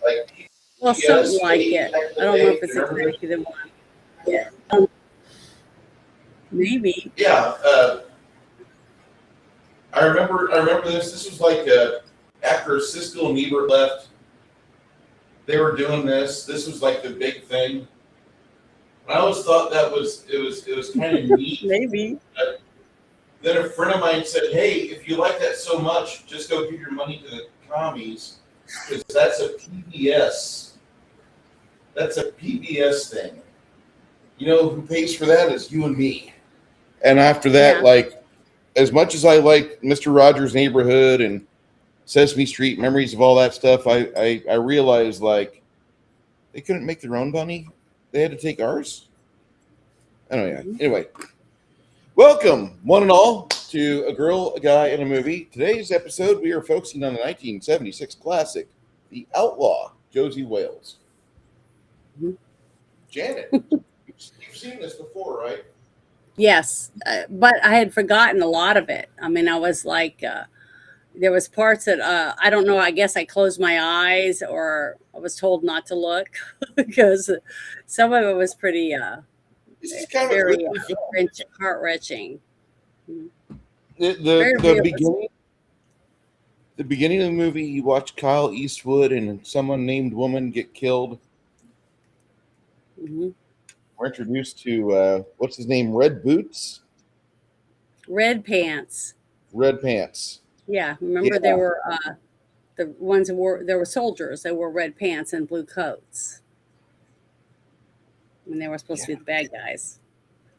like Well, something like it. I don't know if it's exactly the one. Yeah. Maybe. Yeah, I remember this. This was like after Siskel and Ebert left, they were doing this. This was like the big thing. I always thought it was kind of neat. Maybe. Then a friend of mine said, "Hey, if you like that so much, just go give your money to the commies, because that's a PBS. That's a PBS thing. You know who pays for that is you and me." And after that, Yeah. like, as much as I like Mr. Rogers' Neighborhood and Sesame Street, memories of all that stuff, I realized, like, they couldn't make their own money. They had to take ours. I don't know. Anyway, welcome, one and all, to A Girl, a Guy, and a Movie. Today's episode, we are focusing on the 1976 classic, The Outlaw, Josey Wales. Janet, you've seen this before, right? Yes, but I had forgotten a lot of it. I mean, I was like, there was parts that I don't know. I guess I closed my eyes, or I was told not to look because some of it was pretty This is kind of very a film. heart wrenching. The beginning of the movie, you watch Kyle Eastwood and someone named woman get killed. Mm-hmm. We're introduced to what's his name, Red Boots, Red Pants. Red Pants. Yeah, remember they were the ones that were there were soldiers. They wore red pants and blue coats, and they were supposed to be the bad guys,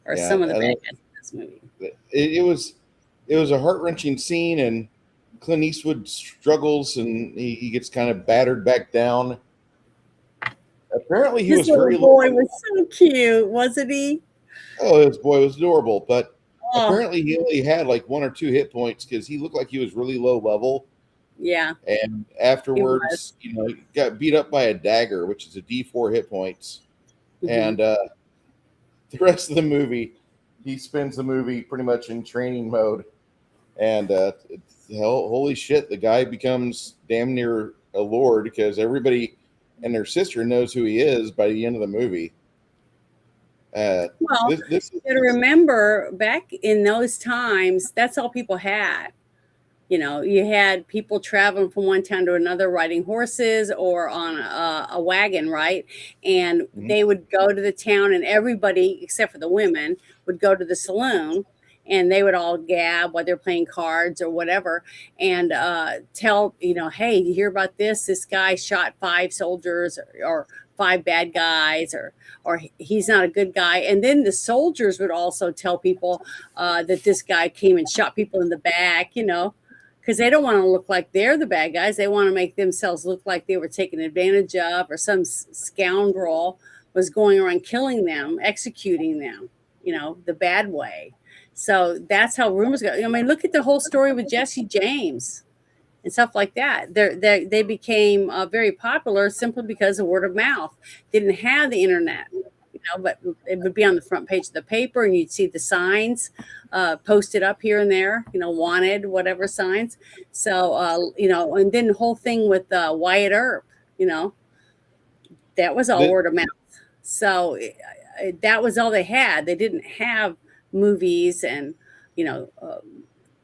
or some of the bad guys in this movie. It was a heart wrenching scene, and Clint Eastwood struggles, and he gets kind of battered back down. Apparently, he was very boy was so cute, wasn't he? Oh, this boy was adorable, but apparently he only had like 1 or 2 hit points because he looked like he was really low level. Yeah. And afterwards, he got beat up by a dagger, which is a D4 hit points. Mm-hmm. And the rest of the movie, he spends the movie pretty much in training mode. And holy shit, the guy becomes damn near a lord because everybody and their sister knows who he is by the end of the movie. You gotta remember, back in those times, that's all people had. You know, you had people traveling from one town to another, riding horses or on a wagon, right? And they would go to the town, and everybody, except for the women, would go to the saloon, and they would all gab while they're playing cards or whatever, and tell, hey, you hear about this? This guy shot 5 soldiers or 5 bad guys, or he's not a good guy. And then the soldiers would also tell people that this guy came and shot people in the back, because they don't want to look like they're the bad guys. They want to make themselves look like they were taken advantage of, or some scoundrel was going around killing them, executing them, the bad way. So that's how rumors go. I mean, look at the whole story with Jesse James and stuff like that. They became very popular simply because of word of mouth. Didn't have the internet, but it would be on the front page of the paper, and you'd see the signs posted up here and there, wanted, whatever signs. So, and then the whole thing with Wyatt Earp, that was all word of mouth. So that was all they had. They didn't have movies and,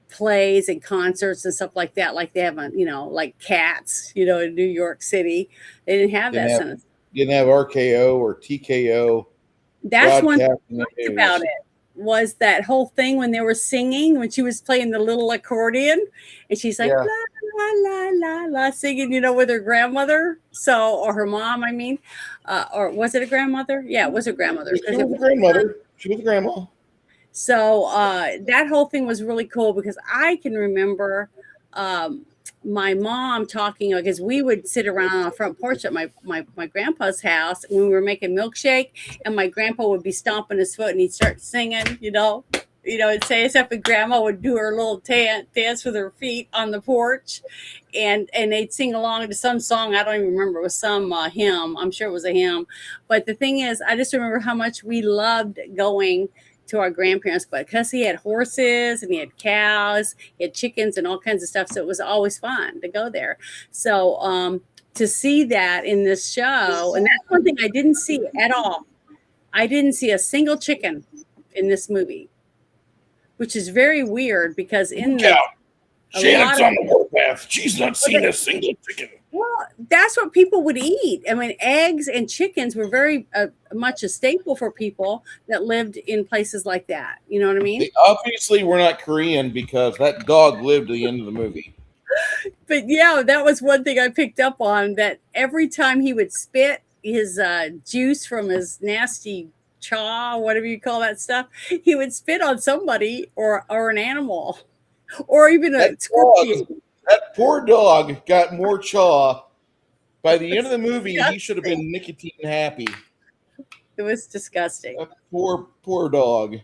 plays and concerts and stuff like that, like they have on, like Cats, in New York City. They didn't have that. Didn't have RKO or TKO. That's one thing I liked about it, was that whole thing when they were singing, when she was playing the little accordion, and she's like, la, la, la, la, la, singing, with her grandmother. So, or her mom, I mean, or was it a grandmother? Yeah, it was her grandmother. She was a grandmother. She was a grandma. So that whole thing was really cool, because I can remember my mom talking, because we would sit around on the front porch at my grandpa's house when we were making milkshake, and my grandpa would be stomping his foot and he'd start singing, and say stuff, and grandma would do her little dance with her feet on the porch, and they'd sing along to some song. I don't even remember. It was some hymn. I'm sure it was a hymn. But the thing is, I just remember how much we loved going to our grandparents, but because he had horses and he had cows, he had chickens and all kinds of stuff, so it was always fun to go there. So to see that in this show. And that's one thing I didn't see at all. I didn't see a single chicken in this movie, which is very weird because in the Shannon's on the warpath. She's not seen a single chicken. Well, that's what people would eat. I mean, eggs and chickens were very much a staple for people that lived in places like that. You know what I mean? They obviously were not Korean because that dog lived to the end of the movie. But yeah, that was one thing I picked up on, that every time he would spit his juice from his nasty chaw, whatever you call that stuff, he would spit on somebody or an animal or even a scorpion. That poor dog got more chaw. By the end of the movie, he should have been nicotine happy. It was disgusting. That poor dog.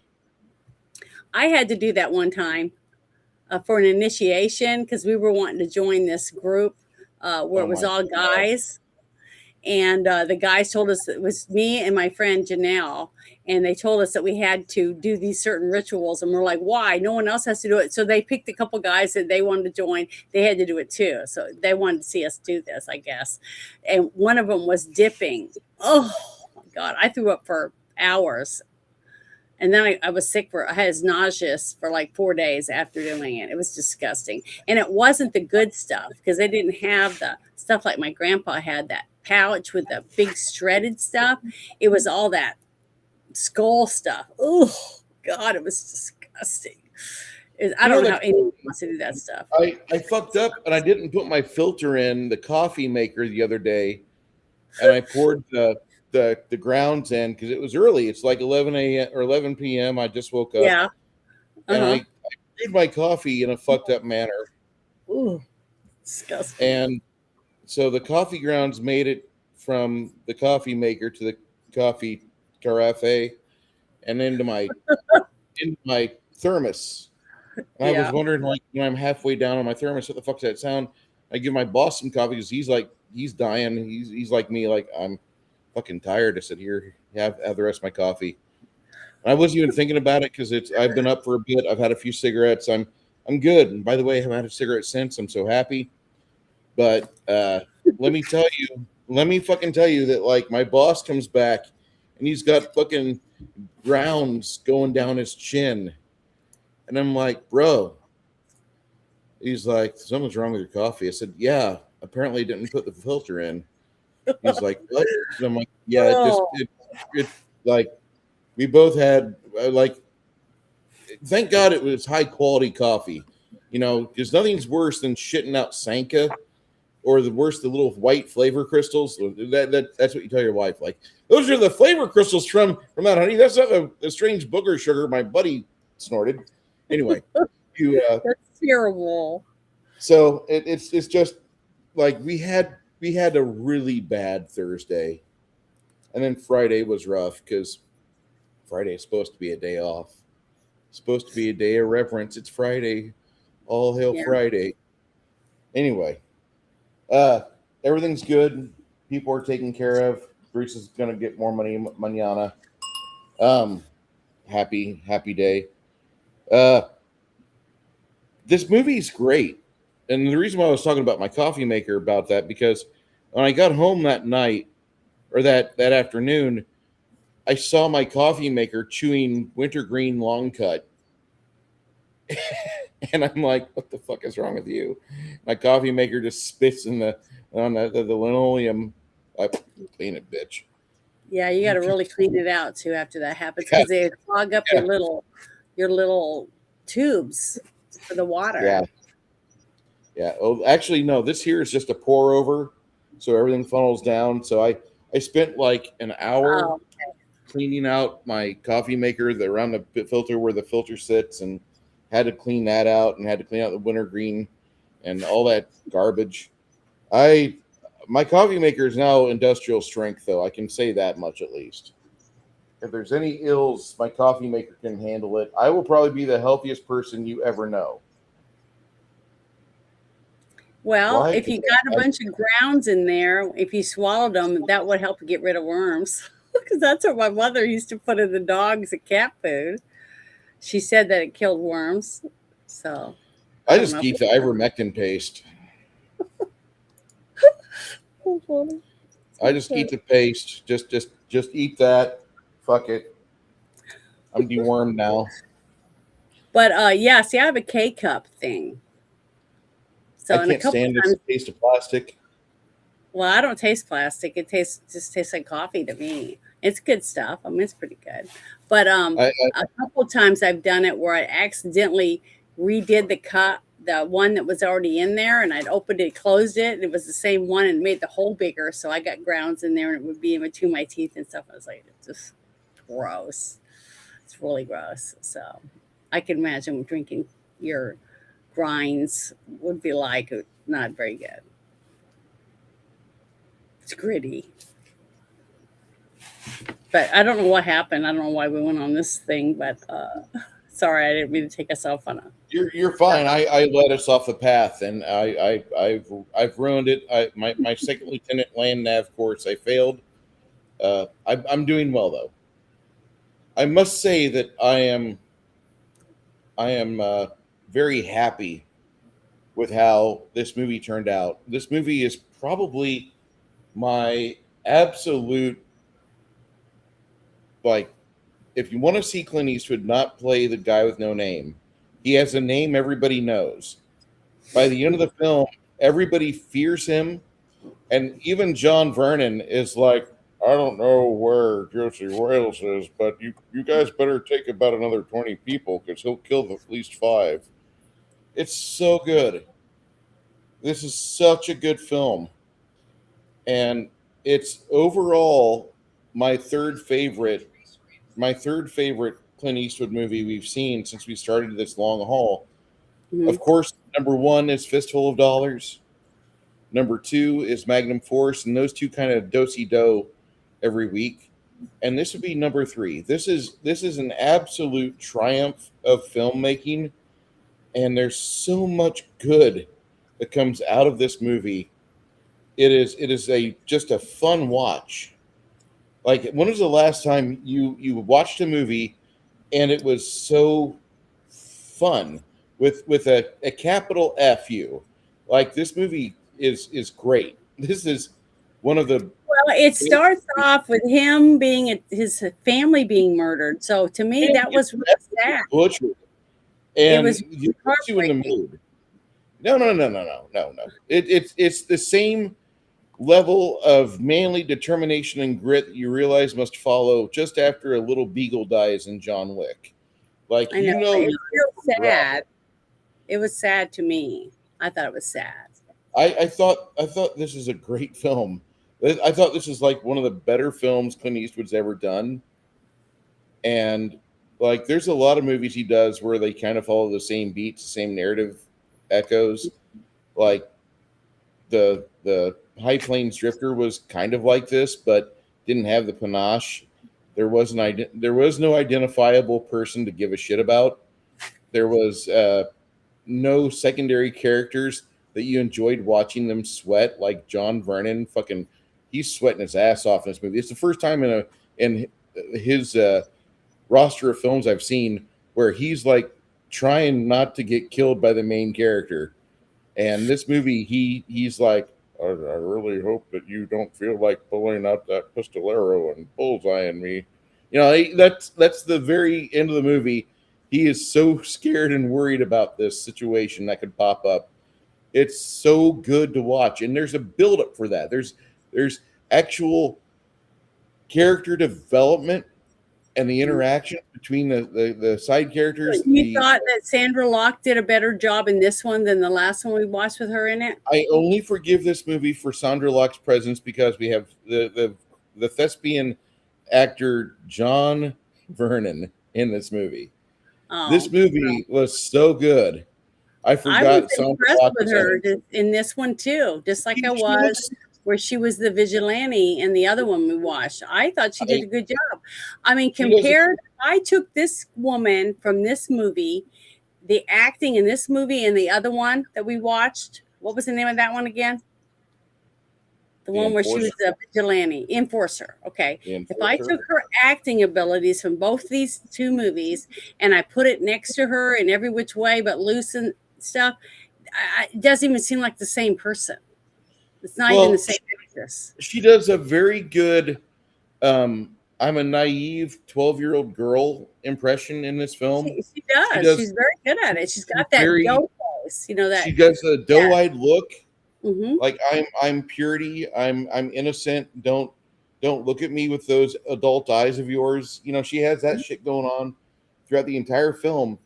I had to do that one time for an initiation because we were wanting to join this group where it was all guys. And the guys told us it was me and my friend Janelle. And they told us that we had to do these certain rituals. And we're like, why? No one else has to do it. So they picked a couple guys that they wanted to join. They had to do it too. So they wanted to see us do this, I guess. And one of them was dipping. Oh, my God. I threw up for hours. And then I was sick I was nauseous for like 4 days after doing it. It was disgusting. And it wasn't the good stuff because they didn't have the stuff like my grandpa had, that pouch with the big shredded stuff. It was all that skull stuff. Oh God, it was disgusting. I don't know how anyone wants to do that stuff. I fucked up and I didn't put my filter in the coffee maker the other day, and I poured the grounds in because it was early. It's like 11 a.m. or 11 p.m. I just woke up. Yeah. And I brewed my coffee in a fucked up manner. Ooh, disgusting. And so the coffee grounds made it from the coffee maker to the coffee carafe and into my thermos. And I was wondering, like, when I'm halfway down on my thermos, what the fuck's that sound? I give my boss some coffee because he's dying. He's like me, like, I'm fucking tired. I said, here, have the rest of my coffee. And I wasn't even thinking about it because I've been up for a bit. I've had a few cigarettes. I'm good. And by the way, I haven't had a cigarette since. I'm so happy. But let me fucking tell you that, like, my boss comes back and he's got fucking grounds going down his chin. And I'm like, bro. He's like, something's wrong with your coffee. I said, yeah, apparently didn't put the filter in. He's like, what? And I'm like, yeah, it like, we both had, like, thank God it was high quality coffee, you know, because nothing's worse than shitting out Sanka or the little white flavor crystals. That's what you tell your wife. Like, those are the flavor crystals from that, honey. That's not the strange booger sugar my buddy snorted. Anyway, that's terrible. So it's just like we had a really bad Thursday, and then Friday was rough because Friday is supposed to be a day off. It's supposed to be a day of reverence. It's Friday. All hail Friday. Anyway, everything's good. People are taken care of. Bruce is gonna get more money manana. Happy day. This movie's great. And the reason why I was talking about my coffee maker about that, because when I got home that night or that afternoon, I saw my coffee maker chewing wintergreen long cut. And I'm like, what the fuck is wrong with you? My coffee maker just spits on the linoleum. I clean it, bitch. Yeah, you got to really clean it out too after that happens because they clog up your little tubes for the water. Yeah. Oh, actually, no. This here is just a pour over, so everything funnels down. So I spent like an hour cleaning out my coffee maker around the filter where the filter sits, and had to clean that out, and had to clean out the wintergreen and all that garbage. My coffee maker is now industrial strength, though. I can say that much at least. If there's any ills, my coffee maker can handle it. I will probably be the healthiest person you ever know. Well, if you got a bunch of grounds in there, if you swallowed them, that would help get rid of worms. Because that's what my mother used to put in the dogs at cat food. She said that it killed worms. So I just keep the ivermectin paste. so funny. I just eat the paste. Just eat that. Fuck it. I'm dewormed now. But yeah, see, I have a K-cup thing. So I in a can't couple stand times, this taste of plastic. well, I don't taste plastic. It just tastes like coffee to me. It's good stuff. I mean, it's pretty good. But I a couple times I've done it where I accidentally redid the cup, the one that was already in there, and I'd opened it, closed it, and it was the same one, and made the hole bigger. So I got grounds in there, and it would be in between my teeth and stuff. I was like, it's just gross. It's really gross. So I can imagine drinking your grinds would be like not very good. It's gritty. But I don't know what happened. I don't know why we went on this thing, but sorry, I didn't mean to take us off on a. you're fine. I led us off the path, and I've ruined it. My second lieutenant land nav course, I failed. I'm doing well though. I must say that I am very happy with how this movie turned out. This movie is probably my absolute, like, if you want to see Clint Eastwood not play the guy with no name, he has a name everybody knows. By the end of the film, everybody fears him, and even John Vernon is like, I don't know where Josey Wales is, but you guys better take about another 20 people because he'll kill at least 5. It's so good. This is such a good film. And it's overall my third favorite Clint Eastwood movie we've seen since we started this long haul. Mhm. Of course, number 1 is Fistful of Dollars. Number 2 is Magnum Force, and those two kind of do-si-do every week. And this would be number 3. This is an absolute triumph of filmmaking, and there's so much good that comes out of this movie. It is just a fun watch. Like, when was the last time you watched a movie and it was so fun with a capital FU? Like, this movie is great. This is one of the Well, it starts off with him being his family being murdered. So to me, that was really sad. butchered, It and was it puts you in the mood. No. It's the same level of manly determination and grit that you realize must follow just after a little beagle dies in John Wick. Like, I know, it you're was sad. It was sad to me. I thought it was sad. I thought this is a great film. I thought this is like one of the better films Clint Eastwood's ever done. And like, there's a lot of movies he does where they kind of follow the same beats, the same narrative echoes. Like the High Plains Drifter was kind of like this, but didn't have the panache. There was no identifiable person to give a shit about. There was no secondary characters that you enjoyed watching them sweat, like John Vernon. Fucking, he's sweating his ass off in this movie. It's the first time in his roster of films I've seen where he's like trying not to get killed by the main character. And this movie, he's like, I really hope that you don't feel like pulling out that pistolero and bullseyeing me. You know, that's the very end of the movie. He is so scared and worried about this situation that could pop up. It's so good to watch, and there's a buildup for that. There's actual character development and the interaction between the side characters. You thought that Sandra Locke did a better job in this one than the last one we watched with her in it? I only forgive this movie for Sandra Locke's presence because we have the thespian actor John Vernon in this movie. Oh, this movie was so good. I forgot. I was impressed with her in this one too, just like I was where she was the vigilante in the other one we watched. I thought she did a good job. I mean, compared, I took this woman from this movie, the acting in this movie and the other one that we watched. What was the name of that one again? The one where she was a vigilante, enforcer. Okay. If I took her acting abilities from both these two movies and I put it next to her in every which way but loose and stuff, it doesn't even seem like the same person. It's not even the same actress. She does a very good I'm a naive 12-year-old girl impression in this film. She does. She's very good at it. She's got that very doe voice, that. She does a doe-eyed look. Mm-hmm. Like I'm purity. I'm innocent. Don't look at me with those adult eyes of yours. She has that shit going on throughout the entire film,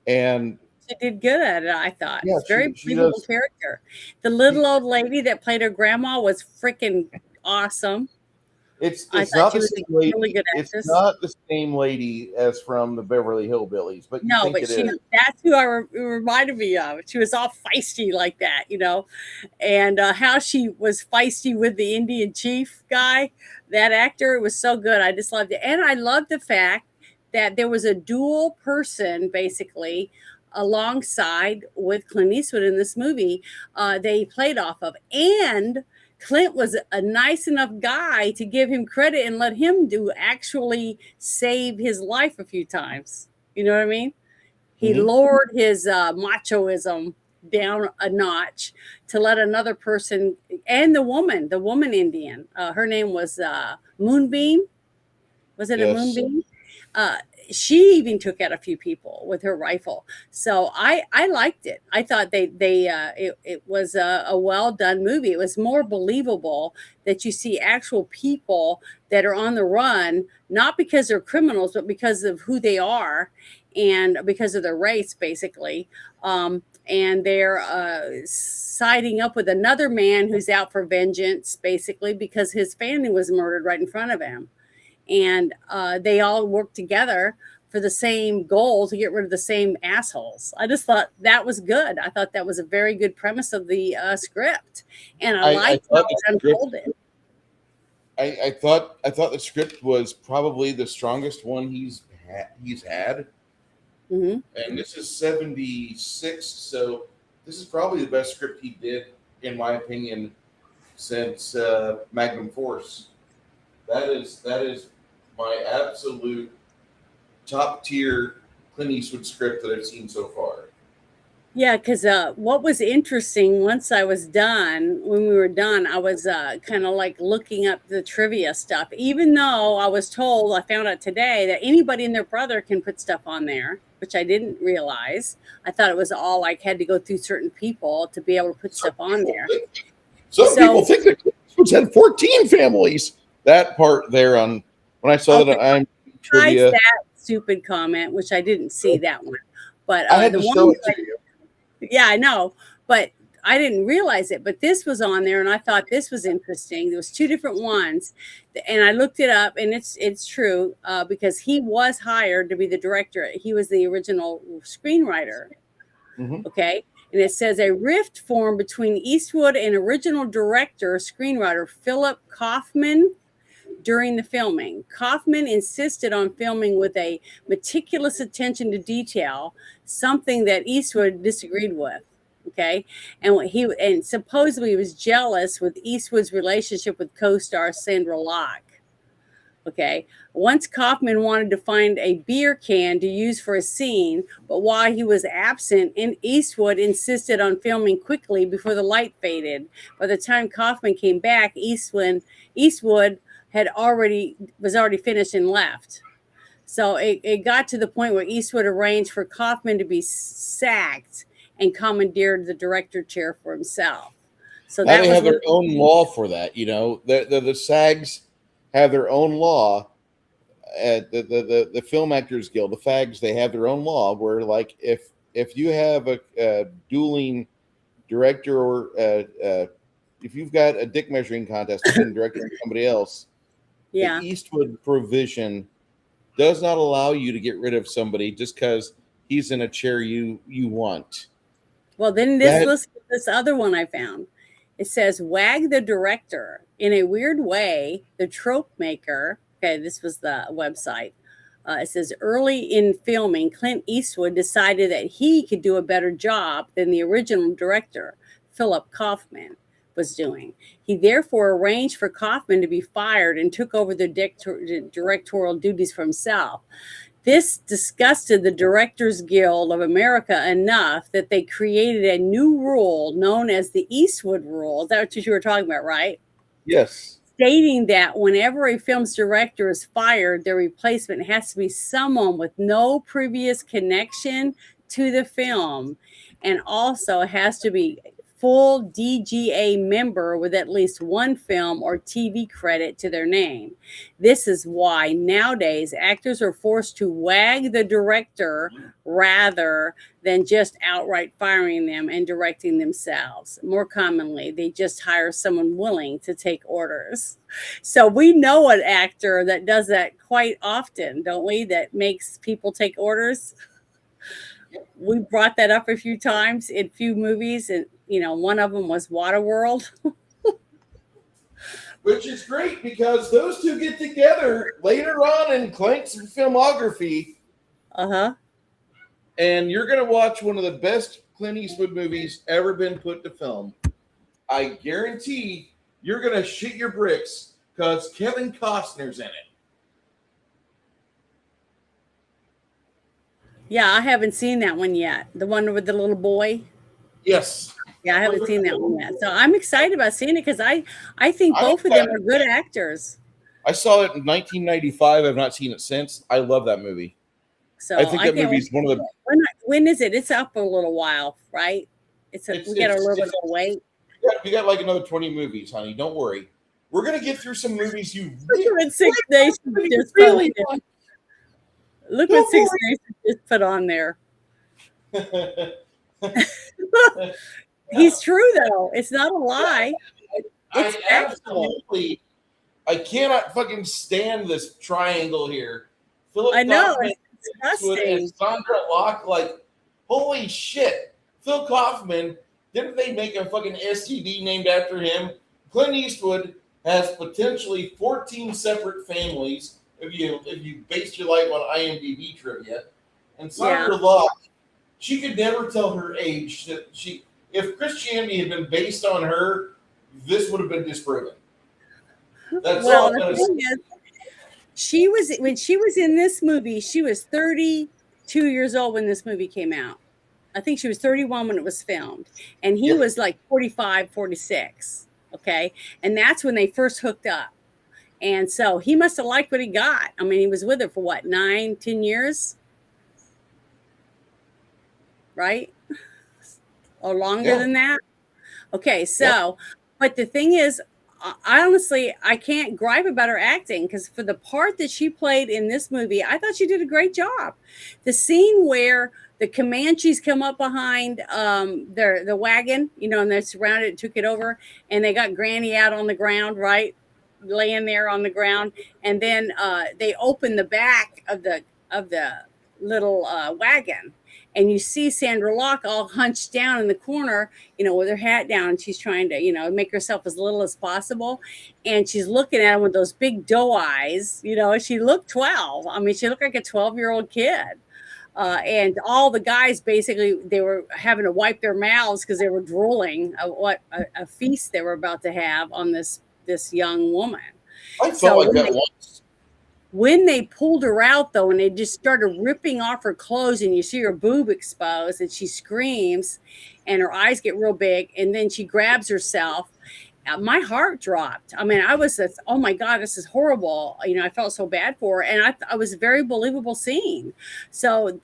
and she did good at it. I thought. Yeah, it's very believable character. The little old lady that played her grandma was freaking awesome. It's not the same lady. Really it's not the same lady as from the Beverly Hillbillies, but no, but that's who reminded me of. She was all feisty like that, and how she was feisty with the Indian chief guy, that actor. It was so good. I just loved it. And I loved the fact that there was a dual person basically alongside with Clint Eastwood in this movie they played off of. And Clint was a nice enough guy to give him credit and let him actually save his life a few times. You know what I mean? He lowered his machoism down a notch to let another person, and the woman Indian, her name was Moonbeam. Was it a Moonbeam? She even took out a few people with her rifle. So I liked it. I thought it was a well done movie. It was more believable that you see actual people that are on the run, not because they're criminals, but because of who they are and because of their race, basically. And they're siding up with another man who's out for vengeance, basically, because his family was murdered right in front of him. And they all work together for the same goal to get rid of the same assholes. I just thought that was good. I thought that was a very good premise of the script, and I liked how it unfolded. I thought the script was probably the strongest one he's had. Mm-hmm. And this is 76, so this is probably the best script he did, in my opinion, since Magnum Force. That is my absolute top tier Clint Eastwood script that I've seen so far. Yeah, because what was interesting, once I was done, when we were done, I was kind of like looking up the trivia stuff, even though I was told, I found out today, that anybody and their brother can put stuff on there, which I didn't realize. I thought it was all like had to go through certain people to be able to put stuff on there. Some people think that Clint Eastwood's had 14 families. That part there on when I saw that I'm trivia. That stupid comment, which I didn't see that one, but I had to show it to you. Yeah, I know, but I didn't realize it. But this was on there, and I thought this was interesting. There was two different ones, and I looked it up, and it's true because he was hired to be the director. He was the original screenwriter. Mm-hmm. Okay. And it says a rift formed between Eastwood and original director, screenwriter Philip Kaufman during the filming. Kaufman insisted on filming with a meticulous attention to detail, something that Eastwood disagreed with. Okay. And supposedly was jealous with Eastwood's relationship with co-star Sandra Locke. Okay. Once Kaufman wanted to find a beer can to use for a scene, but while he was absent, Eastwood insisted on filming quickly before the light faded. By the time Kaufman came back, Eastwood was already finished and left. So it got to the point where Eastwood arranged for Kaufman to be sacked and commandeered the director chair for himself. So now they have their own law for that. The SAGs have their own law. The Film Actors Guild, the FAGs, they have their own law where, like, if you have a dueling director or if you've got a dick measuring contest between director and somebody else, the Eastwood provision does not allow you to get rid of somebody just because he's in a chair you want. Well, then this other one I found. It says, Wag the director. In a weird way, the trope maker, okay, this was the website. It says, early in filming, Clint Eastwood decided that he could do a better job than the original director, Philip Kaufman, was doing. He therefore arranged for Kaufman to be fired and took over the directorial duties for himself. This disgusted the Directors Guild of America enough that they created a new rule known as the Eastwood Rule. Is that what you were talking about, right? Yes. Stating that whenever a film's director is fired, their replacement has to be someone with no previous connection to the film, and also has to be full DGA member with at least one film or TV credit to their name. This is why nowadays actors are forced to wag the director rather than just outright firing them and directing themselves. More commonly, they just hire someone willing to take orders. So we know an actor that does that quite often, don't we? That makes people take orders. We brought that up a few times in a few movies, and one of them was Waterworld. Which is great because those two get together later on in Clank's filmography. And you're going to watch one of the best Clint Eastwood movies ever been put to film. I guarantee you're going to shit your bricks because Kevin Costner's in it. Yeah, I haven't seen that one yet. The one with the little boy. Yes. Yeah, I haven't seen that one yet. So I'm excited about seeing it because I think both of them are good actors. I saw it in 1995. I've not seen it since. I love that movie. So I think that movie's one of the. When is it? It's up a little while, right? We got a little bit of a wait. You got like another 20 movies, honey. Don't worry. We're gonna get through some movies you really, Six Nations just really want. Look what Six Nations just put on there. He's true though. It's not a lie. It's absolutely. I cannot fucking stand this triangle here. I know. It's disgusting. And Sandra Locke, like, holy shit. Phil Kaufman, didn't they make a fucking STD named after him? Clint Eastwood has potentially 14 separate families if you base your life on IMDb trivia. And Sandra Locke, she could never tell her age. If Christianity had been based on her, this would have been disproven. That's all. The thing is, when she was in this movie, she was 32 years old when this movie came out. I think she was 31 when it was filmed, and he was like 45, 46. Okay, and that's when they first hooked up, and so he must have liked what he got. I mean, he was with her for what, 9, 10 years, right? Or longer than that. Okay, so, but the thing is, I can't gripe about her acting because for the part that she played in this movie, I thought she did a great job. The scene where the Comanches come up behind the wagon, and they're surrounded, took it over, and they got Granny out on the ground, right, laying there on the ground, and then they open the back of the little wagon. And you see Sandra Locke all hunched down in the corner, with her hat down. And she's trying to, make herself as little as possible. And she's looking at him with those big doe eyes. She looked 12. I mean, she looked like a 12-year-old kid. And all the guys, basically, they were having to wipe their mouths because they were drooling at what a feast they were about to have on this young woman. I felt like that once. When they pulled her out, though, and they just started ripping off her clothes, and you see her boob exposed, and she screams, and her eyes get real big, and then she grabs herself. My heart dropped. I mean, I was, oh my God, this is horrible. I felt so bad for her, and I was a very believable scene. So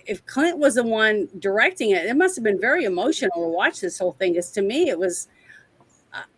if Clint was the one directing it, it must have been very emotional to watch this whole thing, because to me, it was,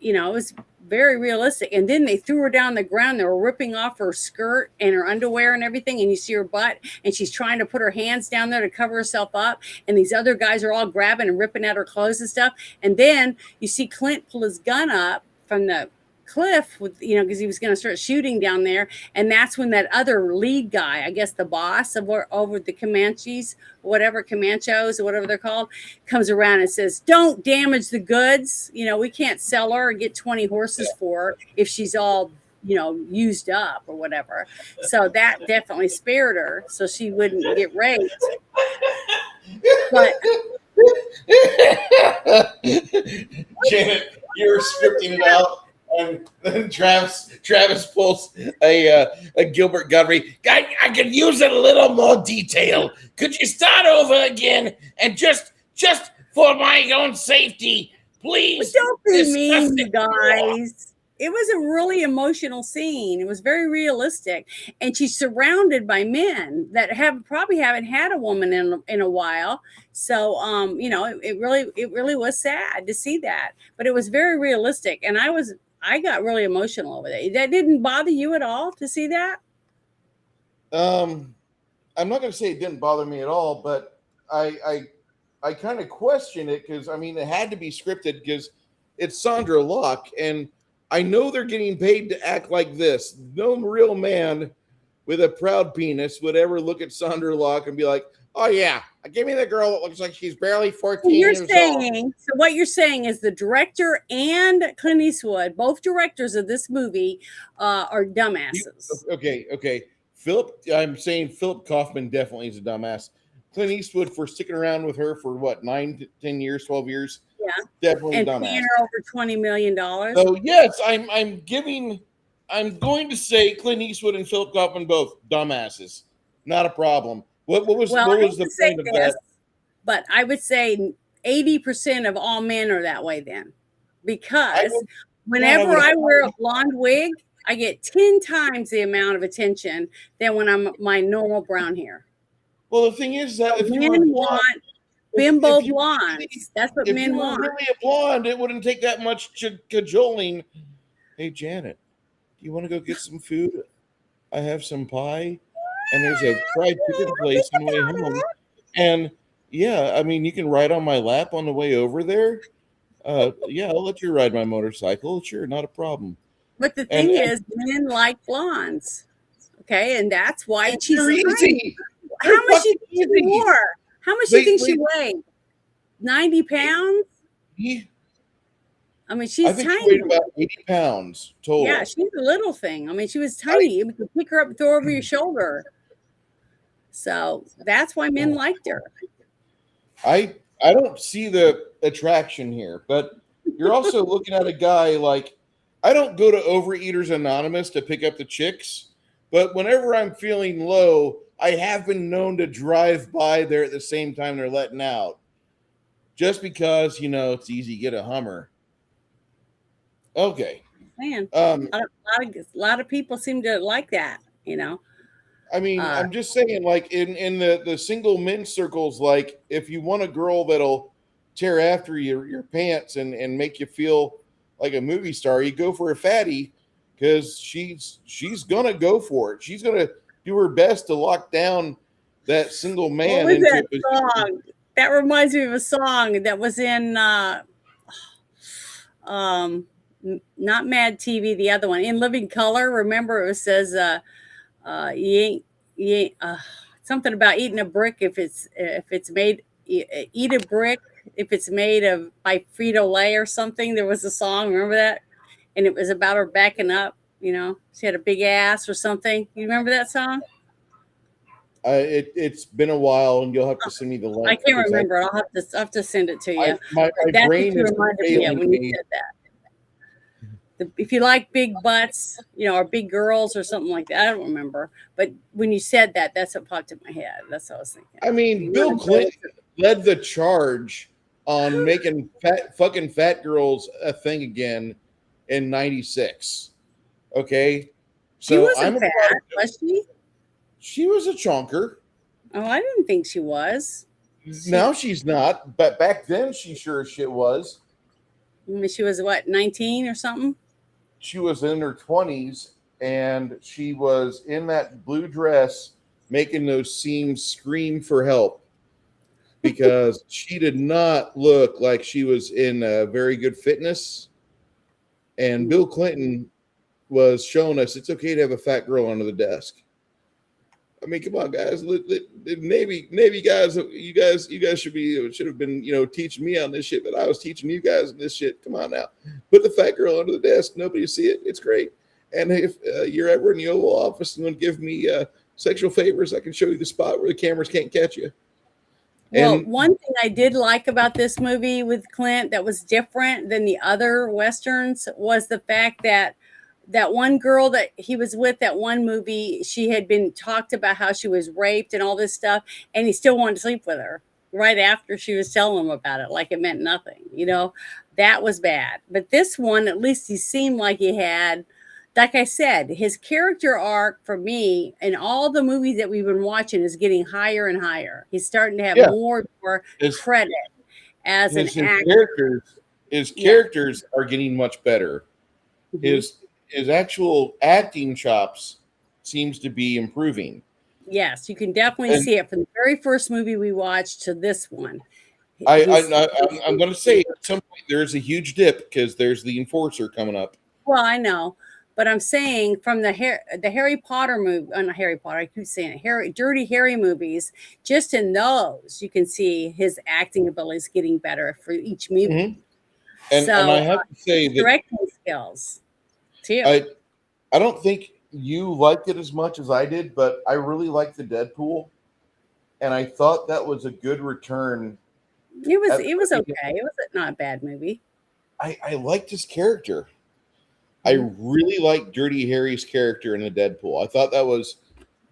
it was very realistic. And then they threw her down the ground. They were ripping off her skirt and her underwear and everything. And you see her butt, and she's trying to put her hands down there to cover herself up. And these other guys are all grabbing and ripping at her clothes and stuff. And then you see Clint pull his gun up from the cliff with, because he was going to start shooting down there. And that's when that other lead guy, I guess the boss of over the Comanches, Comanchos or whatever they're called, comes around and says, "Don't damage the goods. We can't sell her or get 20 horses for her if she's all, used up or whatever." So that definitely spared her so she wouldn't get raped. But Janet, you're scripting it out. And then Travis pulls a Gilbert Gottfried. I could use a little more detail. Could you start over again? And just for my own safety, please. Don't be mean, you guys. it was a really emotional scene. It was very realistic, and she's surrounded by men that probably haven't had a woman in a while. So, it really was sad to see that, but it was very realistic, and I got really emotional over that. That didn't bother you at all to see that? I'm not going to say it didn't bother me at all, but I kind of question it because I mean it had to be scripted because it's Sandra Locke, and I know they're getting paid to act like this. No real man with a proud penis would ever look at Sandra Locke and be like, "Oh yeah, give me the girl that looks like she's barely 14 years old." So what you're saying is the director and Clint Eastwood, both directors of this movie, are dumbasses. Okay. I'm saying Philip Kaufman definitely is a dumbass. Clint Eastwood for sticking around with her for what, 9, 10 years, 12 years? Yeah. Definitely and dumbass. paying her over $20 million. So yes, I'm going to say Clint Eastwood and Philip Kaufman both dumbasses. Not a problem. What was the point of that? But I would say 80% of all men are that way then. Because whenever I wear a blonde wig, I get 10 times the amount of attention than when I'm my normal brown hair. Well, the thing is that if men want bimbo blondes, that's what men want. If you were really a blonde, it wouldn't take that much cajoling. Hey, Janet, do you want to go get some food? I have some pie, and there's a fried chicken place on the way home. And yeah, I mean, you can ride on my lap on the way over there. Yeah, I'll let you ride my motorcycle. Sure, not a problem. But the thing is, men like blondes. Okay, and that's why she's easy. How much do you think she wore? How much do you think she weighed? 90 pounds? Yeah. I mean, she's tiny. She weighed about 80 pounds total. Yeah, she's a little thing. I mean, she was tiny. You could pick her up and throw her over your shoulder. So that's why men liked her. I don't see the attraction here, but you're also looking at a guy like, I don't go to Overeaters Anonymous to pick up the chicks, but whenever I'm feeling low, I have been known to drive by there at the same time they're letting out. Just because, it's easy to get a Hummer. Okay. Man, a lot of people seem to like that, I mean, I'm just saying, like, in the single men circles, like, if you want a girl that'll tear after your pants and make you feel like a movie star, you go for a fatty because she's going to go for it. She's going to do her best to lock down that single man. What was that song? That reminds me of a song that was in not Mad TV, the other one, In Living Color. Remember, it says you ain't something about eating a brick if it's made, eat a brick if it's made of by Frito-Lay or something. There was a song, remember that? And it was about her backing up. She had a big ass or something. You remember that song? It's been a while, and you'll have to send me the link. I can't remember. I'll have to send it to you. My brain is failing when you said that. If you like big butts, or big girls or something like that, I don't remember. But when you said that, that's what popped in my head. That's what I was thinking. I mean, Bill Clinton led the charge on making fucking fat girls a thing again in '96. Okay, so she wasn't fat, was she? She was a chonker. Oh, I didn't think she was. Now she's not, but back then she sure as shit was. I mean, she was what, 19 or something? She was in her 20s, and she was in that blue dress making those seams scream for help because she did not look like she was in very good fitness. And Bill Clinton was showing us it's okay to have a fat girl under the desk. I mean, come on, guys. Navy guys, you guys should have been, teaching me on this shit, but I was teaching you guys on this shit. Come on now. Put the fat girl under the desk. Nobody will see it. It's great. And if you're ever in the Oval Office and want to give me sexual favors, I can show you the spot where the cameras can't catch you. Well, one thing I did like about this movie with Clint that was different than the other Westerns was the fact that one girl that he was with, that one movie, she had been talked about how she was raped and all this stuff, and he still wanted to sleep with her right after she was telling him about it, like it meant nothing, That was bad. But this one, at least he seemed like he had, like I said, his character arc for me in all the movies that we've been watching is getting higher and higher. He's starting to have Yeah. more and more His, credit as an his actor. characters are getting much better. Mhm. His actual acting chops seems to be improving. Yes, you can definitely And see it from the very first movie we watched to this one. I'm He's going to say at some point there is a huge dip because there's the Enforcer coming up. well, I know, but I'm saying from the Harry Potter movie, not Harry Potter. I keep saying it, Dirty Harry movies. Just in those, you can see his acting abilities getting better for each movie. Mm-hmm. And So I have to say that directing skills too. I don't think you liked it as much as I did, but I really liked the Deadpool, and I thought that was a good return. It was okay. It was not a bad movie. I liked his character. I Mm-hmm. really liked Dirty Harry's character in the Deadpool. I thought that was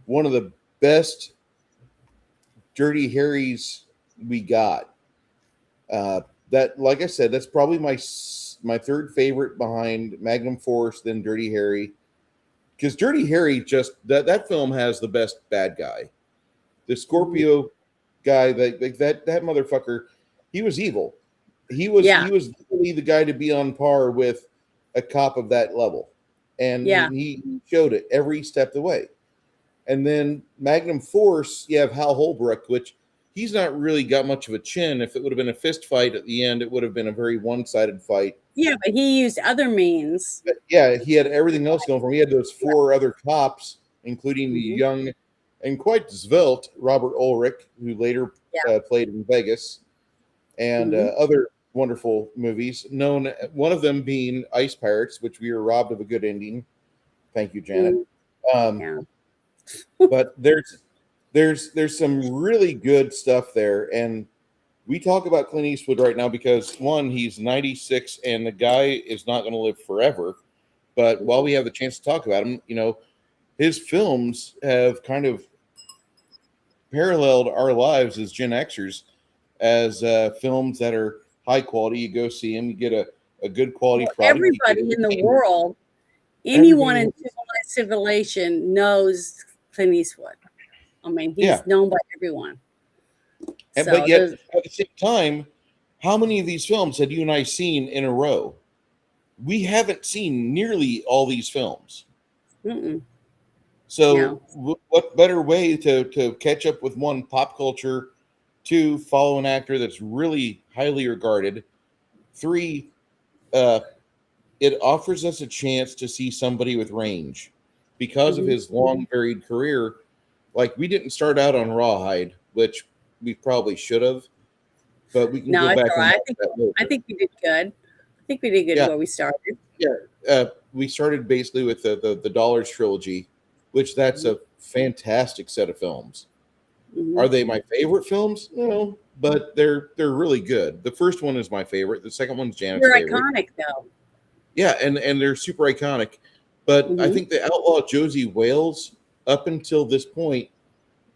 one of the best Dirty Harrys we got. That, like I said, that's probably my third favorite behind Magnum Force, then Dirty Harry. Because Dirty Harry that film has the best bad guy. The Scorpio guy, that motherfucker, he was evil. He was literally the guy to be on par with a cop of that level. And he showed it every step of the way. And then Magnum Force, you have Hal Holbrook, which he's not really got much of a chin. If it would have been a fist fight at the end, it would have been a very one-sided fight. Yeah, but he used other means. But yeah, he had everything else going for him. He had those four other cops, including the young and quite svelte Robert Ulrich, who later played in Vegas, and other wonderful movies. One of them being Ice Pirates, which we were robbed of a good ending. Thank you, Janet. But there's some really good stuff there, and we talk about Clint Eastwood right now because one, he's 96, and the guy is not going to live forever. But while we have the chance to talk about him, his films have kind of paralleled our lives as Gen Xers, as films that are high quality. You go see them, you get a good quality product. Everybody in the world, anyone in civilization knows Clint Eastwood. I mean, he's known by everyone. But yet, at the same time, how many of these films had you and I seen in a row? We haven't seen nearly all these films. So what better way to catch up with one, pop culture, two, follow an actor that's really highly regarded, three, it offers us a chance to see somebody with range because of his long varied career. Like, we didn't start out on Rawhide, which we probably should have, but we can go back. I think we did good. I think we did good where we started. Yeah, we started basically with the Dollars trilogy, which that's a fantastic set of films. Are they my favorite films? No, but they're really good. The first one is my favorite. The second one's Janet's favorite. They're iconic, though. Yeah, and they're super iconic. But I think the Outlaw Josey Wales, up until this point,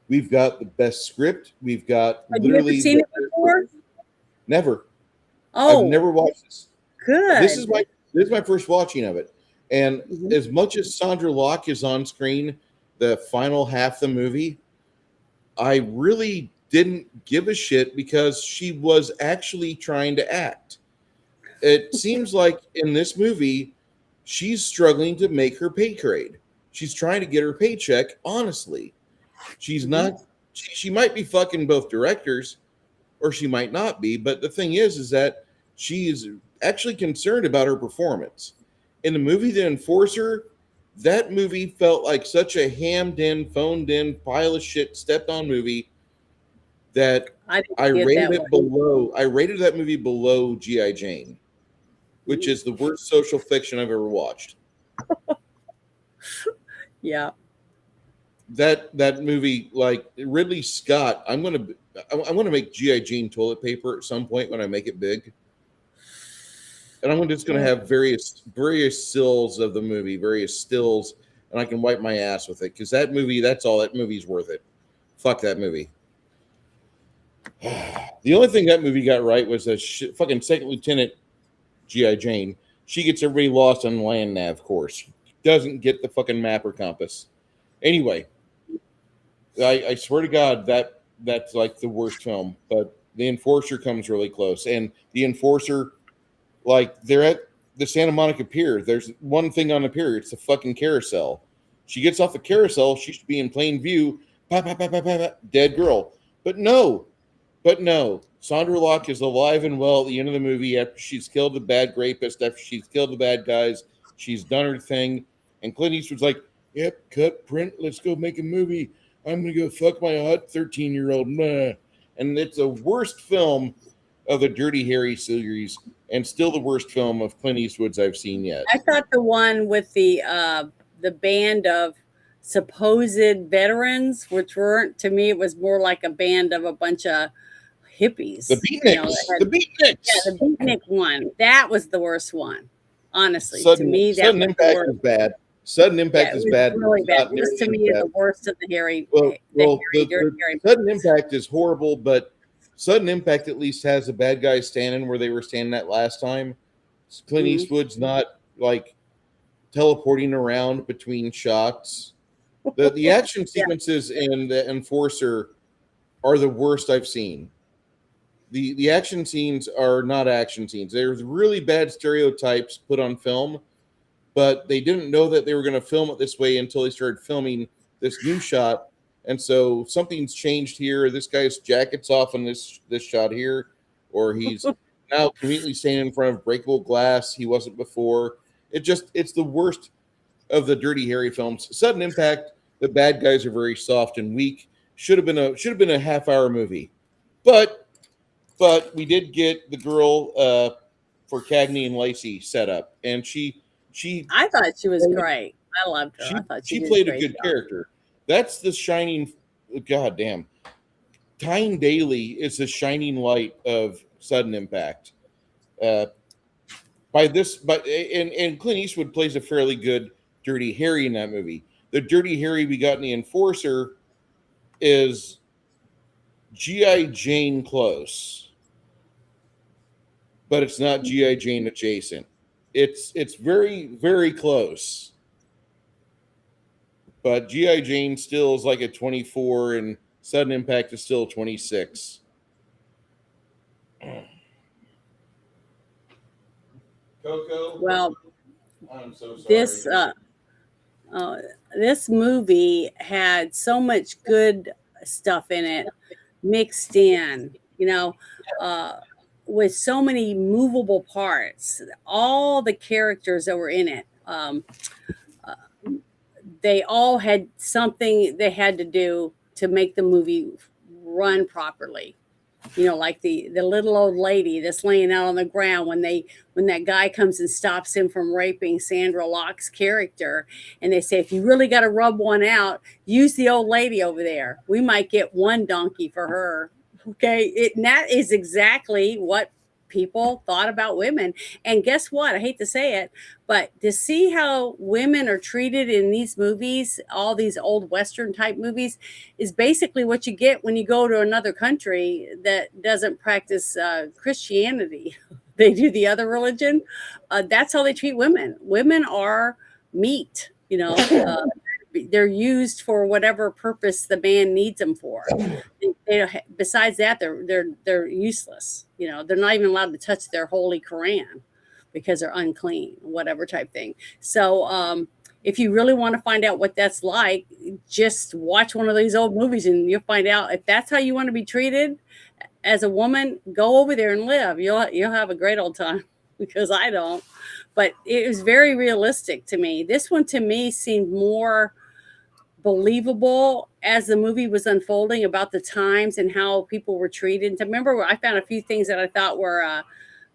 we've got the best script. We've got literally. Have you ever seen it before? Never. Oh, I've never watched this. Good. This is my first watching of it. And as much as Sandra Locke is on screen, the final half of the movie, I really didn't give a shit because she was actually trying to act. It seems like in this movie, she's struggling to make her pay grade. She's trying to get her paycheck, honestly. She's not, she might be fucking both directors, or she might not be. But the thing is that she is actually concerned about her performance. In the movie The Enforcer, that movie felt like such a hammed in, phoned in, pile of shit, stepped on movie that I rated it below. I rated that movie below G.I. Jane, which is the worst social fiction I've ever watched. Yeah. That movie, like Ridley Scott, I'm gonna make G.I. Jane toilet paper at some point when I make it big. And I'm just going to have various stills of the movie, various stills, and I can wipe my ass with it. Because that movie, that's all. That movie's worth it. Fuck that movie. The only thing that movie got right was fucking Second Lieutenant G.I. Jane. She gets everybody lost on land nav course. Doesn't get the fucking map or compass. Anyway, I swear to God that's like the worst film. But the Enforcer comes really close, and the Enforcer, like they're at the Santa Monica Pier. There's one thing on the pier. It's the fucking carousel. She gets off the carousel. She should be in plain view. Pop, pop, pop, pop, pop, dead girl. But no. Sandra Locke is alive and well at the end of the movie after she's killed the bad rapist, after she's killed the bad guys. She's done her thing. And Clint Eastwood's like, yep, cut, print, let's go make a movie. I'm going to go fuck my hot 13-year-old. And it's the worst film of the Dirty Harry series and still the worst film of Clint Eastwood's I've seen yet. I thought the one with the band of supposed veterans, which weren't, to me, it was more like a band of a bunch of hippies. The Beatniks. The Beatniks. Yeah, the Beatnik one. That was the worst one. Honestly, Sudden, to me, that Sudden was Impact is bad. Sudden Impact is bad. Really bad. It was, to me, the worst of the Harry. Harry. Sudden Impact is horrible, but Sudden Impact at least has the bad guys standing where they were standing at last time. Clint Eastwood's not like teleporting around between shots. The action sequences in the Enforcer are the worst I've seen. The action scenes are not action scenes. There's really bad stereotypes put on film, but they didn't know that they were going to film it this way until they started filming this new shot. And so something's changed here. This guy's jacket's off in this shot here, or he's now conveniently standing in front of breakable glass. He wasn't before. It's the worst of the Dirty Harry films. Sudden Impact, the bad guys are very soft and weak. Should have been a half-hour movie, but we did get the girl for Cagney and Lacey set up, and she. I thought she was great. I loved her. I thought she played a good character. That's the shining. Goddamn, Tyne Daly is the shining light of Sudden Impact. And Clint Eastwood plays a fairly good Dirty Harry in that movie. The Dirty Harry we got in the Enforcer is G.I. Jane close, but it's not G.I. Jane adjacent. It's very, very close. But G.I. Jane still is like a 24, and Sudden Impact is still 26. Coco? Well, I'm so sorry. This movie had so much good stuff in it mixed in, with so many movable parts. All the characters that were in it, they all had something they had to do to make the movie run properly. Like the little old lady that's laying out on the ground when that guy comes and stops him from raping Sandra Locke's character, and they say, if you really got to rub one out, use the old lady over there. We might get one donkey for her. Okay, that is exactly what people thought about women. And guess what? I hate to say it, but to see how women are treated in these movies, all these old Western type movies, is basically what you get when you go to another country that doesn't practice Christianity. They do the other religion. That's how they treat women. Women are meat, they're used for whatever purpose the man needs them for. Besides that, they're useless. They're not even allowed to touch their holy Quran because they're unclean, whatever type thing. So if you really want to find out what that's like, just watch one of these old movies and you'll find out if that's how you want to be treated as a woman. Go over there and live. You'll have a great old time, because I don't. But it was very realistic to me. This one to me seemed more believable as the movie was unfolding about the times and how people were treated. And remember, I found a few things that I thought were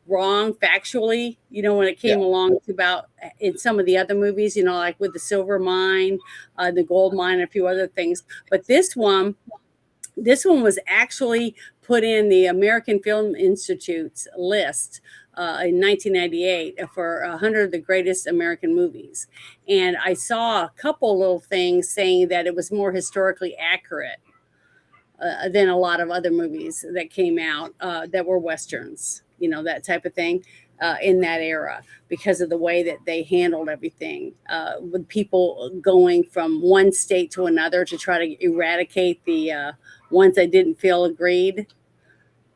wrong factually, when it came along to about in some of the other movies, like with the silver mine, the gold mine, and a few other things. But this one was actually put in the American Film Institute's list in 1998 for 100 of the greatest American movies. And I saw a couple little things saying that it was more historically accurate than a lot of other movies that came out that were Westerns, that type of thing. in that era because of the way that they handled everything, with people going from one state to another to try to eradicate the ones that didn't feel agreed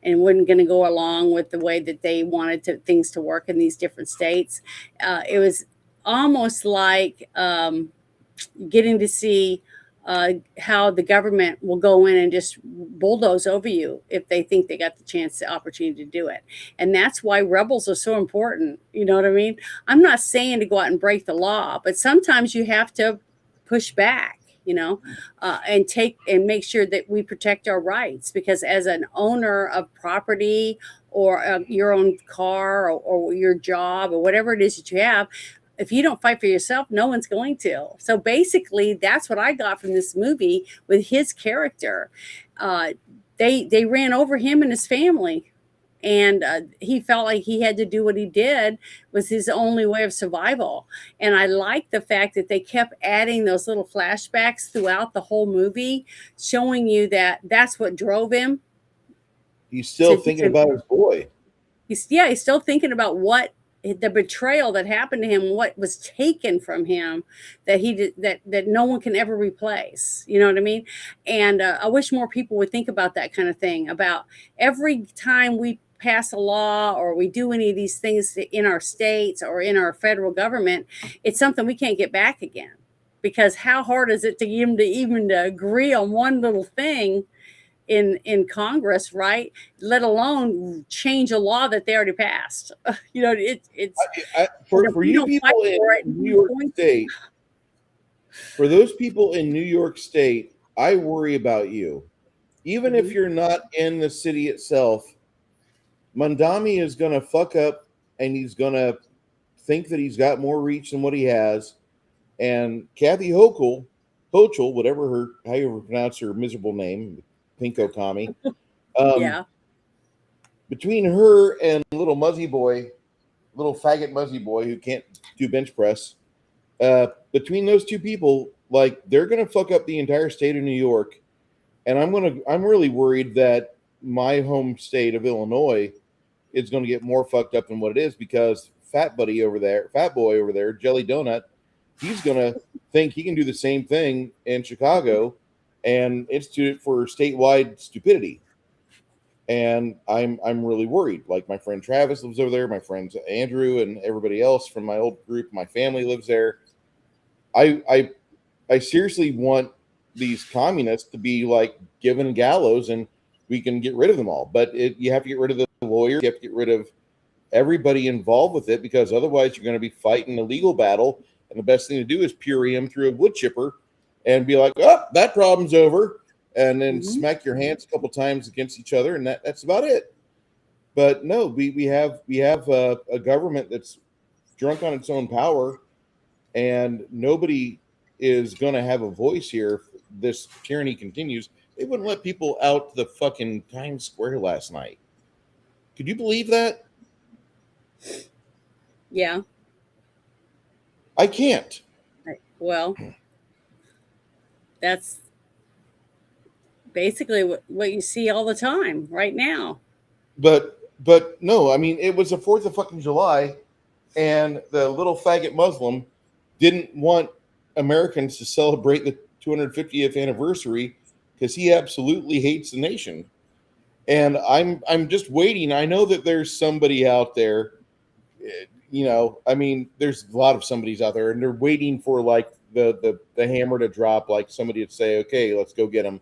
and wasn't going to go along with the way that they wanted things to work in these different states. It was almost like getting to see how the government will go in and just bulldoze over you if they think they got the opportunity to do it. And that's why rebels are so important. You know what I mean? I'm not saying to go out and break the law, but sometimes you have to push back, and make sure that we protect our rights, because as an owner of property or your own car or your job or whatever it is that you have, if you don't fight for yourself, no one's going to. So basically, that's what I got from this movie with his character. They ran over him and his family, and he felt like he had to do what he did was his only way of survival. And I like the fact that they kept adding those little flashbacks throughout the whole movie, showing you that that's what drove him. He's still thinking about his boy. He's still thinking about what the betrayal that happened to him, what was taken from him, that he did, that no one can ever replace. You know what I mean? And I wish more people would think about that kind of thing. About every time we pass a law or we do any of these things in our states or in our federal government, it's something we can't get back again. Because how hard is it to even to agree on one little thing in Congress, right? Let alone change a law that they already passed. It's for you people in New York State. For those people in New York State, I worry about you. Even if you're not in the city itself, Mandami is going to fuck up, and he's going to think that he's got more reach than what he has. And Kathy Hochul, how you pronounce her miserable name, Pinko Kami. Between her and little faggot muzzy boy who can't do bench press, between those two people, like, they're gonna fuck up the entire state of New York. And I'm really worried that my home state of Illinois is gonna get more fucked up than what it is, because fat boy over there, Jelly Donut, he's gonna think he can do the same thing in Chicago and institute it for statewide stupidity. And I'm really worried. Like, my friend Travis lives over there, my friends Andrew and everybody else from my old group, my family lives there. I seriously want these communists to be like given gallows and we can get rid of them all. But you have to get rid of the lawyers, you have to get rid of everybody involved with it, because otherwise you're going to be fighting a legal battle. And the best thing to do is puree him through a wood chipper and be like, oh, that problem's over. And then smack your hands a couple times against each other. And that's about it. But no, we have a government that's drunk on its own power, and nobody is going to have a voice here if this tyranny continues. They wouldn't let people out the fucking Times Square last night. Could you believe that? Yeah. I can't. Well, that's basically what you see all the time right now. But no, I mean, it was the 4th of fucking July, and the little faggot Muslim didn't want Americans to celebrate the 250th anniversary because he absolutely hates the nation. And I'm just waiting. I know that there's somebody out there, I mean, there's a lot of somebody's out there, and they're waiting for like the hammer to drop, like somebody would say, okay, let's go get him,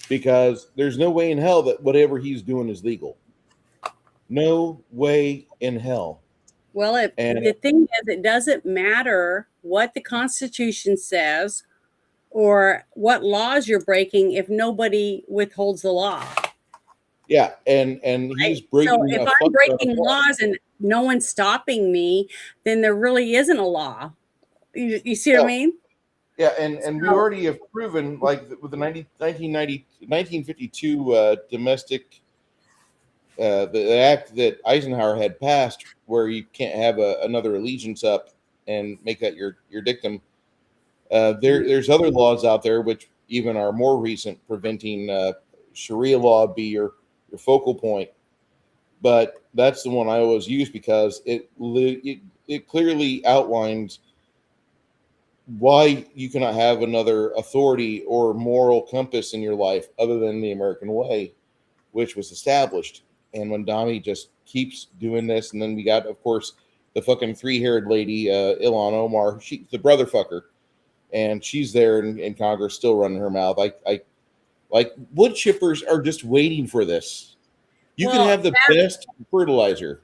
because there's no way in hell that whatever he's doing is legal. No way in hell. Well, the thing is, it doesn't matter what the Constitution says or what laws you're breaking if nobody withholds the law. Yeah, and he's breaking. So if I'm breaking laws and no one's stopping me, then there really isn't a law. You see what I mean? Yeah, and we already have proven, like with the 1952 domestic, the act that Eisenhower had passed, where you can't have another allegiance up and make that your dictum. There's other laws out there which even are more recent, preventing Sharia law be your focal point. but that's the one I always use because it clearly outlines why you cannot have another authority or moral compass in your life other than the American way, which was established. And when Dami just keeps doing this, and then we got, of course, the fucking three-haired lady, Ilhan Omar, she's the brother fucker, and she's there in Congress still running her mouth. I like wood chippers are just waiting for this. You can have the best fertilizer.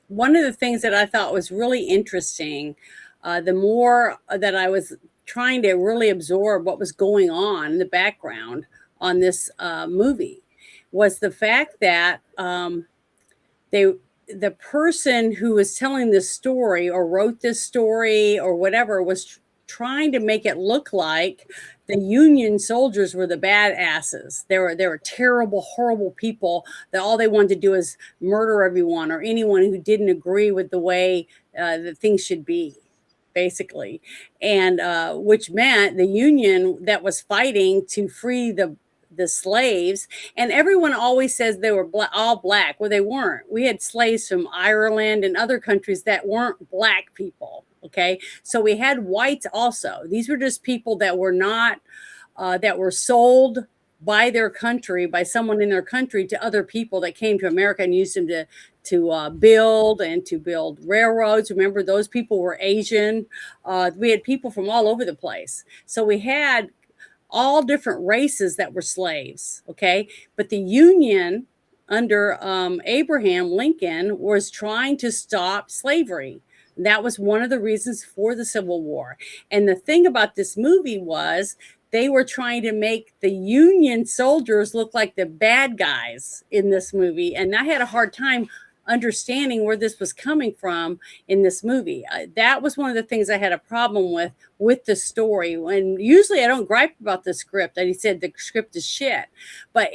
One of the things that I thought was really interesting, the more that I was trying to really absorb what was going on in the background on this movie, was the fact that the person who was telling this story or wrote this story or whatever was trying to make it look like the Union soldiers were the badasses. They were terrible, horrible people that all they wanted to do is murder everyone or anyone who didn't agree with the way that things should be, basically. And which meant the Union that was fighting to free the slaves, and everyone always says they were all black. Well, they weren't. We had slaves from Ireland and other countries that weren't black people. Okay, so we had whites also. These were just people that were not that were sold by their country, by someone in their country, to other people that came to America and used them to build railroads. Remember, those people were Asian. We had people from all over the place. So we had all different races that were slaves. Okay, but the Union under Abraham Lincoln was trying to stop slavery. That was one of the reasons for the Civil War. And the thing about this movie was they were trying to make the Union soldiers look like the bad guys in this movie. And I had a hard time understanding where this was coming from in this movie. That was one of the things I had a problem with the story. And usually I don't gripe about the script. He said the script is shit. But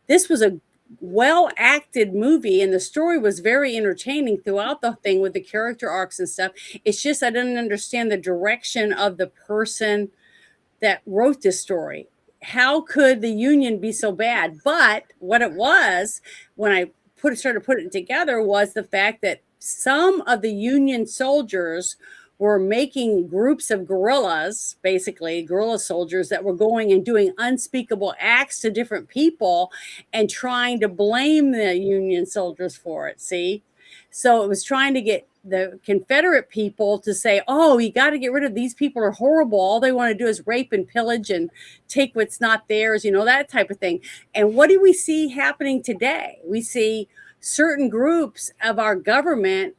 this was a well acted movie, and the story was very entertaining throughout the thing with the character arcs and stuff. It's just I didn't understand the direction of the person that wrote this story. How could the Union be so bad? But what it was, when I started putting it together, was the fact that some of the Union soldiers were making groups of guerrillas, basically guerrilla soldiers, that were going and doing unspeakable acts to different people and trying to blame the Union soldiers for it. See? So it was trying to get the Confederate people to say, oh, you got to get rid of these people, are horrible. All they want to do is rape and pillage and take what's not theirs, that type of thing. And what do we see happening today? We see certain groups of our government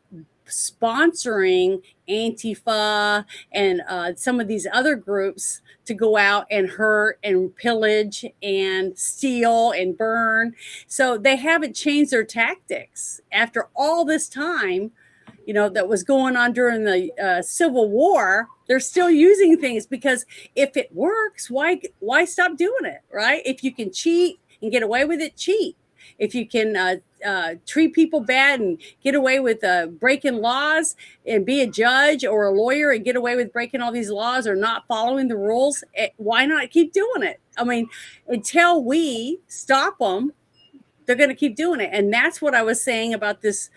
sponsoring Antifa and some of these other groups to go out and hurt and pillage and steal and burn. So they haven't changed their tactics after all this time, that was going on during the Civil War. They're still using things because if it works, why stop doing it, right? If you can cheat and get away with it, cheat. If you can treat people bad and get away with breaking laws and be a judge or a lawyer and get away with breaking all these laws or not following the rules, why not keep doing it? I mean, until we stop them, they're going to keep doing it. And that's what I was saying about this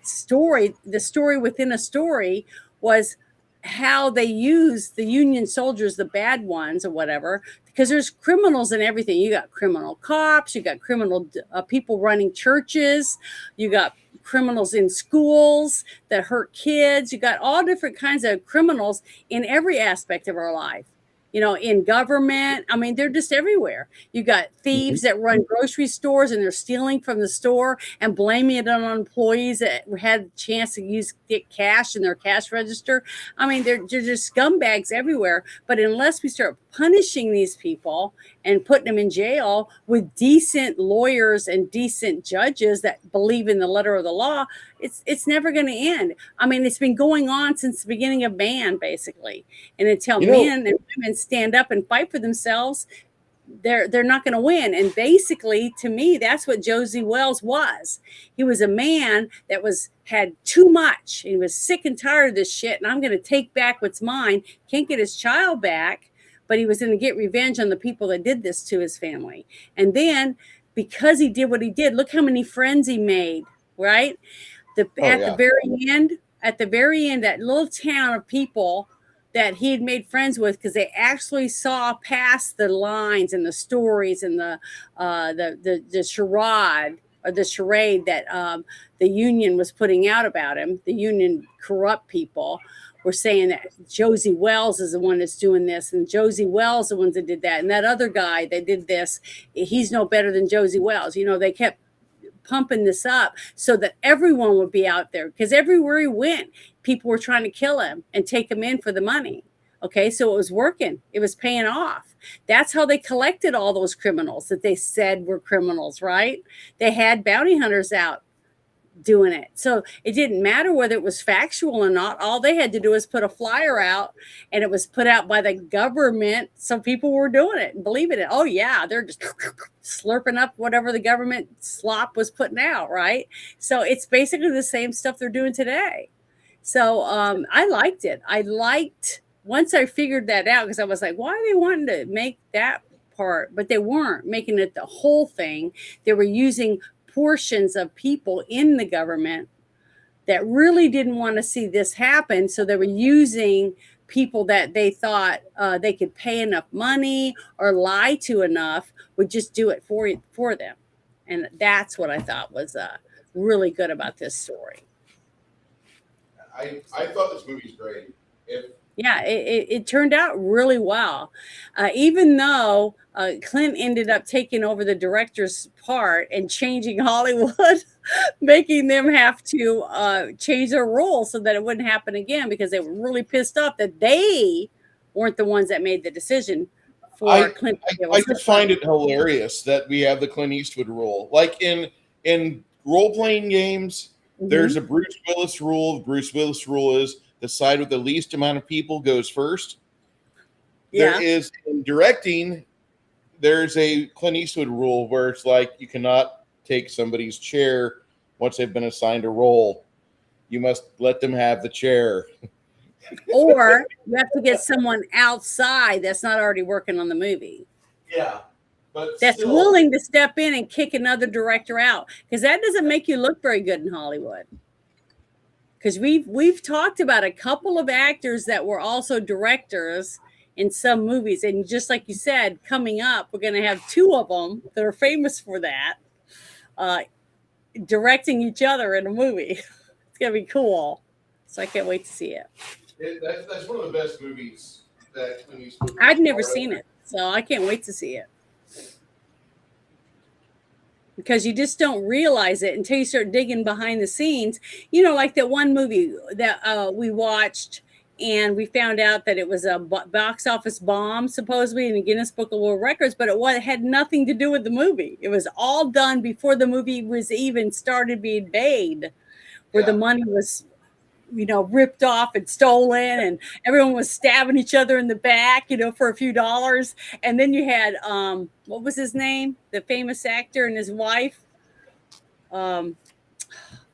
story. The story within a story was how they use the Union soldiers, the bad ones or whatever, because there's criminals in everything. You got criminal cops, you got criminal people running churches, you got criminals in schools that hurt kids, you got all different kinds of criminals in every aspect of our life. In government, I mean, they're just everywhere. You got thieves that run grocery stores and they're stealing from the store and blaming it on employees that had a chance to get cash in their cash register. I mean, they're just scumbags everywhere. But unless we start punishing these people and putting them in jail with decent lawyers and decent judges that believe in the letter of the law, it's never going to end. I mean, it's been going on since the beginning of man, basically. And until men and women stand up and fight for themselves, they're not going to win. And basically, to me, that's what Josey Wales was. He was a man that had too much. He was sick and tired of this shit. And I'm going to take back what's mine. Can't get his child back, but he was going to get revenge on the people that did this to his family. And then because he did what he did, look how many friends he made, right? At the very end, that little town of people that he had made friends with, because they actually saw past the lines and the stories and the charade or the charade that the Union was putting out about him. The Union corrupt people were saying that Josey Wales is the one that's doing this, and Josey Wales the ones that did that, and that other guy that did this, he's no better than Josey Wales. They kept pumping this up so that everyone would be out there, because everywhere he went, people were trying to kill him and take him in for the money. Okay, so it was working. It was paying off. That's how they collected all those criminals that they said were criminals, right? They had bounty hunters out doing it. So it didn't matter whether it was factual or not. All they had to do was put a flyer out, and it was put out by the government. So people were doing it and believing it. Oh yeah, they're just slurping up whatever the government slop was putting out, right? So it's basically the same stuff they're doing today. So I liked it. Once I figured that out, because I was like, why are they wanting to make that part? But they weren't making it the whole thing. They were using portions of people in the government that really didn't want to see this happen. So they were using people that they thought they could pay enough money or lie to enough would just do it for them. And that's what I thought was really good about this story. I thought this movie's great. Yeah, it turned out really well. Even though Clint ended up taking over the director's part and changing Hollywood, making them have to change their rules so that it wouldn't happen again, because they were really pissed off that they weren't the ones that made the decision for Clint. I just find it hilarious that we have the Clint Eastwood rule. Like in role-playing games, there's a Bruce Willis rule. The Bruce Willis rule is the side with the least amount of people goes first. Yeah. There is in directing, there's a Clint Eastwood rule where it's like you cannot take somebody's chair once they've been assigned a role. You must let them have the chair. Or you have to get someone outside that's not already working on the movie. Yeah. But that's willing to step in and kick another director out, because that doesn't make you look very good in Hollywood. Because we've talked about a couple of actors that were also directors in some movies, and just like you said, coming up, we're going to have two of them that are famous for that, directing each other in a movie. It's going to be cool. So I can't wait to see it. That's one of the best movies that I've never seen it, so I can't wait to see it. Because you just don't realize it until you start digging behind the scenes. Like that one movie that we watched, and we found out that it was a box office bomb, supposedly, in the Guinness Book of World Records, but it had nothing to do with the movie. It was all done before the movie was even started being made, where the money was, ripped off and stolen, and everyone was stabbing each other in the back, for a few dollars. And then you had, what was his name? The famous actor and his wife, Paul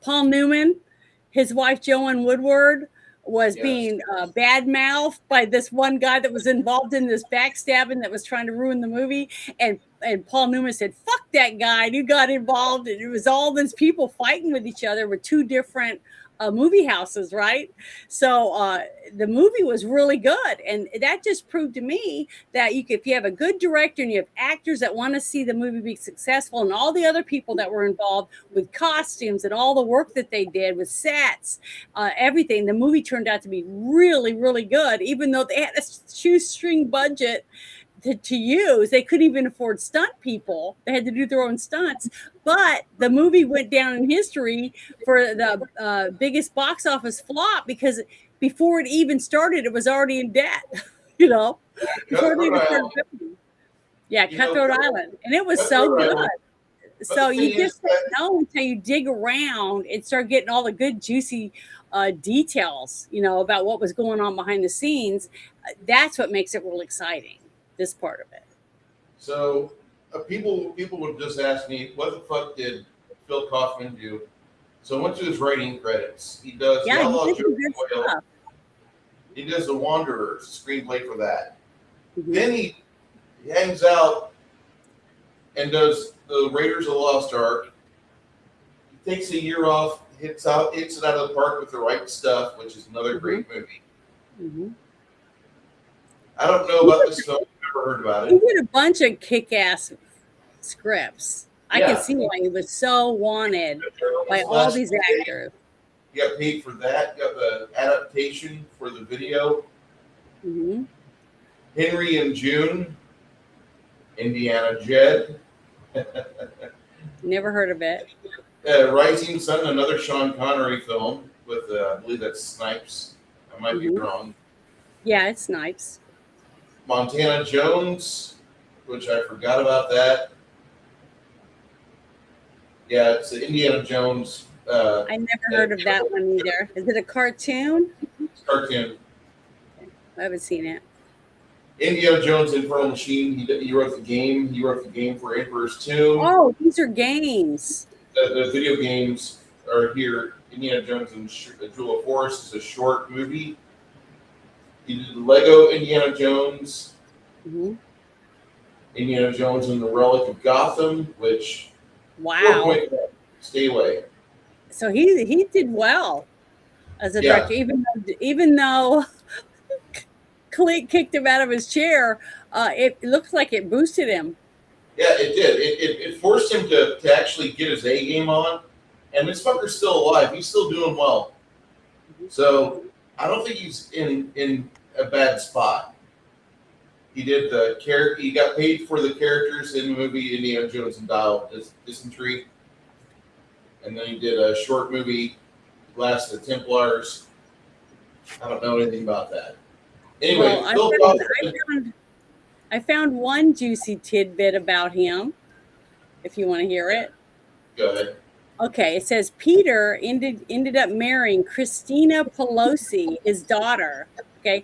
Newman, his wife, Joanne Woodward, was being bad-mouthed by this one guy that was involved in this backstabbing that was trying to ruin the movie. And Paul Newman said, fuck that guy. And he got involved. And it was all these people fighting with each other with two different movie houses, right? So the movie was really good, and that just proved to me that if you have a good director and you have actors that want to see the movie be successful, and all the other people that were involved with costumes and all the work that they did with sets, everything, the movie turned out to be really, really good, even though they had a shoestring budget to use. They couldn't even afford stunt people. They had to do their own stunts. But the movie went down in history for the biggest box office flop, because before it even started, it was already in debt. Before it even started filming. Yeah, Cutthroat Island. And it was so good. So you just don't know until you dig around and start getting all the good, juicy details, about what was going on behind the scenes. That's what makes it real exciting, this part of it. So people would just ask me, what the fuck did Phil Kaufman do? So I went to his writing credits. He does Outlaw, Josey Wales. He does The Wanderers, screenplay for that. Mm-hmm. Then he hangs out and does the Raiders of the Lost Ark. He takes a year off, hits it out of the park with The Right Stuff, which is another great movie. Mm-hmm. I don't know about this film. I've never heard about He it. did a bunch of kick-ass scripts. I can see why he was so wanted by all these actors. You got paid for that. You got the adaptation for the video. Mm-hmm. Henry and June. Indiana Jed. Never heard of it. Rising Sun, another Sean Connery film with, I believe that's Snipes. I might be wrong. Yeah, it's Snipes. Montana Jones, which I forgot about that. Yeah, it's the Indiana Jones. I never heard of that one either. Is it a cartoon? Cartoon. I haven't seen it. Indiana Jones Infernal Machine. He wrote the game. He wrote the game for Emperor's Tomb. Oh, these are games. The video games are here. Indiana Jones and Jewel of Forest is a short movie. He did Lego Indiana Jones. Mm-hmm. Indiana Jones and the Relic of Gotham, which wow, stay away. So he did well as a director, even though Clint kicked him out of his chair. It looks like it boosted him. Yeah, it did. It forced him to actually get his A game on, and this fucker's still alive. He's still doing well. So I don't think he's in a bad spot. He did the character. He got paid for the characters in the movie Indiana Jones and Dial Dysentery, and then he did a short movie, Last of the Templars. I don't know anything about that. Anyway, well, I found one juicy tidbit about him. If you want to hear it, go ahead. Okay, it says Peter ended up marrying Christina Pelosi, his daughter. Okay,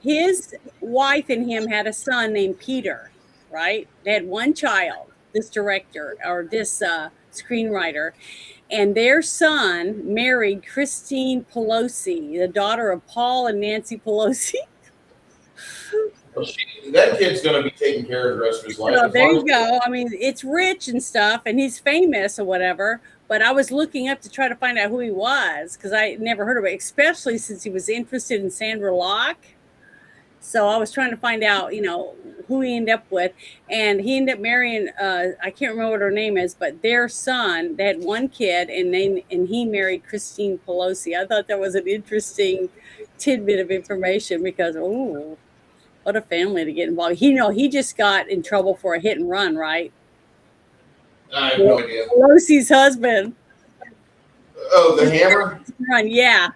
his wife and him had a son named Peter, right? They had one child, this director or this screenwriter, and their son married Christine Pelosi, the daughter of Paul and Nancy Pelosi. Well, that kid's going to be taking care of the rest of his life. So there you go. I mean, it's rich and stuff, and he's famous or whatever. But I was looking up to try to find out who he was because I never heard of it, especially since he was interested in Sandra Locke. So I was trying to find out, who he ended up with. And he ended up marrying, I can't remember what her name is, but their son, they had one kid, and he married Christine Pelosi. I thought that was an interesting tidbit of information because, ooh, what a family to get involved. He just got in trouble for a hit and run, right? I have no idea. Pelosi's husband. Oh, the Hammer? Yeah,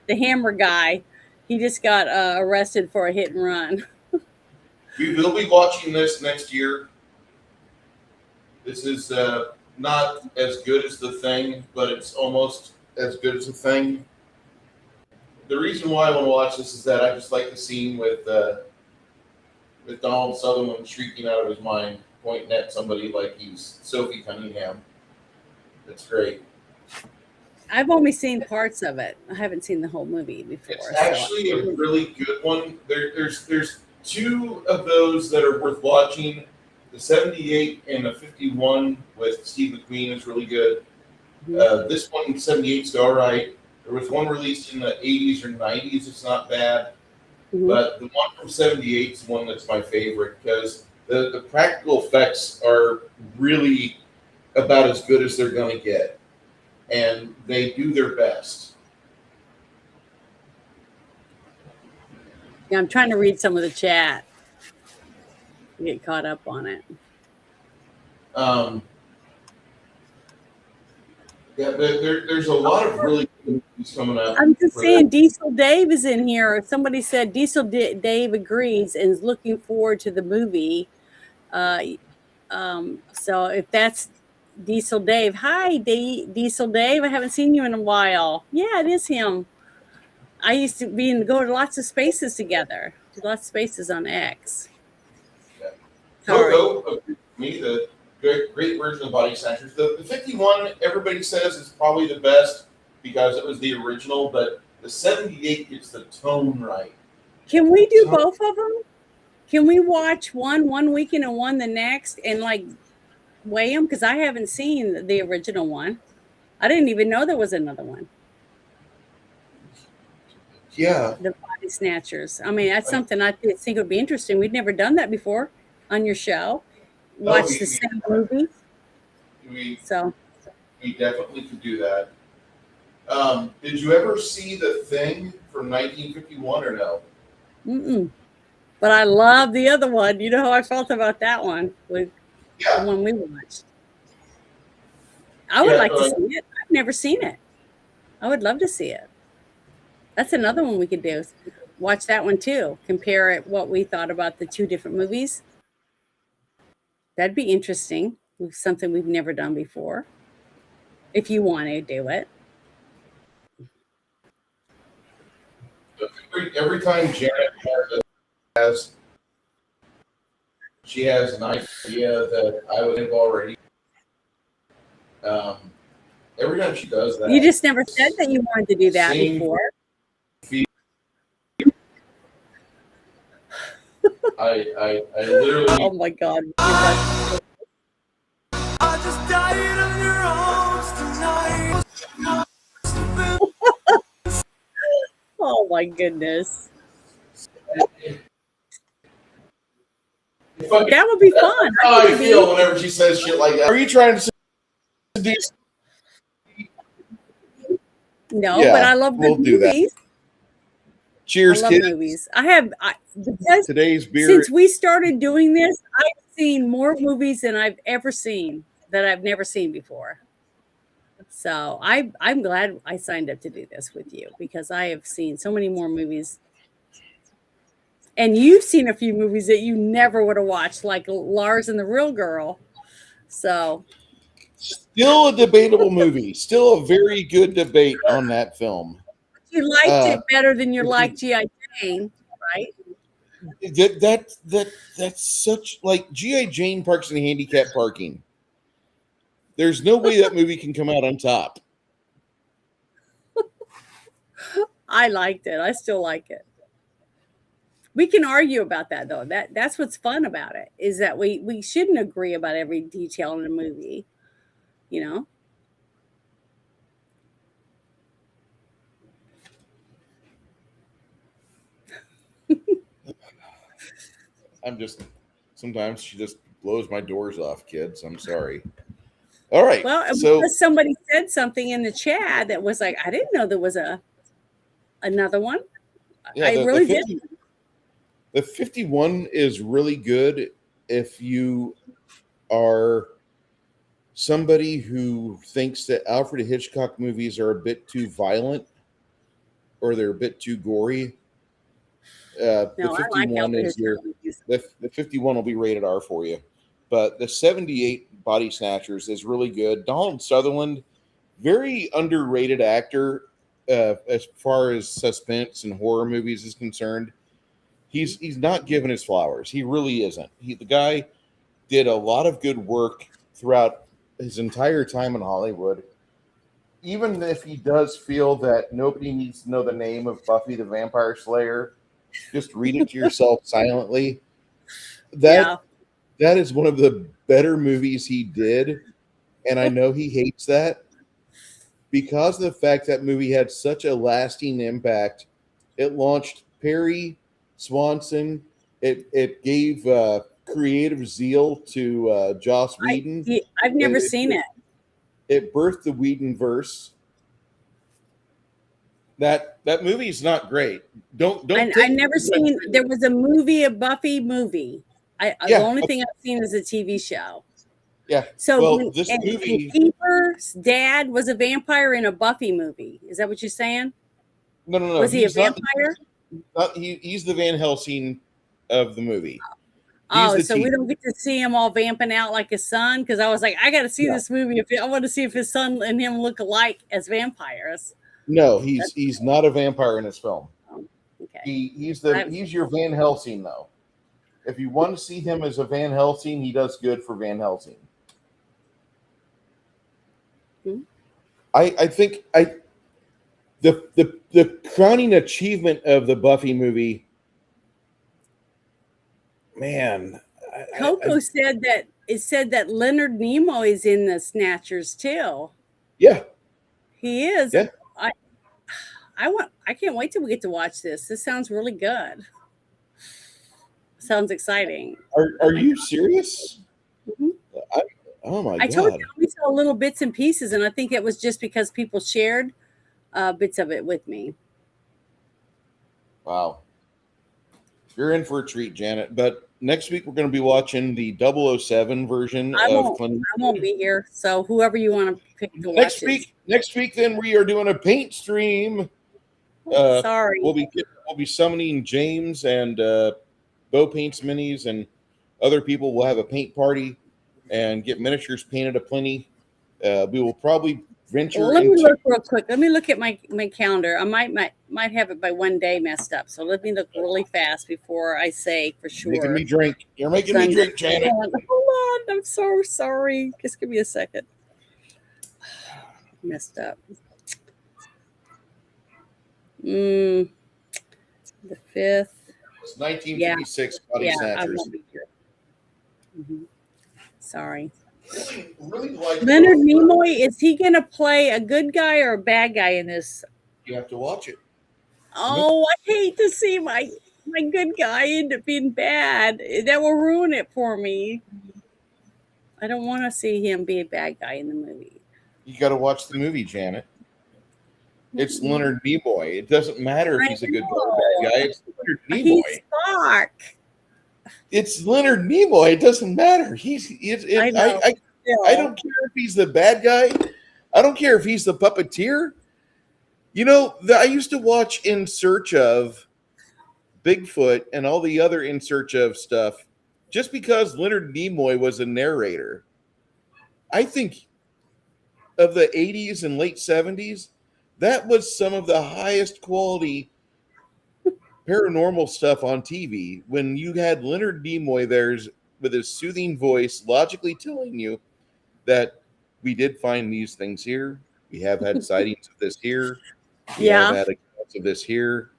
the Hammer guy. He just got arrested for a hit and run. We will be watching this next year. This is not as good as The Thing, but it's almost as good as The Thing. The reason why I want to watch this is that I just like the scene with Donald Sutherland shrieking out of his mind, pointing at somebody like he's Sophie Cunningham. It's great. I've only seen parts of it. I haven't seen the whole movie before. It's actually a really good one. There's two of those that are worth watching. The 78 and the 51 with Steve McQueen is really good. This one, 78, is all right. There was one released in the 80s or 90s. It's not bad. But the one from 78 is the one that's my favorite because the practical effects are really about as good as they're going to get. And they do their best. Yeah, I'm trying to read some of the chat. Get caught up on it. Yeah, there's a lot of really good movies coming up. I'm just saying, Diesel Dave is in here. Somebody said Diesel Dave agrees and is looking forward to the movie. So if that's Diesel Dave, hi Diesel Dave. I haven't seen you in a while. Yeah, it is him. I used to go to lots of spaces together. Did lots of spaces on X. Yeah. Coco, me, the great version of Body Snatchers. The 51, everybody says, is probably the best because it was the original, but the 78 gets the tone right. Can we do both of them? Can we watch one weekend and one the next and weigh them? Because I haven't seen the original one. I didn't even know there was another one. Yeah. The Body Snatchers. I mean, that's something I think would be interesting. We'd never done that before on your show. Watch the same movie. We definitely could do that. Did you ever see The Thing from 1951 or no? Mm-mm. But I love the other one. You know how I felt about that one with the one we watched. I would like to see it. I've never seen it. I would love to see it. That's another one we could do. Watch that one too. Compare it what we thought about the two different movies. That'd be interesting. Something we've never done before. If you want to do it. Every time Janet she has an idea that I would have already. Every time she does that, you just never said that you wanted to do that before. I literally. Oh my God! I just died of your arms tonight. Oh my goodness! That would be fun. How I feel whenever she says shit like that. Are you trying to seduce? No, but I love good movies. Cheers, I love kids. movies. Today's beer. Since we started doing this, I've seen more movies than I've ever seen that I've never seen before. So I'm glad I signed up to do this with you because I have seen so many more movies. And you've seen a few movies that you never would have watched, like Lars and the Real Girl. So still a debatable movie. Still a very good debate on that film. You liked it better than you liked G.I. Jane, right? That's such like G.I. Jane parks in handicap parking. There's no way that movie can come out on top. I liked it. I still like it. We can argue about that though. That's what's fun about it is that we shouldn't agree about every detail in a movie, you know. Sometimes she just blows my doors off, kids. I'm sorry. All right. Well, so because somebody said something in the chat that was like, I didn't know there was another one. Yeah, I really didn't. The 51 is really good if you are somebody who thinks that Alfred Hitchcock movies are a bit too violent or they're a bit too gory. The 51 is the 51 will be rated R for you, but the 78 Body Snatchers is really good. Donald Sutherland, very underrated actor as far as suspense and horror movies is concerned. He's not given his flowers. He really isn't. The guy did a lot of good work throughout his entire time in Hollywood. Even if he does feel that nobody needs to know the name of Buffy the Vampire Slayer, just read it to yourself silently. That is one of the better movies he did, and I know he hates that because of the fact that movie had such a lasting impact. It launched Perry Swanson. It gave creative zeal to Joss Whedon. I've never seen it. It birthed the Whedonverse. That movie is not great. Don't. I never seen. There was a movie, a Buffy movie. The only thing I've seen is a TV show. Yeah. So this movie, Keeper's dad was a vampire in a Buffy movie. Is that what you're saying? No. Was he a vampire? He's the Van Helsing of the movie. So we don't get to see him all vamping out like his son? Because I was like, I got to see this movie. I want to see if his son and him look alike as vampires. No, he's not a vampire in this film. Oh, okay. He's your Van Helsing though. If you want to see him as a Van Helsing, he does good for Van Helsing. Hmm? I think the crowning achievement of the Buffy movie. Man, Coco said that it said that Leonard Nimoy is in the Snatchers too. Yeah. He is. Yeah. I can't wait till we get to watch this. This sounds really good. Sounds exciting. Are you serious? Mhm. Oh my I God. told you we saw little bits and pieces, and I think it was just because people shared bits of it with me. Wow. You're in for a treat, Janet. But next week we're going to be watching the 007 version of Clint. I won't be here, so whoever you want to pick to watch it. Next week, then we are doing a paint stream. Sorry, we'll be summoning James and Bo Paints Minis and other people. We'll have a paint party and get miniatures painted aplenty. We will probably venture. Well, let me look real quick. Let me look at my calendar. I might have it by one day messed up. So let me look really fast before I say for sure. Making me drink. You're making me drink, Janet. Hold on. I'm so sorry. Just give me a second. Messed up. The 5th. It's 1956. Body Snatchers. I won't be here. Sorry. Really like Leonard Nimoy, is he going to play a good guy or a bad guy in this? You have to watch it. Oh, I hate to see my good guy end up being bad. That will ruin it for me. I don't want to see him be a bad guy in the movie. You got to watch the movie, Janet. It's Leonard Nimoy. It doesn't matter if he's a good guy or bad guy. It's Leonard Nimoy. He's Spock. It's Leonard Nimoy. It doesn't matter. I don't care if he's the bad guy. I don't care if he's the puppeteer. You know, I used to watch In Search of Bigfoot and all the other In Search of stuff just because Leonard Nimoy was a narrator. I think of the 80s and late 70s, that was some of the highest quality paranormal stuff on TV when you had Leonard Nimoy there with his soothing voice logically telling you that we did find these things here. We have had sightings of this here. We have had accounts of this here.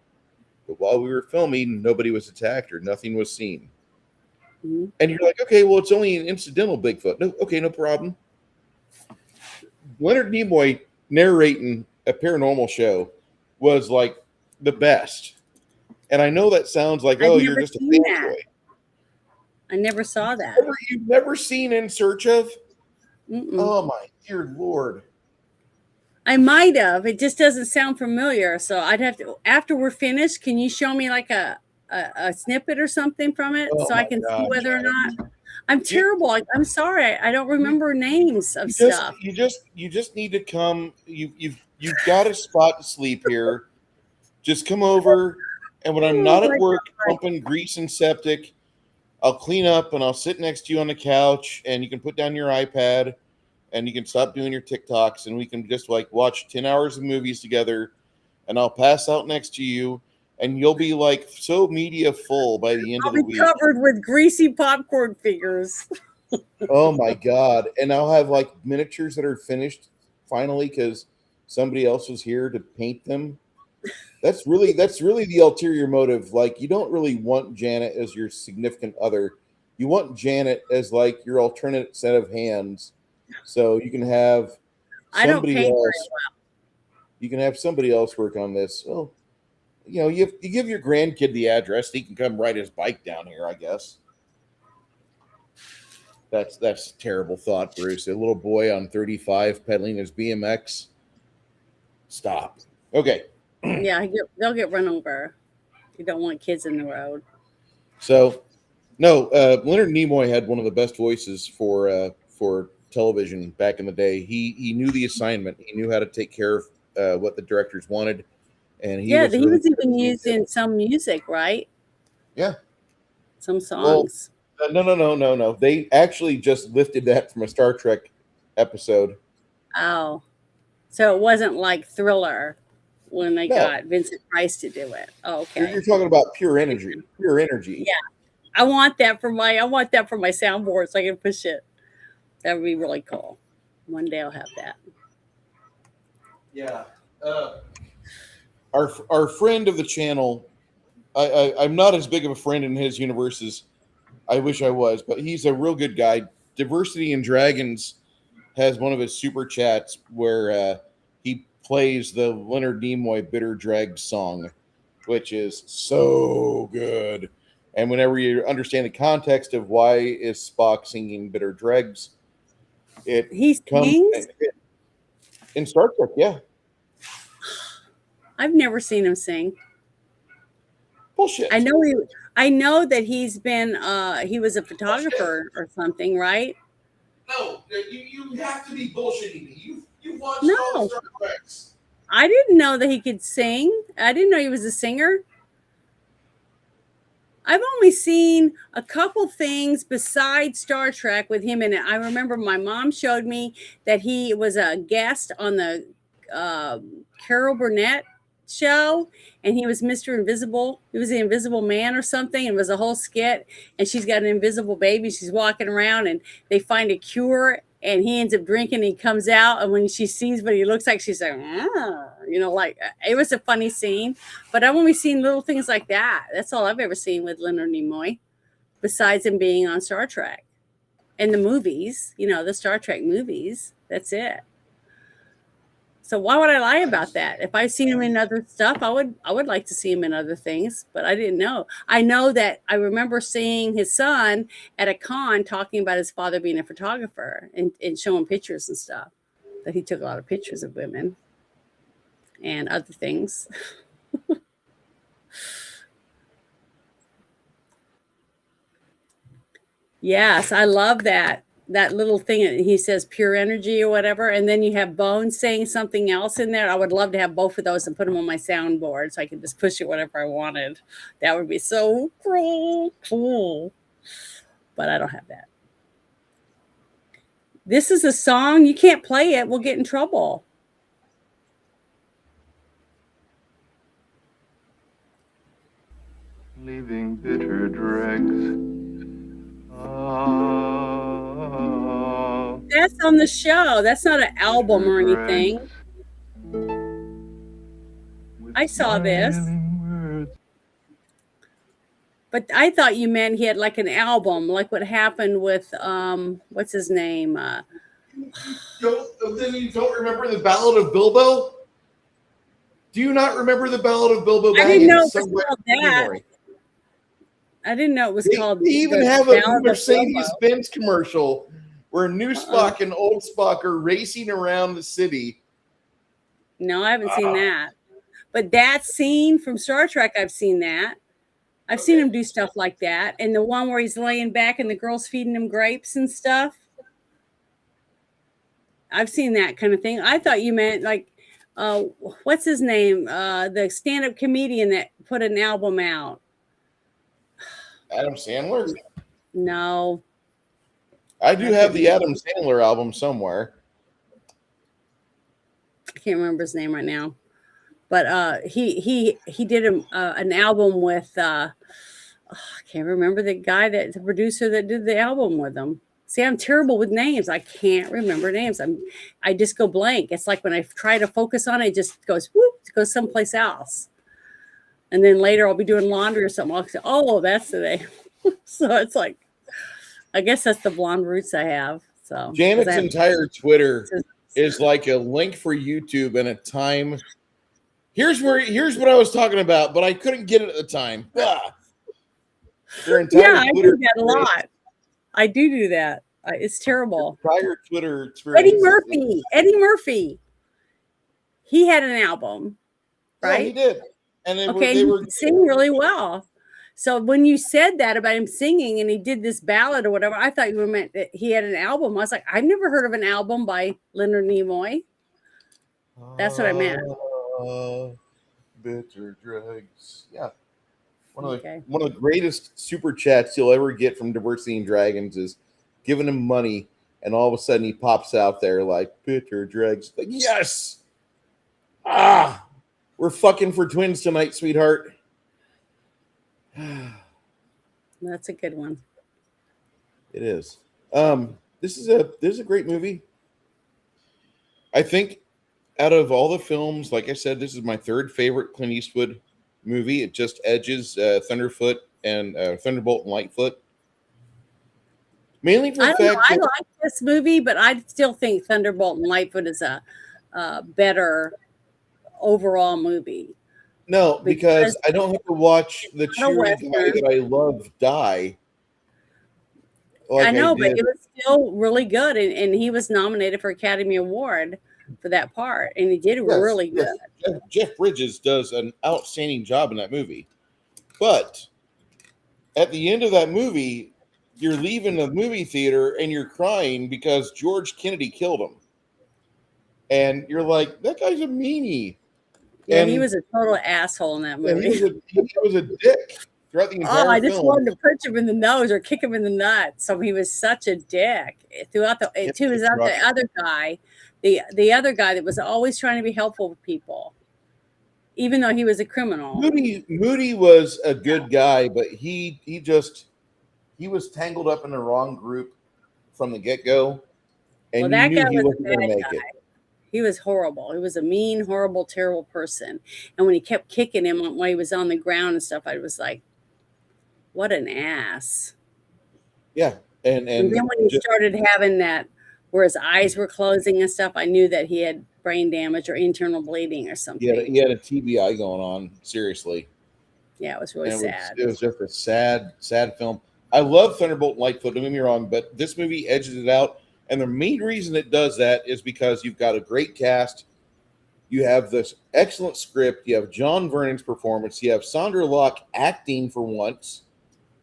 But while we were filming, nobody was attacked or nothing was seen. Mm-hmm. And you're like, okay, well, it's only an incidental Bigfoot. No, okay, no problem. Leonard Nimoy narrating a paranormal show was like the best. And I know that sounds like, you're just a fanboy. I never saw that. You've never seen In Search of? Mm-mm. Oh, my dear Lord. I might have. It just doesn't sound familiar. So I'd have to, after we're finished, can you show me like a snippet or something from it so I can see whether or not? I'm terrible. I'm sorry. I don't remember names of stuff. You just need to come. You've got a spot to sleep here. Just come over. And when I'm not at work pumping grease and septic, I'll clean up and I'll sit next to you on the couch and you can put down your iPad and you can stop doing your TikToks and we can just like watch 10 hours of movies together and I'll pass out next to you and you'll be like so media full by the end of the week. I'll be covered with greasy popcorn figures. Oh my God. And I'll have like miniatures that are finished finally because somebody else was here to paint them. That's really the ulterior motive. Like, you don't really want Janet as your significant other. You want Janet as like your alternate set of hands, so you can have somebody else. You can have somebody else work on this. Well, you know, you give your grandkid the address. He can come ride his bike down here, I guess. That's a terrible thought, Bruce. A little boy on 35 pedaling his BMX. Stop. Okay. Yeah, they'll get run over. You don't want kids in the road. So, no, Leonard Nimoy had one of the best voices for television back in the day. He knew the assignment. He knew how to take care of what the directors wanted, and he was even used in some music, right? Yeah, some songs. Well, no. They actually just lifted that from a Star Trek episode. Oh, so it wasn't like Thriller. When they got Vincent Price to do it. Oh, okay. You're talking about pure energy. Pure energy. Yeah. I want that for my soundboard so I can push it. That would be really cool. One day I'll have that. Yeah. Our friend of the channel, I'm not as big of a friend in his universe as I wish I was, but he's a real good guy, Diversity in Dragons has one of his super chats where he plays the Leonard Nimoy Bitter Dregs song, which is so good. And whenever you understand the context of why is Spock singing Bitter Dregs, He comes sings? in Star Trek. Yeah. I've never seen him sing. Bullshit. I know that he's been he was a photographer or something, right? No, you have to be bullshitting me. You've watched No. all the Star Treks. I didn't know that he could sing. I didn't know he was a singer. I've only seen a couple things besides Star Trek with him in it. I remember my mom showed me that he was a guest on the Carol Burnett show, and he was Mr. Invisible. He was the Invisible Man or something, and it was a whole skit. And she's got an invisible baby. She's walking around, and they find a cure, and he ends up drinking. And he comes out, and when she sees what he looks like, she's like, like it was a funny scene. But I've only seen little things like that. That's all I've ever seen with Leonard Nimoy, besides him being on Star Trek and the movies. The Star Trek movies. That's it. So why would I lie about that? If I've seen him in other stuff, I would like to see him in other things, but I didn't know. I know that I remember seeing his son at a con talking about his father being a photographer and showing pictures and stuff. That he took a lot of pictures of women and other things. Yes, I love that little thing. He says pure energy or whatever, and then you have Bones saying something else in there. I would love to have both of those and put them on my soundboard so I could just push it whatever I wanted. That would be so cool. But I don't have that. This is a song. You can't play it. We'll get in trouble. Leaving bitter dregs. That's on the show. That's not an album or anything. I saw this. But I thought you meant he had like an album, like what happened with what's his name? Then you don't remember the Ballad of Bilbo? Do you not remember the Ballad of Bilbo Baggins? I didn't know it was called that. I didn't know it was called. They even have a Mercedes-Benz commercial where new Spock and old Spock are racing around the city. No, I haven't seen that. But that scene from Star Trek, I've seen that. I've seen him do stuff like that. And the one where he's laying back and the girl's feeding him grapes and stuff. I've seen that kind of thing. I thought you meant like, what's his name? The stand-up comedian that put an album out. Adam Sandler? No. I do have the Adam Sandler album somewhere. I can't remember his name right now. But he did an album with I can't remember the producer that did the album with him. See, I'm terrible with names. I can't remember names. I just go blank. It's like when I try to focus on it, it just goes whoop, it goes someplace else. And then later I'll be doing laundry or something. I'll say, oh, that's the name. So it's like, I guess that's the blonde roots I have. So Janet's entire Twitter is like a link for YouTube and a time. Here's what I was talking about, but I couldn't get it at the time. Their entire I do that a lot. I do that. It's terrible. Entire Twitter experience. Eddie Murphy. He had an album, right? Yeah, he did. And he could sing really well. So when you said that about him singing and he did this ballad or whatever, I thought you meant that he had an album. I was like, I've never heard of an album by Leonard Nimoy. That's what I meant. Bitter dregs. Yeah. One of the greatest super chats you'll ever get from Diversity in Dragons is giving him money, and all of a sudden he pops out there like bitter dregs. Like, yes. We're fucking for twins tonight, sweetheart. That's a good one. It is. This is a great movie. I think out of all the films, like I said, this is my third favorite Clint Eastwood movie. It just edges Thunderfoot and Thunderbolt and Lightfoot. Mainly for I the don't know. fact I that like this movie, but I still think Thunderbolt and Lightfoot is a better overall movie no, because because I don't have to watch it's the not a cheery guy western. that I love die I like I know, but did. it was still really good, and he was nominated for Academy Award for that part, and he did Yes, really yes. good. Jeff Bridges does an outstanding job in that movie. But at the end of that movie, you're leaving the movie theater and you're crying because George Kennedy killed him. And you're like, that guy's a meanie. Yeah, he And was a total asshole in that yeah, movie. he was a dick throughout the Oh, entire I just film. wanted to punch him in the nose or kick him in the nuts. So he was such a dick throughout the Yep, to his it's other, rough. other guy, the other guy that was always trying to be helpful with people, even though he was a criminal. Moody was a good guy, but he was tangled up in the wrong group from the get-go, Well, and you that knew guy he was a wasn't going to bad make it. guy. He was horrible. He was a mean, horrible, terrible person. And when he kept kicking him while he was on the ground and stuff, I was like, what an ass. Yeah, And then when he just started having that, where his eyes were closing and stuff, I knew that he had brain damage or internal bleeding or something. he had a TBI going on, seriously. Yeah, it was really And sad. it was just a sad film. I love Thunderbolt and Lightfoot, don't get me wrong, but this movie edges it out. And the main reason it does that is because you've got a great cast. You have this excellent script. You have John Vernon's performance. You have Sandra Locke acting for once.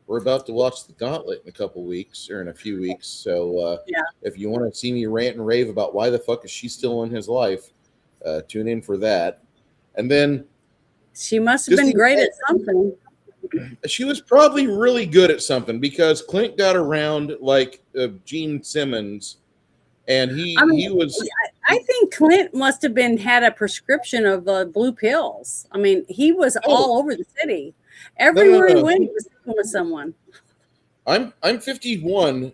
We're about to watch The Gauntlet in a couple weeks or in a few weeks. So Yeah. if you want to see me rant and rave about why the fuck is she still in his life, tune in for that. And then She must have been great at something. she was probably really good at something because Clint got around like Gene Simmons, and he was. I think Clint must have had a prescription of blue pills. I mean, he was all over the city. Everywhere he went, he was sitting with someone. I'm 51.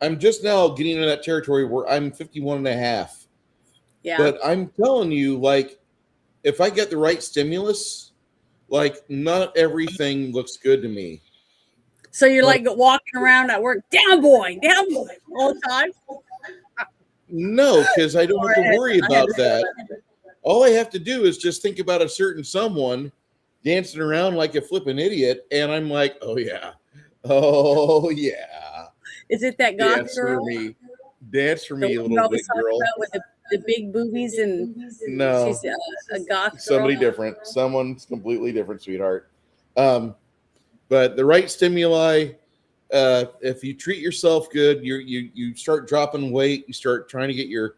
I'm just now getting into that territory where I'm 51 and a half. Yeah. But I'm telling you, like, if I get the right stimulus, like, not everything looks good to me. So you're like walking around at work, down boy, all the time? No, because I don't have to worry about that. All I have to do is just think about a certain someone dancing around like a flipping idiot, and I'm like, oh yeah. Is it that goth Dance girl? for me. Dance for me, The one little I was big talking girl. about with the big boobies and No. she's a goth girl. Somebody different. Someone's completely different, sweetheart. But the right stimuli, if you treat yourself good, you start dropping weight, you start trying to get your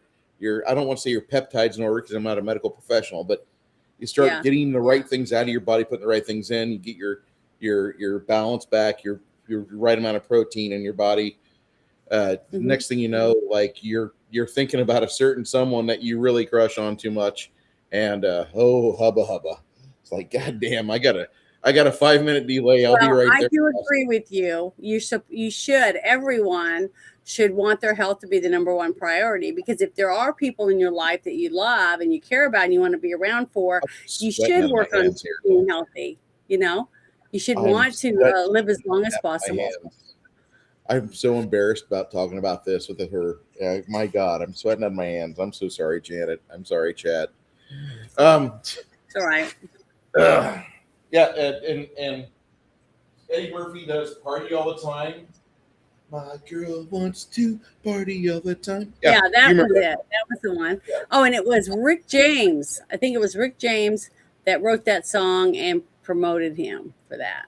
I don't want to say your peptides in order because I'm not a medical professional, but you start getting the right things out of your body, putting the right things in, you get your balance back, your right amount of protein in your body. Next thing you know, like you're thinking about a certain someone that you really crush on too much, and hubba. It's like, God damn, I got a 5-minute delay. I'll be right there. I do agree with you. Everyone should want their health to be the number one priority, because if there are people in your life that you love and you care about and you want to be around for, you should work on being healthy. You know, you should want to live as long as possible. I'm so embarrassed about talking about this with her. My God, I'm sweating on my hands. I'm so sorry, Janet. I'm sorry, Chad. It's all right. Yeah, and Eddie Murphy does Party All the Time. My girl wants to party all the time. Yeah, that was it. That was the one. Yeah. Oh, and it was Rick James. I think it was Rick James that wrote that song and promoted him for that.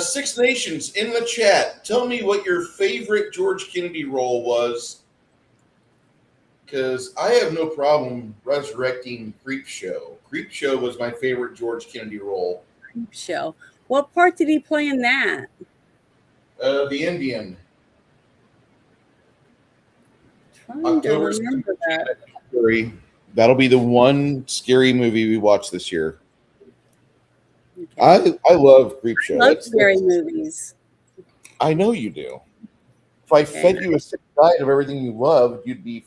Six Nations in the chat. Tell me what your favorite George Kennedy role was, because I have no problem resurrecting Creep Show. Creep Show was my favorite George Kennedy role. Creep Show. What part did he play in that? The Indian. October 2nd. That'll be the one scary movie we watch this year. Okay. I love Creep Show. I love scary movies. I know you do. If I fed you a sick diet of everything you loved, you'd be.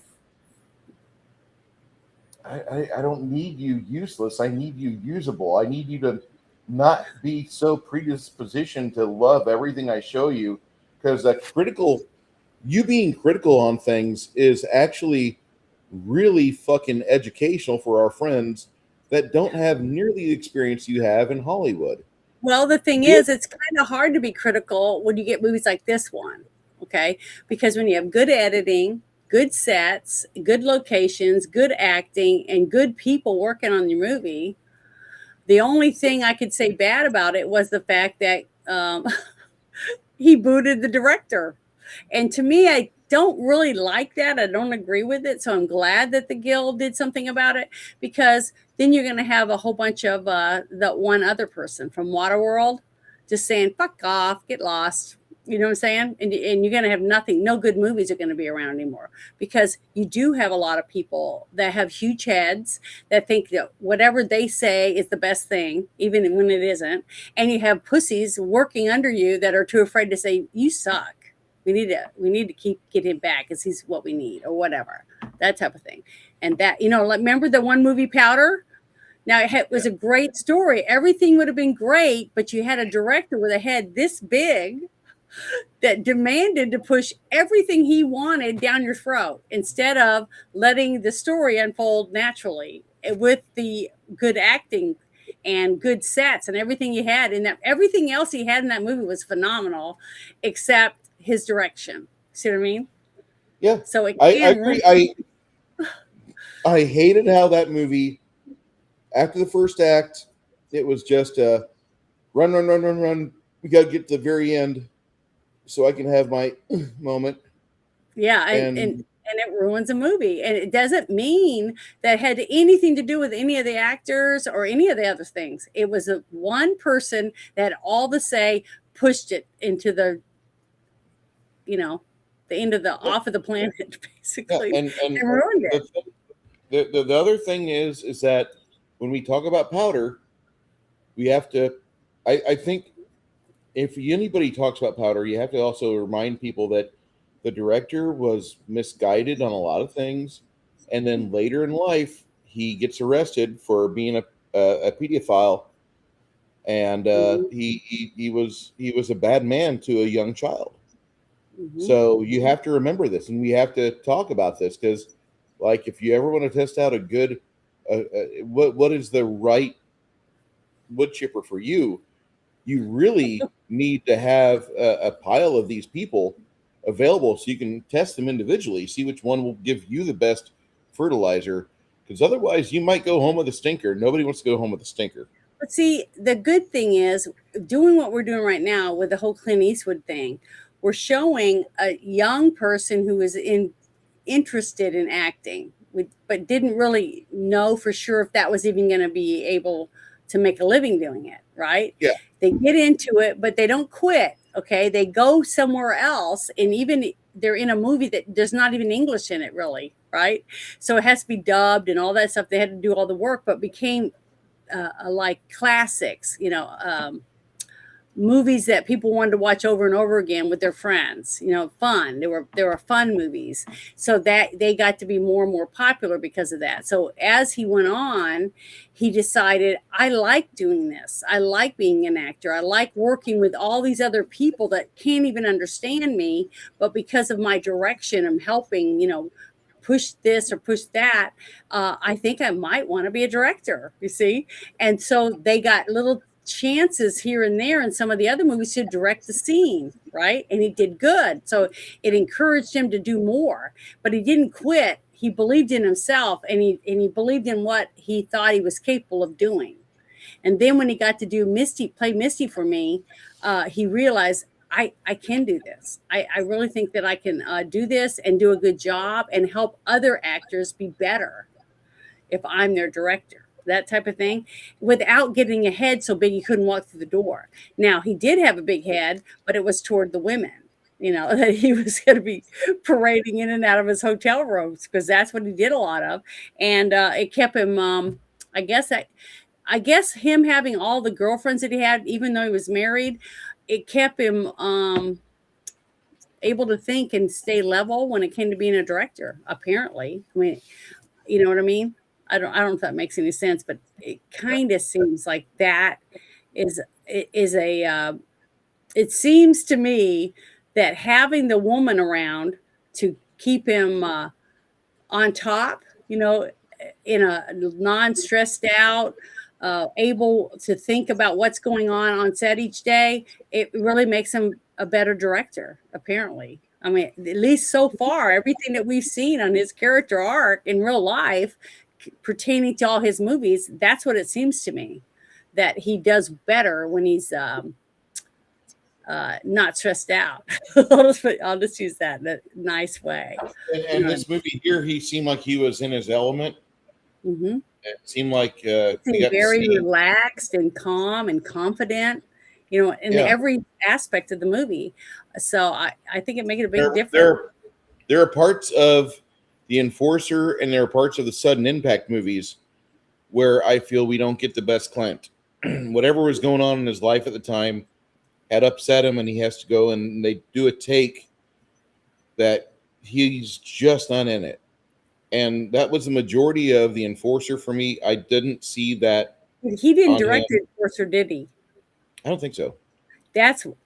I don't need you useless. I need you usable. I need you to not be so predispositioned to love everything I show you, because a critical you being critical on things is actually really fucking educational for our friends that don't have nearly the experience you have in Hollywood. Well, the thing is, it's kind of hard to be critical when you get movies like this one, okay? Because when you have good editing, good sets, good locations, good acting, and good people working on your movie, the only thing I could say bad about it was the fact that he booted the director. And to me, I don't really like that. I don't agree with it. So I'm glad that the Guild did something about it, because then you're going to have a whole bunch of that one other person from Waterworld just saying, fuck off, get lost. You know what I'm saying? And you're going to have nothing. No good movies are going to be around anymore, because you do have a lot of people that have huge heads that think that whatever they say is the best thing, even when it isn't. And you have pussies working under you that are too afraid to say, you suck. We need to get him back because he's what we need, or whatever, that type of thing. And that, like, remember the one movie Powder? Now it was a great story. Everything would have been great, but you had a director with a head this big that demanded to push everything he wanted down your throat instead of letting the story unfold naturally with the good acting and good sets and everything he had in that. Everything else he had in that movie was phenomenal, except his direction. See what I mean? Yeah. So I agree. I hated how that movie, after the first act, it was just a run. We got to get to the very end so I can have my moment. Yeah, and it ruins a movie. And it doesn't mean that it had anything to do with any of the actors or any of the other things. It was a one person that had all the say, pushed it into the the end of the off of the planet, basically, and ruined it. The other thing is that when we talk about Powder, we have to, I think if anybody talks about Powder, you have to also remind people that the director was misguided on a lot of things, and then later in life he gets arrested for being a pedophile, and he was a bad man to a young child. So you have to remember this, and we have to talk about this, because, like, if you ever want to test out a good, what is the right wood chipper for you, you really need to have a pile of these people available so you can test them individually, see which one will give you the best fertilizer, because otherwise you might go home with a stinker. Nobody wants to go home with a stinker. But see, the good thing is doing what we're doing right now with the whole Clint Eastwood thing. We're showing a young person who is interested in acting, but didn't really know for sure if that was even going to be able to make a living doing it, right? Yeah. They get into it, but they don't quit, okay? They go somewhere else, and even they're in a movie that there's not even English in it, really, right? So it has to be dubbed and all that stuff. They had to do all the work, but became like classics, movies that people wanted to watch over and over again with their friends, fun. They were fun movies. So that they got to be more and more popular because of that. So as he went on, he decided, I like doing this. I like being an actor. I like working with all these other people that can't even understand me, but because of my direction, I'm helping, push this or push that. I think I might want to be a director, you see? And so they got little chances here and there in some of the other movies to direct the scene, right? And he did good. So it encouraged him to do more, but he didn't quit. He believed in himself, and he believed in what he thought he was capable of doing. And then when he got to do play Misty for me, he realized, I can do this. I really think that I can do this and do a good job and help other actors be better if I'm their director. That type of thing, without getting a head so big he couldn't walk through the door. Now, he did have a big head, but it was toward the women, that he was going to be parading in and out of his hotel rooms, because that's what he did a lot of. And it kept him, I guess him having all the girlfriends that he had, even though he was married, it kept him able to think and stay level when it came to being a director, apparently. I mean, you know what I mean? I don't know if that makes any sense, but it kind of seems like that is a it seems to me that having the woman around to keep him on top, in a non-stressed out, able to think about what's going on set each day, it really makes him a better director, apparently. I mean, at least so far, everything that we've seen on his character arc in real life pertaining to all his movies, that's what it seems to me, that he does better when he's not stressed out. I'll just use that in a nice way. And this movie here, he seemed like he was in his element. Mm-hmm. It seemed like He's very relaxed and calm and confident, in every aspect of the movie. So I think it makes a big difference. There are parts of The Enforcer and there are parts of the Sudden Impact movies where I feel we don't get the best Clint. Whatever was going on in his life at the time had upset him, and he has to go and they do a take that he's just not in it. And that was the majority of The Enforcer for me. I didn't see that. He didn't direct The Enforcer, did he? I don't think so.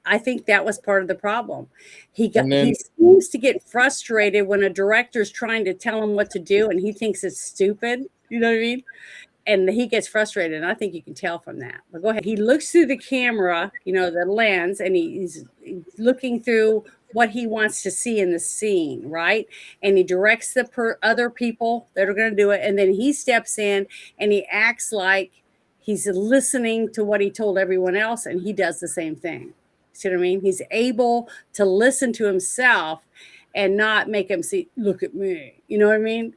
I think that was part of the problem. He seems to get frustrated when a director's trying to tell him what to do and he thinks it's stupid. You know what I mean? And he gets frustrated. And I think you can tell from that. But go ahead. He looks through the camera, the lens, and he's looking through what he wants to see in the scene, right? And he directs the other people that are going to do it. And then he steps in and he acts like he's listening to what he told everyone else, and he does the same thing. See what I mean? He's able to listen to himself and not make him see, look at me. You know what I mean?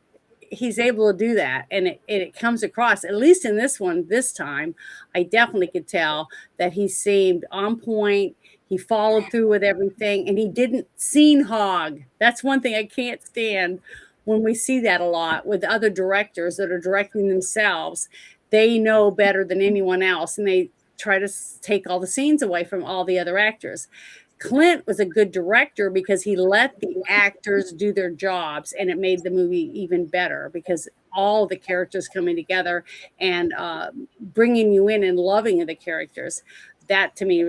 He's able to do that, and it comes across, at least in this one, this time, I definitely could tell that he seemed on point. He followed through with everything, and he didn't scene hog. That's one thing I can't stand when we see that a lot with other directors that are directing themselves. They know better than anyone else, and they try to take all the scenes away from all the other actors. Clint was a good director because he let the actors do their jobs, and it made the movie even better because all the characters coming together and bringing you in and loving the characters. That to me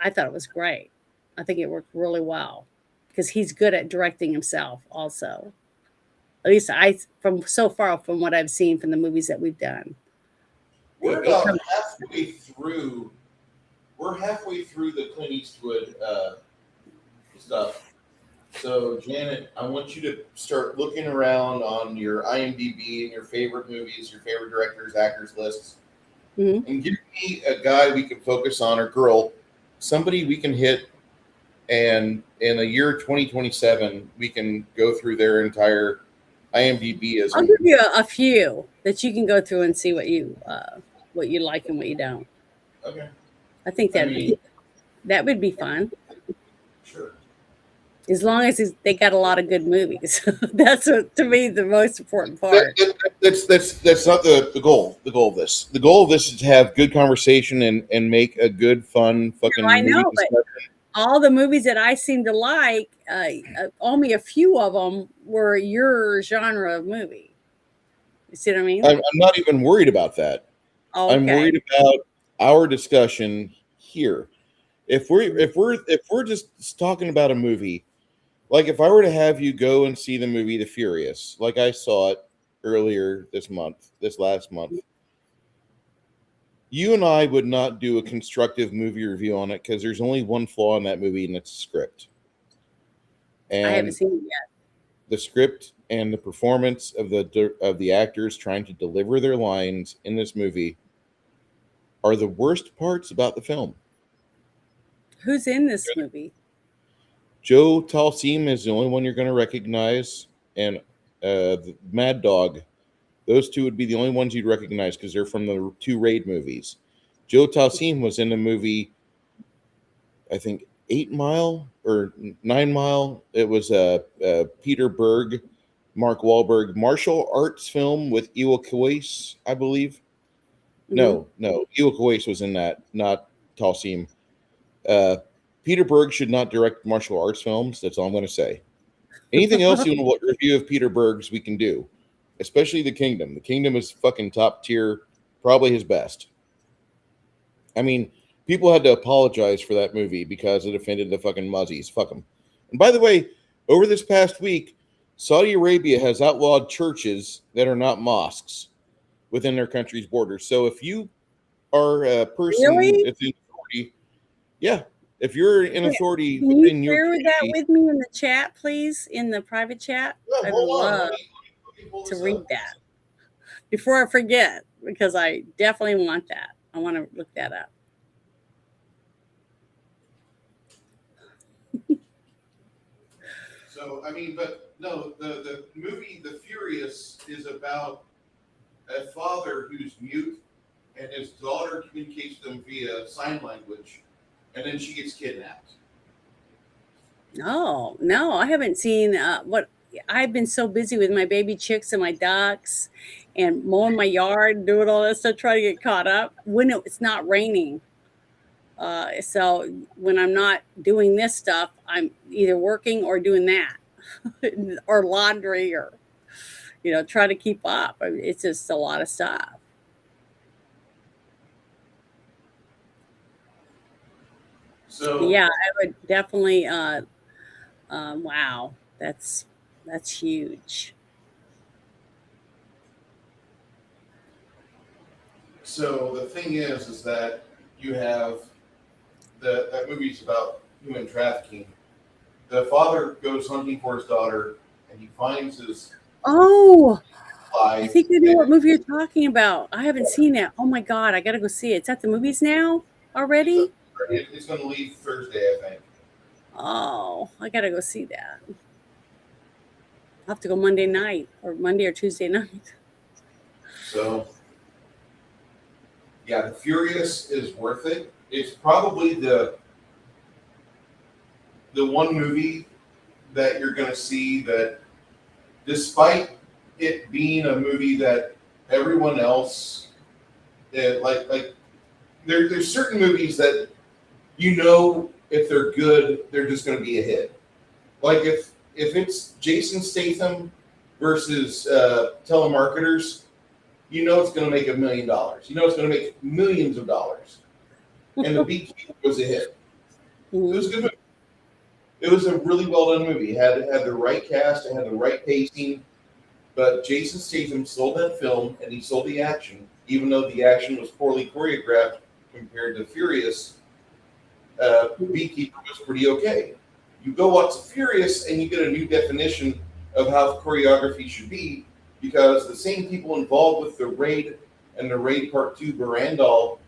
I thought it was great. I think it worked really well because he's good at directing himself also. At least from what I've seen from the movies that we've done. We're about halfway through. We're halfway through the Clint Eastwood stuff. So, Janet, I want you to start looking around on your IMDb and your favorite movies, your favorite directors, actors lists, and give me a guy we can focus on, or girl, somebody we can hit, and in the year 2027, we can go through their entire IMDb. I'll give you a few that you can go through and see what you like and what you don't. Okay. I think that would be fun. Sure. As long as they got a lot of good movies. That's to me the most important part. That's not the goal. The goal of this. The goal of this is to have good conversation and make a good, fun fucking movie. I know, but all the movies that I seem to like, only a few of them were your genre of movie. You see what I mean? I'm not even worried about that. Okay. I'm worried about our discussion here. If we're just talking about a movie, like if I were to have you go and see the movie The Furious, like I saw it earlier this last month, you and I would not do a constructive movie review on it because there's only one flaw in that movie, and it's the script. And I haven't seen it yet. The script and the performance of the actors trying to deliver their lines in this movie are the worst parts about the film. Who's in this movie? Joe Talseem is the only one you're going to recognize, and the Mad Dog. Those two would be the only ones you'd recognize because they're from the two Raid movies. Joe Talseem was in the movie, I think, 8 Mile or 9 Mile. It was Peter Berg, Mark Wahlberg martial arts film with Ewa Kawais, I believe. No, Ewa Kawais was in that, not Talseem. Peter Berg should not direct martial arts films. That's all I'm going to say. Anything else you want to review of Peter Berg's, we can do. Especially The Kingdom. The Kingdom is fucking top tier, probably his best. I mean, people had to apologize for that movie because it offended the fucking muzzies. Fuck them. And by the way, over this past week, Saudi Arabia has outlawed churches that are not mosques within their country's borders. So if you are a person Really? that's in authority, yeah, if you're in authority Can within you your share that community, with me in the chat, please? In the private chat? yeah, I would hold on, love let me pull to this read up. that before I forget, because I definitely want that. I want to look that up. So, I mean, but no, the movie The Furious is about a father who's mute and his daughter communicates with him via sign language, and then she gets kidnapped. No, I haven't seen what I've been so busy with my baby chicks and my ducks and mowing my yard, doing all that stuff, trying to get caught up when it's not raining. So when I'm not doing this stuff, I'm either working or doing that or laundry or, try to keep up. I mean, it's just a lot of stuff. So Yeah, I would definitely, wow, that's huge. So the thing is that you have that movie's about human trafficking. The father goes hunting for his daughter, and he finds his Oh, I life. think I know what movie you're talking about. I haven't seen it. Oh my God, I gotta go see it. It's at the movies now already? It's going to leave Thursday, I think. Oh, I gotta go see that. I'll have to go Monday night or Monday or Tuesday night. So, yeah, The Furious is worth it. It's probably the one movie that you're going to see that, despite it being a movie that everyone else, there's certain movies that if they're good, they're just going to be a hit. Like if it's Jason Statham versus telemarketers, it's going to make $1 million. It's going to make millions of dollars. And The Beekeeper was a hit. It was a good movie. It was a really well done movie. It had the right cast, it had the right pacing. But Jason Statham sold that film, and he sold the action, even though the action was poorly choreographed compared to Furious. Beekeeper was pretty okay. You go watch Furious, and you get a new definition of how choreography should be, because the same people involved with the Raid and the Raid Part 2 Barandal,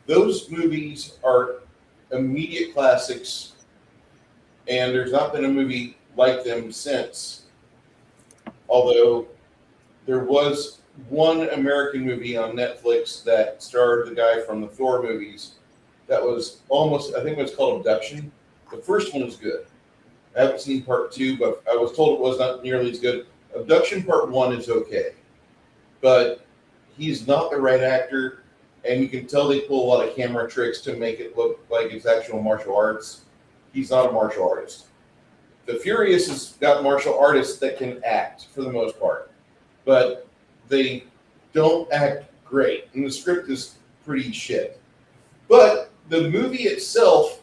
those movies are immediate classics, and there's not been a movie like them since. Although there was one American movie on Netflix that starred the guy from the Thor movies that was I think it was called Abduction. The first one was good. I haven't seen Part 2, but I was told it was not nearly as good. Abduction Part 1 is okay, but he's not the right actor, and you can tell they pull a lot of camera tricks to make it look like it's actual martial arts. He's not a martial artist. The Furious has got martial artists that can act for the most part, but they don't act great, and the script is pretty shit. But the movie itself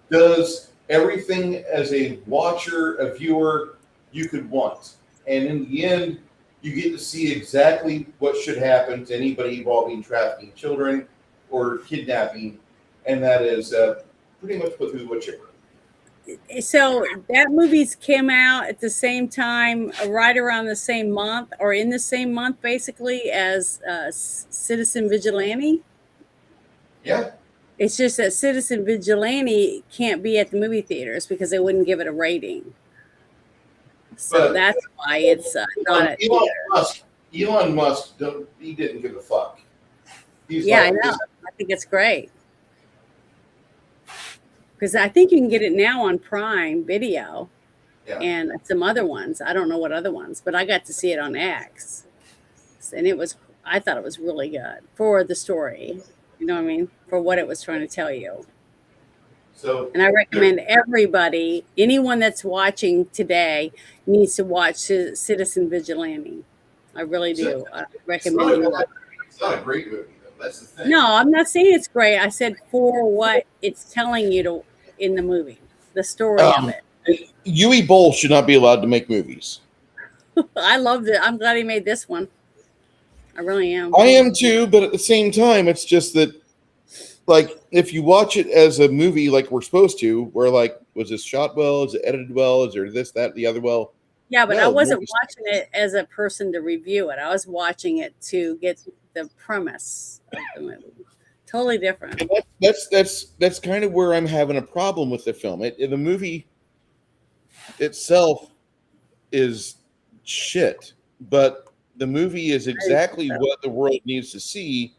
does everything as a watcher, a viewer, you could want. And in the end, you get to see exactly what should happen to anybody involving trafficking children or kidnapping, and that is pretty much put through the wood chipper. So that movies came out at the same time, right around the same month, or in the same month, basically, as Citizen Vigilante. Yeah. It's just that Citizen Vigilante can't be at the movie theaters because they wouldn't give it a rating. So But that's why it's not at Elon Musk, he didn't give a fuck. I know. I think it's great. Because I think you can get it now on Prime Video and some other ones. I don't know what other ones, but I got to see it on X. And I thought it was really good for the story. You know what I mean? For what it was trying to tell you. And I recommend everybody, anyone that's watching today, needs to watch Citizen Vigilante. I really do. I recommend it. It's not a great movie, though. That's the thing. No, I'm not saying it's great. I said for what it's telling you to in the movie, the story of it. Uwe Boll should not be allowed to make movies. I loved it. I'm glad he made this one. I really am. I am too, but at the same time, it's just that, like, if you watch it as a movie like we're supposed to, where, like, was this shot well? Is it edited well? Is there this, that, the other well? Yeah, but No, I wasn't watching it as a person to review it. I was watching it to get the premise of the movie. Totally different. And that's kind of where I'm having a problem with the film. The movie itself is shit, but the movie is exactly what the world needs to see,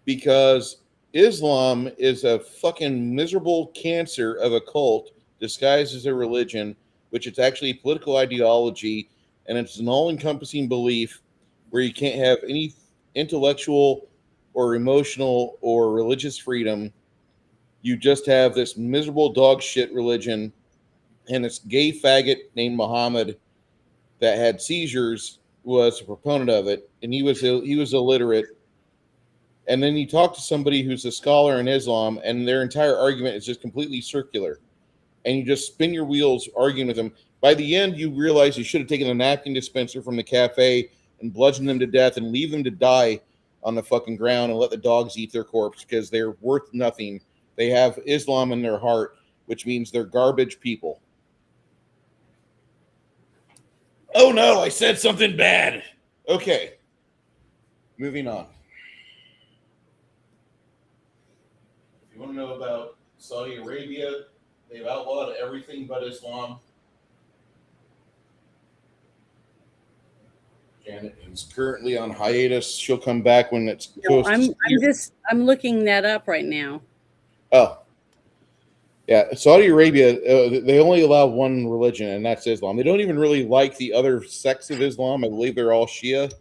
because Islam is a fucking miserable cancer of a cult disguised as a religion, which it's actually a political ideology, and it's an all-encompassing belief where you can't have any intellectual or emotional or religious freedom. You just have this miserable dog shit religion, and this gay faggot named Muhammad that had seizures was a proponent of it, and he was illiterate. And then you talk to somebody who's a scholar in Islam, and their entire argument is just completely circular, and you just spin your wheels arguing with them. By the end, you realize you should have taken a napkin dispenser from the cafe and bludgeoned them to death and leave them to die on the fucking ground and let the dogs eat their corpse, because they're worth nothing. They have Islam in their heart, which means they're garbage people. Oh no, I said something bad. Okay, moving on. If you want to know about Saudi Arabia, they've outlawed everything but Islam. Janet is currently on hiatus. She'll come back when it's No, I'm looking that up right now. Oh, yeah. Saudi Arabia, they only allow one religion, and that's Islam. They don't even really like the other sects of Islam. I believe they're all Shia.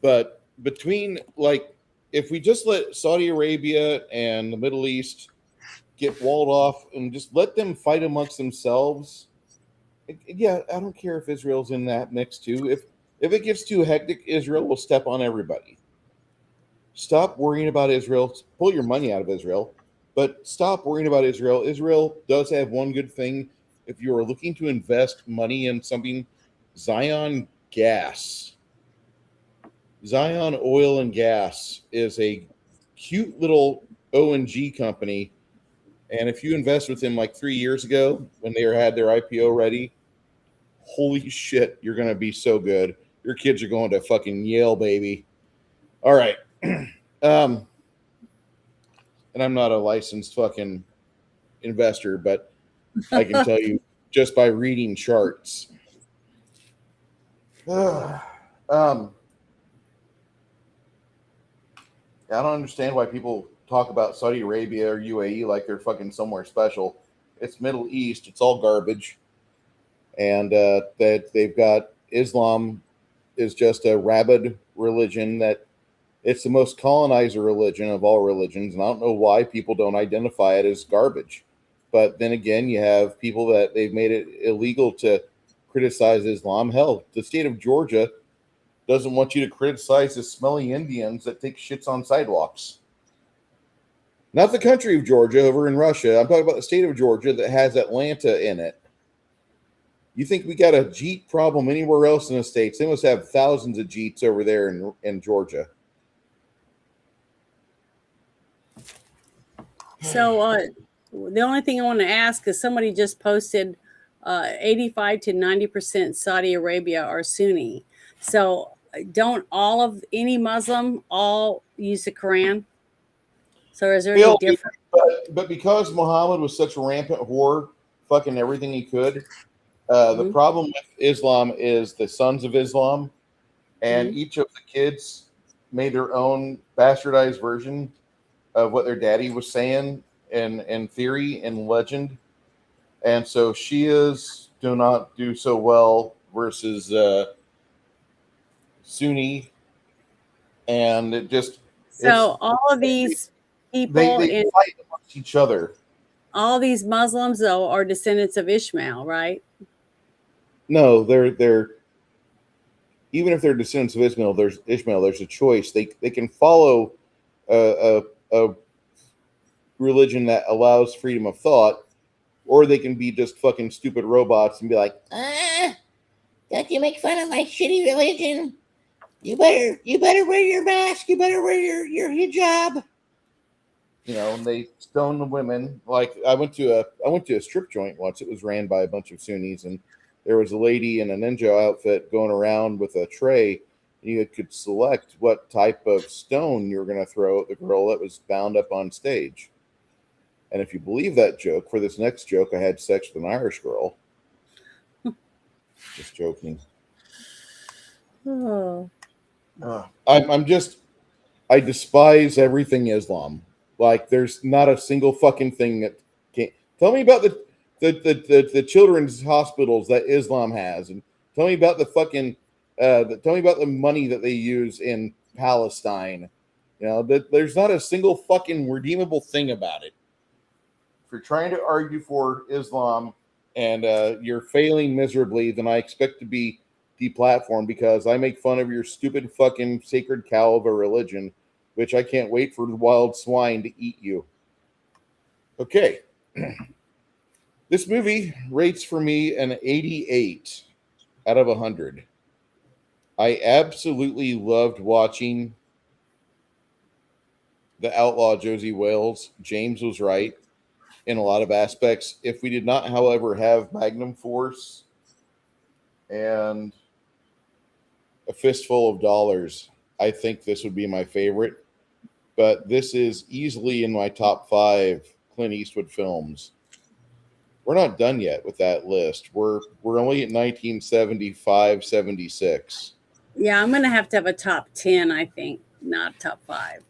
But between, like, if we just let Saudi Arabia and the Middle East get walled off and just let them fight amongst themselves, yeah, I don't care if Israel's in that mix too. If it gets too hectic, Israel will step on everybody. Stop worrying about Israel. Pull your money out of Israel, but stop worrying about Israel. Israel does have one good thing. If you are looking to invest money in something, Zion Oil and Gas is a cute little O&G company. And if you invest with them like 3 years ago when they had their IPO ready, holy shit, you're going to be so good. Your kids are going to fucking Yale, baby. All right. And I'm not a licensed fucking investor, but I can tell you just by reading charts. I don't understand why people talk about Saudi Arabia or UAE like they're fucking somewhere special. It's Middle East. It's all garbage. And that they've got Islam is just a rabid religion, that it's the most colonizer religion of all religions. And I don't know why people don't identify it as garbage. But then again, you have people that they've made it illegal to criticize Islam. Hell, the state of Georgia doesn't want you to criticize the smelly Indians that take shits on sidewalks. Not the country of Georgia over in Russia. I'm talking about the state of Georgia that has Atlanta in it. You think we got a Jeet problem anywhere else in the States? They must have thousands of Jeets over there in Georgia. So the only thing I want to ask is, somebody just posted 85 to 90% Saudi Arabia are Sunni. So don't any Muslim all use the Quran? So is there any difference? But because Muhammad was such a rampant whore, fucking everything he could, the problem with Islam is the sons of Islam, and each of the kids made their own bastardized version of what their daddy was saying in theory and legend. And so Shias do not do so well versus Sunni. And it just... So all of these people... They fight amongst each other. All these Muslims, though, are descendants of Ishmael, right? No, they're even if they're descendants of Ishmael, there's a choice. They can follow a religion that allows freedom of thought, or they can be just fucking stupid robots and be like, don't you make fun of my shitty religion? You better wear your mask. You better wear your hijab. And they stone the women. Like I went to a strip joint once. It was ran by a bunch of Sunnis, and there was a lady in a ninja outfit going around with a tray. And you could select what type of stone you were going to throw at the girl that was bound up on stage. And if you believe that joke, for this next joke, I had sex with an Irish girl. Just joking. Oh. I despise everything Islam. Like, there's not a single fucking thing that can't. Tell me about the children's hospitals that Islam has, and tell me about the fucking. Tell me about the money that they use in Palestine. There's not a single fucking redeemable thing about it. If you're trying to argue for Islam and you're failing miserably, then I expect to be deplatformed because I make fun of your stupid fucking sacred cow of a religion, which I can't wait for the wild swine to eat you. Okay. This movie rates for me an 88 out of 100. I absolutely loved watching the Outlaw Josey Wales. James was right in a lot of aspects. If we did not, however, have Magnum Force and A Fistful of Dollars, I think this would be my favorite. But this is easily in my top 5 Clint Eastwood films. We're not done yet with that list. We're only at 1975, 76. Yeah, I'm going to have a top 10, I think, not top 5.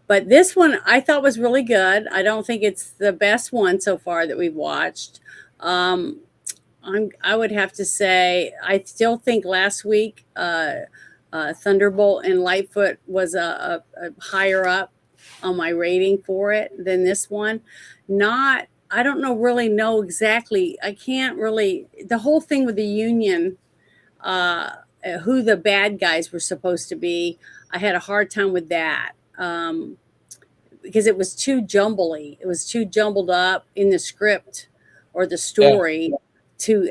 But this one I thought was really good. I don't think it's the best one so far that we've watched. I would have to say I still think last week Thunderbolt and Lightfoot was a higher up on my rating for it than this one. I don't really know exactly. I can't really, the whole thing with the Union, who the bad guys were supposed to be, I had a hard time with that. Because it was too jumbly. It was too jumbled up in the script or the story to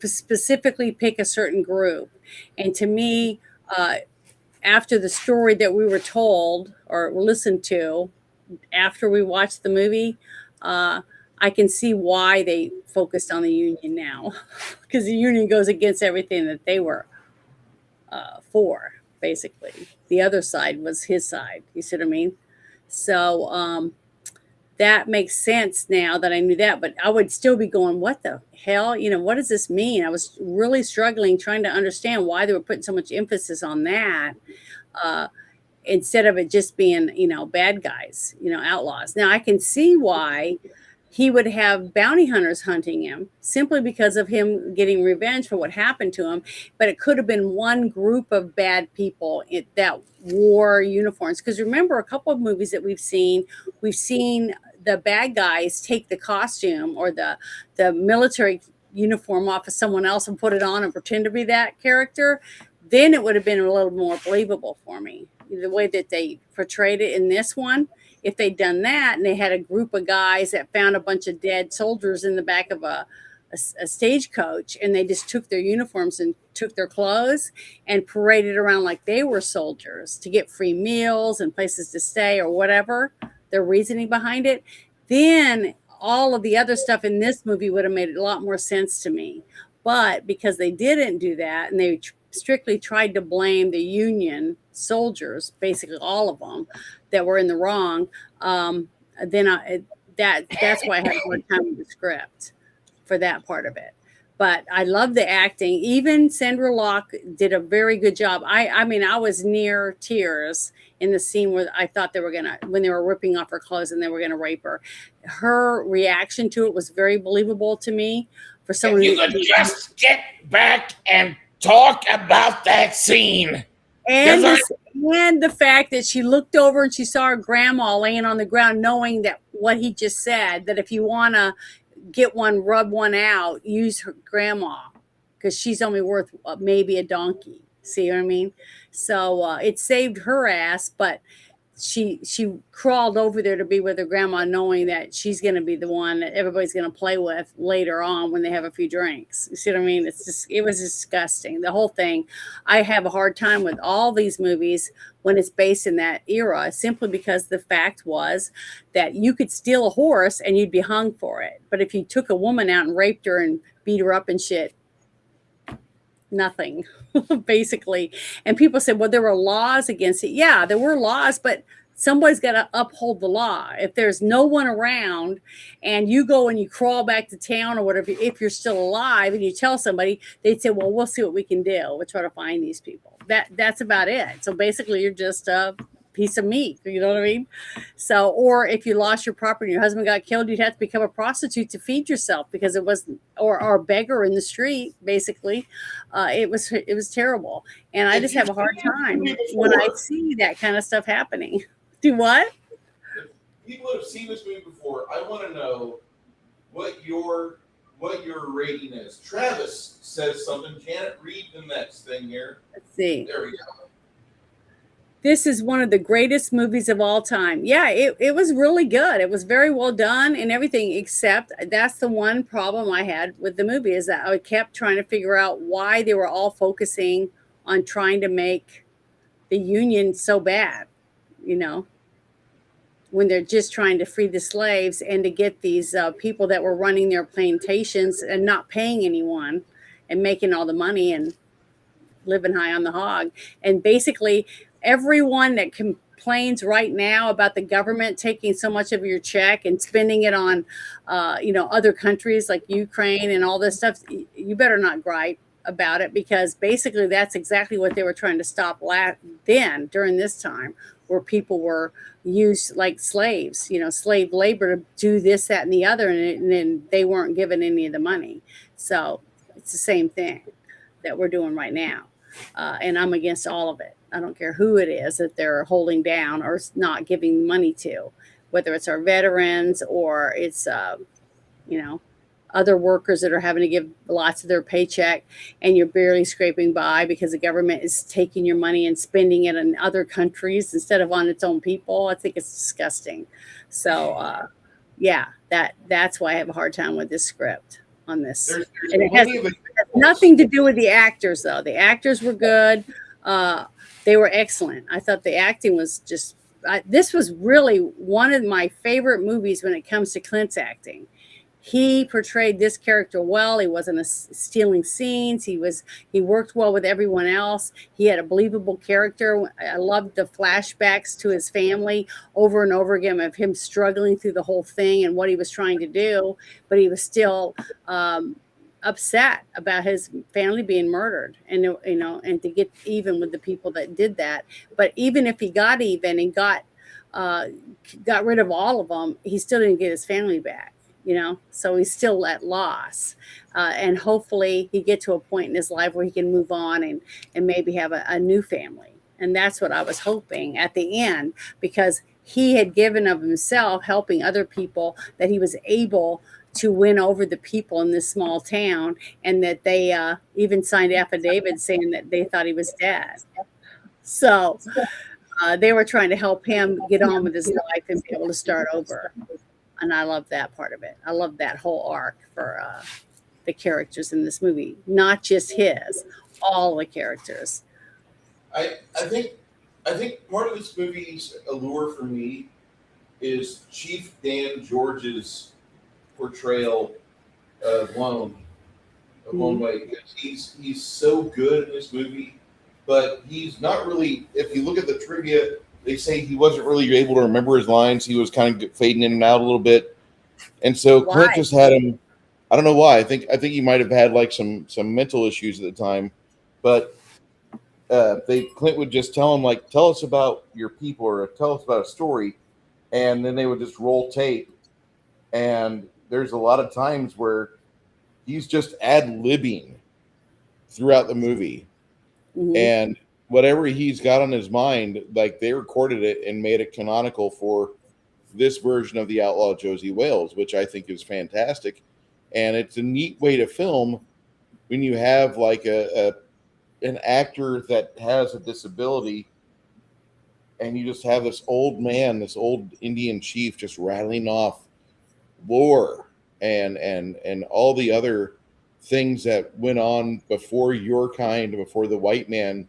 specifically pick a certain group. And to me, after the story that we were told or listened to after we watched the movie, I can see why they focused on the Union now, because the Union goes against everything that they were for, basically. The other side was his side. You see what I mean? So that makes sense now that I knew that, but I would still be going, what the hell? What does this mean? I was really struggling trying to understand why they were putting so much emphasis on that instead of it just being, bad guys, outlaws. Now I can see why he would have bounty hunters hunting him simply because of him getting revenge for what happened to him. But it could have been one group of bad people that wore uniforms. Because remember, a couple of movies that we've seen the bad guys take the costume or the military uniform off of someone else and put it on and pretend to be that character. Then it would have been a little more believable for me. The way that they portrayed it in this one. If they'd done that and they had a group of guys that found a bunch of dead soldiers in the back of a stagecoach and they just took their uniforms and took their clothes and paraded around like they were soldiers to get free meals and places to stay or whatever, their reasoning behind it, then all of the other stuff in this movie would have made a lot more sense to me. But because they didn't do that and they strictly tried to blame the Union soldiers, basically all of them, that were in the wrong, then that's why I had a hard time with the script for that part of it. But I love the acting. Even Sandra Locke did a very good job. I mean, I was near tears in the scene where I thought when they were ripping off her clothes and they were gonna rape her. Her reaction to it was very believable to me. For someone, you could just get back and talk about that scene. And the fact that she looked over and she saw her grandma laying on the ground, knowing that what he just said, that if you want to get one, rub one out, use her grandma, because she's only worth maybe a donkey. See what I mean? So it saved her ass, but she crawled over there to be with her grandma, knowing that she's going to be the one that everybody's going to play with later on when they have a few drinks. You see what I mean? It was disgusting. The whole thing. I have a hard time with all these movies when it's based in that era, simply because the fact was that you could steal a horse and you'd be hung for it. But if you took a woman out and raped her and beat her up and shit, nothing, basically. And people said, well, there were laws against it. Yeah, there were laws, but somebody's got to uphold the law. If there's no one around and you go and you crawl back to town or whatever, if you're still alive and you tell somebody, they'd say, well, we'll see what we can do. We'll try to find these people. That's about it. So basically you're just a piece of meat. You know what I mean? So, or if you lost your property and your husband got killed, you'd have to become a prostitute to feed yourself, because it wasn't, or a beggar in the street, basically. It was terrible. And I just have a hard time when I see that kind of stuff happening. Do what? People that have seen this movie before, I want to know what your rating is. Travis says something. Can't read the next thing here. Let's see. There we go. This is one of the greatest movies of all time. Yeah, it was really good. It was very well done and everything, except that's the one problem I had with the movie, is that I kept trying to figure out why they were all focusing on trying to make the Union so bad, you know, when they're just trying to free the slaves and to get these people that were running their plantations and not paying anyone and making all the money and living high on the hog. And basically everyone that complains right now about the government taking so much of your check and spending it on, other countries like Ukraine and all this stuff, you better not gripe about it, because basically that's exactly what they were trying to stop then during this time, where people were used like slaves, slave labor to do this, that, and the other, and then they weren't given any of the money. So it's the same thing that we're doing right now. And I'm against all of it. I don't care who it is that they're holding down or not giving money to, whether it's our veterans or it's, other workers that are having to give lots of their paycheck and you're barely scraping by because the government is taking your money and spending it in other countries instead of on its own people. I think it's disgusting. So, that's why I have a hard time with this script on this. And it has nothing to do with the actors, though. The actors were good. They were excellent. I thought the acting was just, this was really one of my favorite movies when it comes to Clint's acting. He portrayed this character well. He wasn't stealing scenes. He worked well with everyone else. He had a believable character. I loved the flashbacks to his family over and over again of him struggling through the whole thing and what he was trying to do, but he was still upset about his family being murdered, and and to get even with the people that did that. But even if he got even and got rid of all of them, he still didn't get his family back. So he's still at loss, and hopefully he get to a point in his life where he can move on and maybe have a new family. And that's what I was hoping at the end, because he had given of himself helping other people, that he was able to win over the people in this small town, and that they even signed affidavits saying that they thought he was dead. So they were trying to help him get on with his life and be able to start over. And I love that part of it. I love that whole arc for the characters in this movie, not just his, all the characters. I think part of this movie's allure for me is Chief Dan George's portrayal of Lone White. He's so good in this movie, but he's not really. If you look at the trivia, they say he wasn't really able to remember his lines. He was kind of fading in and out a little bit. And so Clint just had him. I don't know why. I think he might have had like some mental issues at the time. But Clint would just tell him, like, tell us about your people or tell us about a story. And then they would just roll tape. And there's a lot of times where he's just ad-libbing throughout the movie. Mm-hmm. And whatever he's got on his mind, like, they recorded it and made it canonical for this version of the Outlaw Josey Wales, which I think is fantastic. And it's a neat way to film when you have like an actor that has a disability, and you just have this old man, this old Indian chief, just rattling off lore and all the other things that went on before your kind, before the white man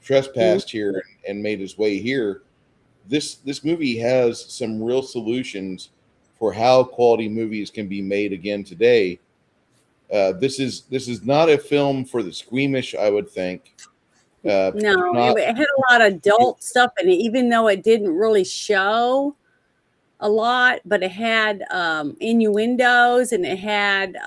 trespassed here and made his way here. This movie has some real solutions for how quality movies can be made again today. This is not a film for the squeamish, I would think. No, Not it had a lot of adult stuff in it, even though it didn't really show a lot, but it had innuendos, and it had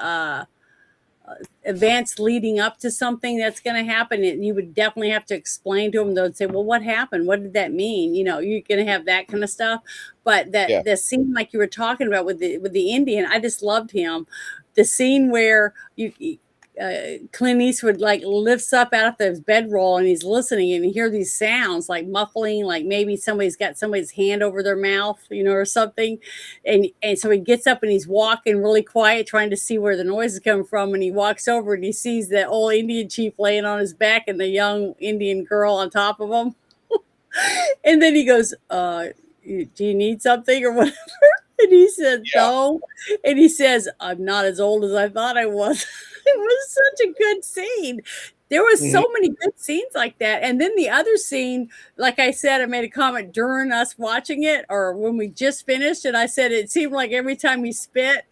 events leading up to something that's going to happen, and you would definitely have to explain to them. They'd say, well, what happened? What did that mean? You know, you're going to have that kind of stuff. But that the scene like you were talking about with the Indian, I just loved him. The scene where Clint Eastwood like lifts up out of his bedroll and he's listening, and you hear these sounds like muffling, like maybe somebody's got somebody's hand over their mouth, you know, or something. And so he gets up and he's walking really quiet, trying to see where the noise is coming from. And he walks over and he sees the old Indian chief laying on his back and the young Indian girl on top of him. And then he goes, do you need something or whatever? And he said, no. And he says, I'm not as old as I thought I was. It was such a good scene. There was so many good scenes like that. And then the other scene, like I said, I made a comment during us watching it, or when we just finished, and I said it seemed like every time he spit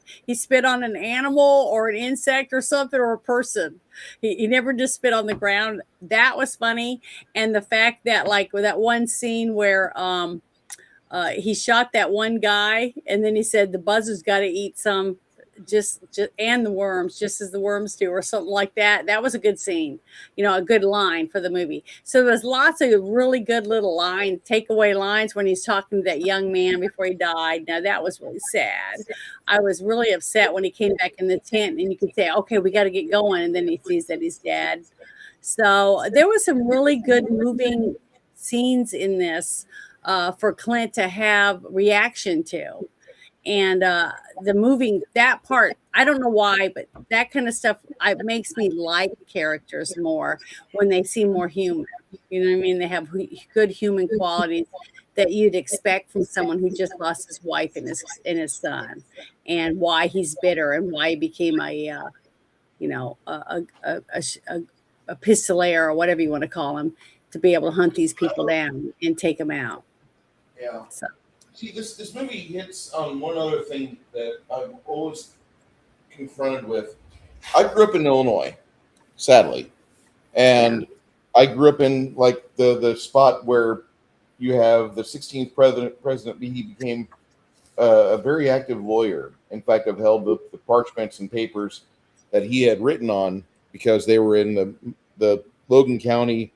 on an animal or an insect or something or a person. He never just spit on the ground. That was funny. And the fact that like with that one scene where he shot that one guy, and then he said the buzzard's got to eat some just and the worms, just as the worms do, or something like that. That was a good scene, you know, a good line for the movie. So there's lots of really good little lines, takeaway lines when he's talking to that young man before he died. Now that was really sad. I was really upset when he came back in the tent and you could say, okay, we got to get going. And then he sees that he's dead. So there was some really good moving scenes in this for Clint to have reaction to. And the moving, that part, I don't know why, but that kind of stuff, it makes me like characters more when they seem more human. You know what I mean? They have good human qualities that you'd expect from someone who just lost his wife and his son, and why he's bitter and why he became a pistolaire or whatever you want to call him, to be able to hunt these people down and take them out. Yeah. So. See, this movie hits on one other thing that I'm always confronted with. I grew up in Illinois, sadly, and I grew up in like the spot where you have the 16th president. He became a very active lawyer. In fact, I've held the parchments and papers that he had written on because they were in the Logan County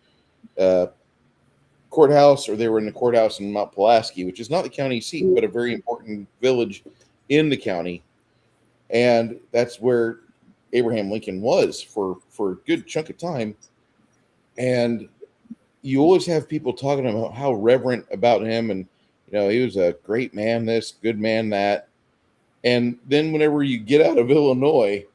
courthouse, or they were in the courthouse in Mount Pulaski, which is not the county seat, but a very important village in the county. And that's where Abraham Lincoln was for a good chunk of time. And you always have people talking about how reverent about him, and you know, he was a great man, this good man, that. And then whenever you get out of Illinois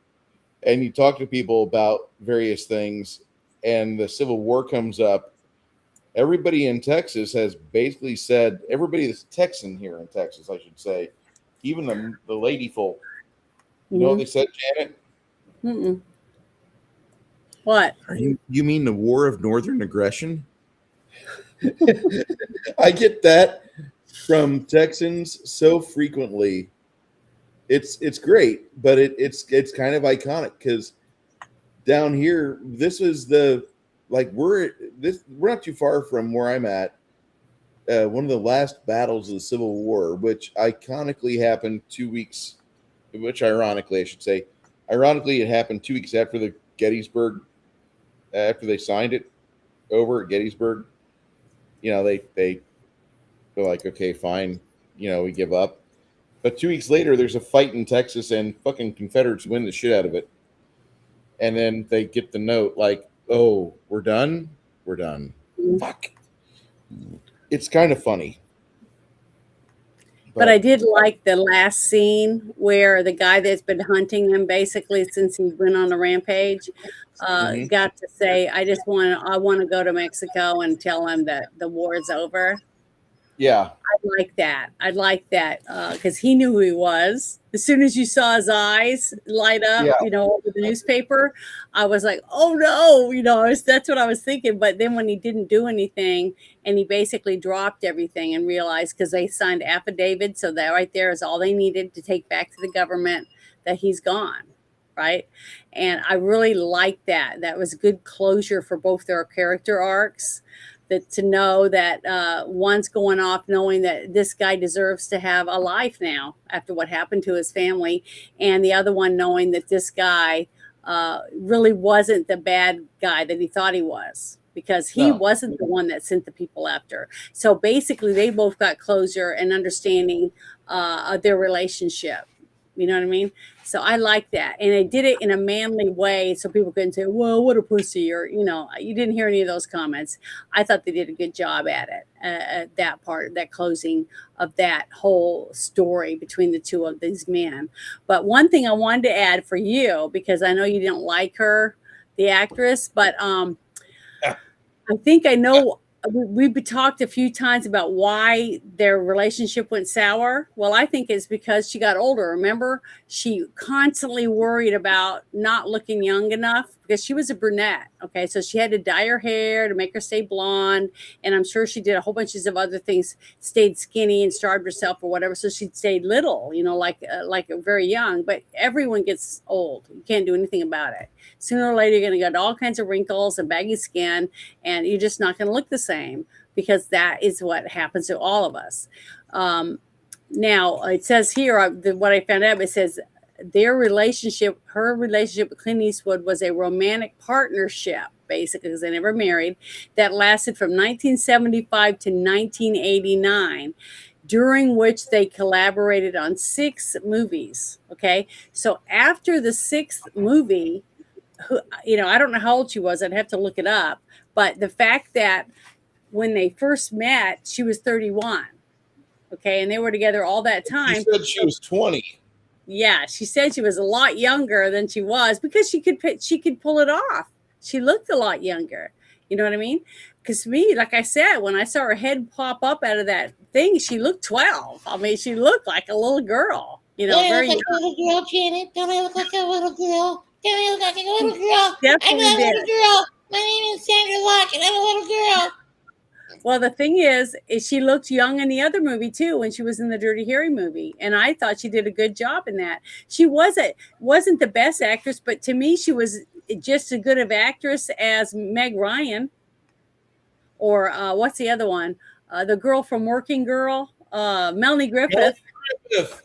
and you talk to people about various things and the Civil War comes up, everybody in Texas has basically said, everybody that's Texan here in Texas, I should say, even the lady folk, you know what they said, Janet? Mm-mm. What? You mean the War of Northern Aggression? I get that from Texans so frequently. It's great, but it's kind of iconic because down here, this is the we're not too far from where I'm at. One of the last battles of the Civil War, which ironically happened 2 weeks, ironically, I should say, it happened 2 weeks after the Gettysburg, after they signed it over at Gettysburg. You know, they're like, okay, fine, you know, we give up. But 2 weeks later, there's a fight in Texas, and fucking Confederates win the shit out of it. And then they get the note like, oh, we're done? We're done. Fuck. It's kind of funny. But I did like the last scene where the guy that's been hunting him basically since he went on a rampage got to say, I want to go to Mexico and tell him that the war is over. Yeah. I'd like that because he knew who he was. As soon as you saw his eyes light up, over the newspaper, I was like, oh no, that's what I was thinking. But then when he didn't do anything and he basically dropped everything and realized, because they signed affidavit, so that right there is all they needed to take back to the government that he's gone. Right. And I really liked that. That was good closure for both their character arcs. That to know that one's going off knowing that this guy deserves to have a life now after what happened to his family, and the other one knowing that this guy really wasn't the bad guy that he thought he was, because he wasn't the one that sent the people after. So basically they both got closure and understanding of their relationship. You know what I mean? So I like that. And I did it in a manly way so people couldn't say, well, what a pussy, or, you didn't hear any of those comments. I thought they did a good job at it, at that part, that closing of that whole story between the two of these men. But one thing I wanted to add for you, because I know you didn't like her, the actress, but I think I know. We've talked a few times about why their relationship went sour. Well, I think it's because she got older. Remember, she constantly worried about not looking young enough because she was a brunette. Okay, so she had to dye her hair to make her stay blonde, and I'm sure she did a whole bunch of other things. Stayed skinny and starved herself or whatever, so she stayed little. Like very young. But everyone gets old. You can't do anything about it. Sooner or later, you're going to get all kinds of wrinkles and baggy skin, and you're just not going to look the same, because that is what happens to all of us. Now, it says here, what I found out, it says her relationship with Clint Eastwood was a romantic partnership, basically, because they never married, that lasted from 1975 to 1989. During which they collaborated on 6 movies. Okay. So after the 6th movie, I don't know how old she was. I'd have to look it up. But the fact that when they first met, she was 31. Okay. And they were together all that time. She said she was 20. Yeah. She said she was a lot younger than she was because she could pull it off. She looked a lot younger. You know what I mean? Because me, like I said, when I saw her head pop up out of that thing, she looked 12. I mean, she looked like a little girl. Very young. A little girl, Janet. Don't I look like a little girl? Don't I look like a little girl? Definitely I'm a little girl. My name is Sandra Locke, and I'm a little girl. Well, the thing is she looked young in the other movie too, when she was in the Dirty Harry movie, and I thought she did a good job in that. She wasn't the best actress, but to me, she was just as good of actress as Meg Ryan, or what's the other one? The girl from Working Girl, Melanie Griffith.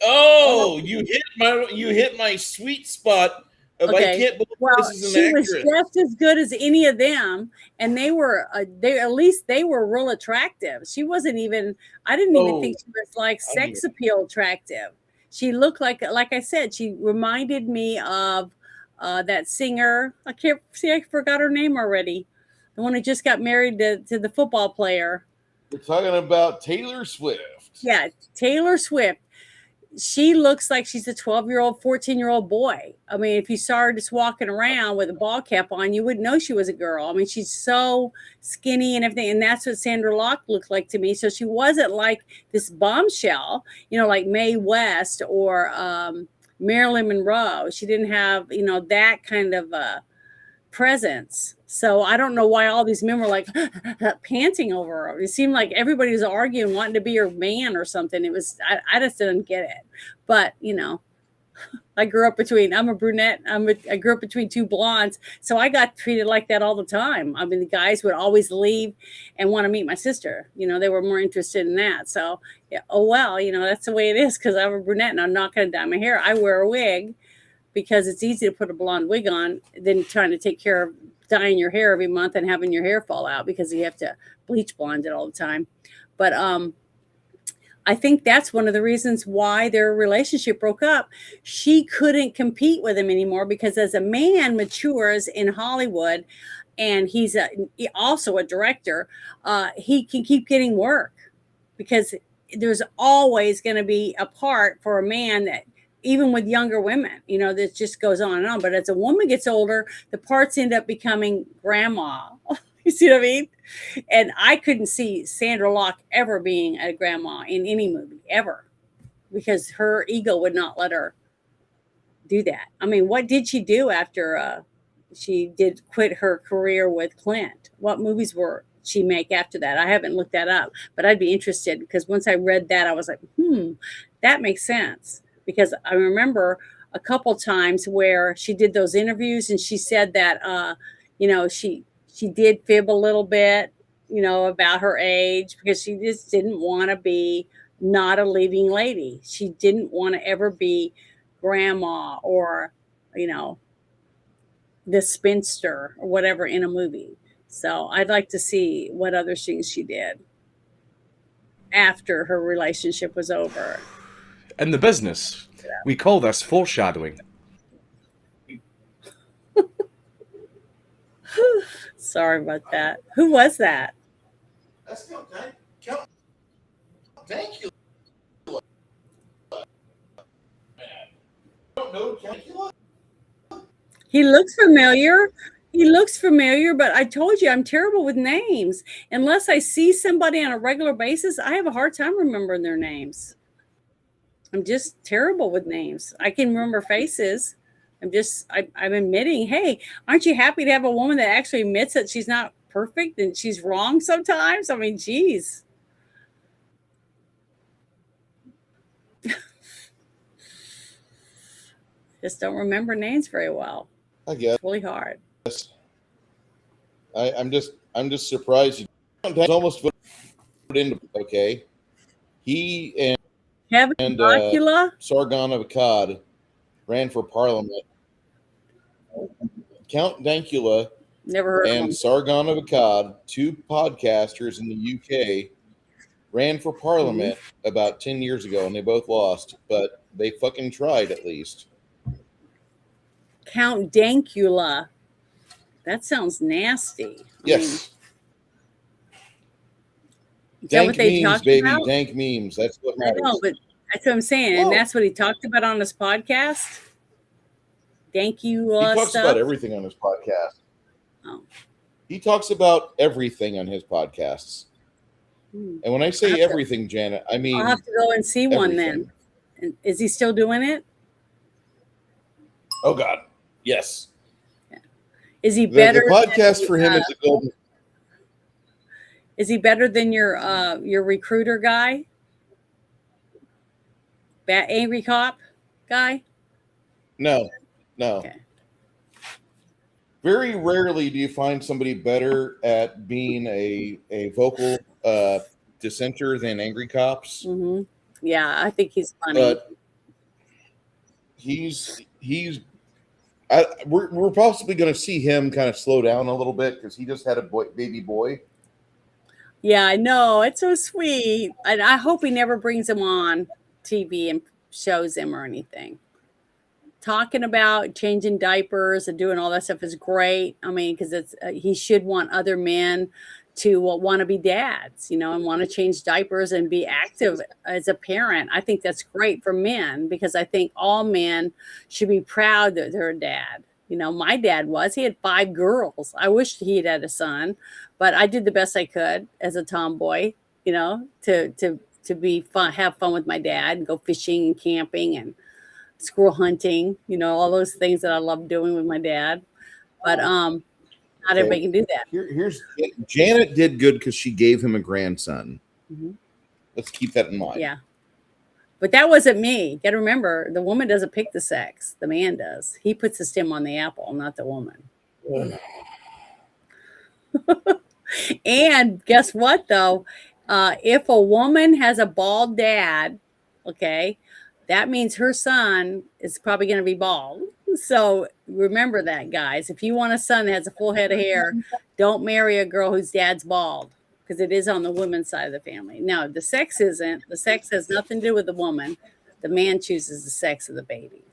Oh, you hit my sweet spot. Okay. I can't believe this is an she actress. was just as good as any of them, and they were they were real attractive. She wasn't even. I didn't even think she was like sex appeal attractive. She looked like I said, she reminded me of that singer. I forgot her name already. The one who just got married to the football player. We're talking about Taylor Swift. Yeah, Taylor Swift. She looks like she's a 12-year-old, 14-year-old boy. I mean, if you saw her just walking around with a ball cap on, you wouldn't know she was a girl. I mean, she's so skinny and everything. And that's what Sandra Locke looked like to me. So she wasn't like this bombshell, like Mae West or Marilyn Monroe. She didn't have, that kind of presence. So I don't know why all these men were like panting over her. It seemed like everybody was arguing, wanting to be her man or something. It was, I just didn't get it. But, I grew up I'm a brunette. I grew up between 2 blondes. So I got treated like that all the time. I mean, the guys would always leave and want to meet my sister. They were more interested in that. So, yeah, that's the way it is, because I'm a brunette and I'm not going to dye my hair. I wear a wig because it's easy to put a blonde wig on than trying to take care of dyeing your hair every month and having your hair fall out because you have to bleach blonde it all the time. But I think that's one of the reasons why their relationship broke up. She couldn't compete with him anymore because as a man matures in Hollywood, and he's also a director, he can keep getting work because there's always going to be a part for a man that, even with younger women, you know, that just goes on and on. But as a woman gets older, the parts end up becoming grandma. You see what I mean? And I couldn't see Sandra Locke ever being a grandma in any movie, ever, because her ego would not let her do that. I mean, what did she do after she did quit her career with Clint? What movies were she make after that? I haven't looked that up, but I'd be interested, because once I read that, I was like, that makes sense. Because I remember a couple times where she did those interviews and she said that, you know, she did fib a little bit, you know, about her age, because she just didn't want to be not a leading lady. She didn't want to ever be grandma or, you know, the spinster or whatever in a movie. So I'd like to see what other things she did after her relationship was over. In the business, we call this foreshadowing. Sorry about that. Who was that? That's Count. Thank you. Don't know Count. He looks familiar. He looks familiar, but I told you I'm terrible with names. Unless I see somebody on a regular basis, I have a hard time remembering their names. I'm just terrible with names. I can remember faces. I'm admitting, hey, aren't you happy to have a woman that actually admits that she's not perfect and she's wrong sometimes? I mean, geez. Just don't remember names very well. I guess. It's really hard. I'm just surprised. He's almost voted into. Okay, he and Sargon of Akkad ran for parliament. Count Dankula Never heard of him. and Sargon of Akkad, two podcasters in the UK, ran for parliament about 10 years ago, and they both lost, but they fucking tried at least. Count Dankula. That sounds nasty. Yes. Is that Dank what they memes, talked baby. about? Dank memes. That's what I matters. know, but that's what I'm saying. And that's what he talked about on his podcast. Dankula He talks stuff. about everything on his podcast. Oh. He talks about everything on his podcasts. And when I say everything, Janet, I mean I'll have to go and see one then. And is he still doing it? Oh God, yes. Yeah. Is he better? The podcast for him is a golden. Is he better than your recruiter guy? That angry cop guy? No. Okay. Very rarely do you find somebody better at being a vocal dissenter than angry cops. Mm-hmm. Yeah, I think he's funny. But we're possibly going to see him kind of slow down a little bit because he just had a baby boy. Yeah, I know. It's so sweet. And I hope he never brings him on TV and shows him or anything. Talking about changing diapers and doing all that stuff is great. I mean, because he should want other men to want to be dads, you know, and want to change diapers and be active as a parent. I think that's great for men, because I think all men should be proud that they're a dad. You know, my dad was. He had 5 girls. I wish he had a son, but I did the best I could as a tomboy, you know, to be fun, have fun with my dad, and go fishing and camping and squirrel hunting, you know, all those things that I love doing with my dad. But not everybody can do that. Here's Janet did good because she gave him a grandson. Mm-hmm. Let's keep that in mind. Yeah. But that wasn't me. You got to remember, the woman doesn't pick the sex. The man does. He puts the stem on the apple, not the woman. And guess what, though? If a woman has a bald dad, okay, that means her son is probably going to be bald. So remember that, guys. If you want a son that has a full head of hair, don't marry a girl whose dad's bald, because it is on the woman's side of the family. No, the sex isn't. The sex has nothing to do with the woman. The man chooses the sex of the baby.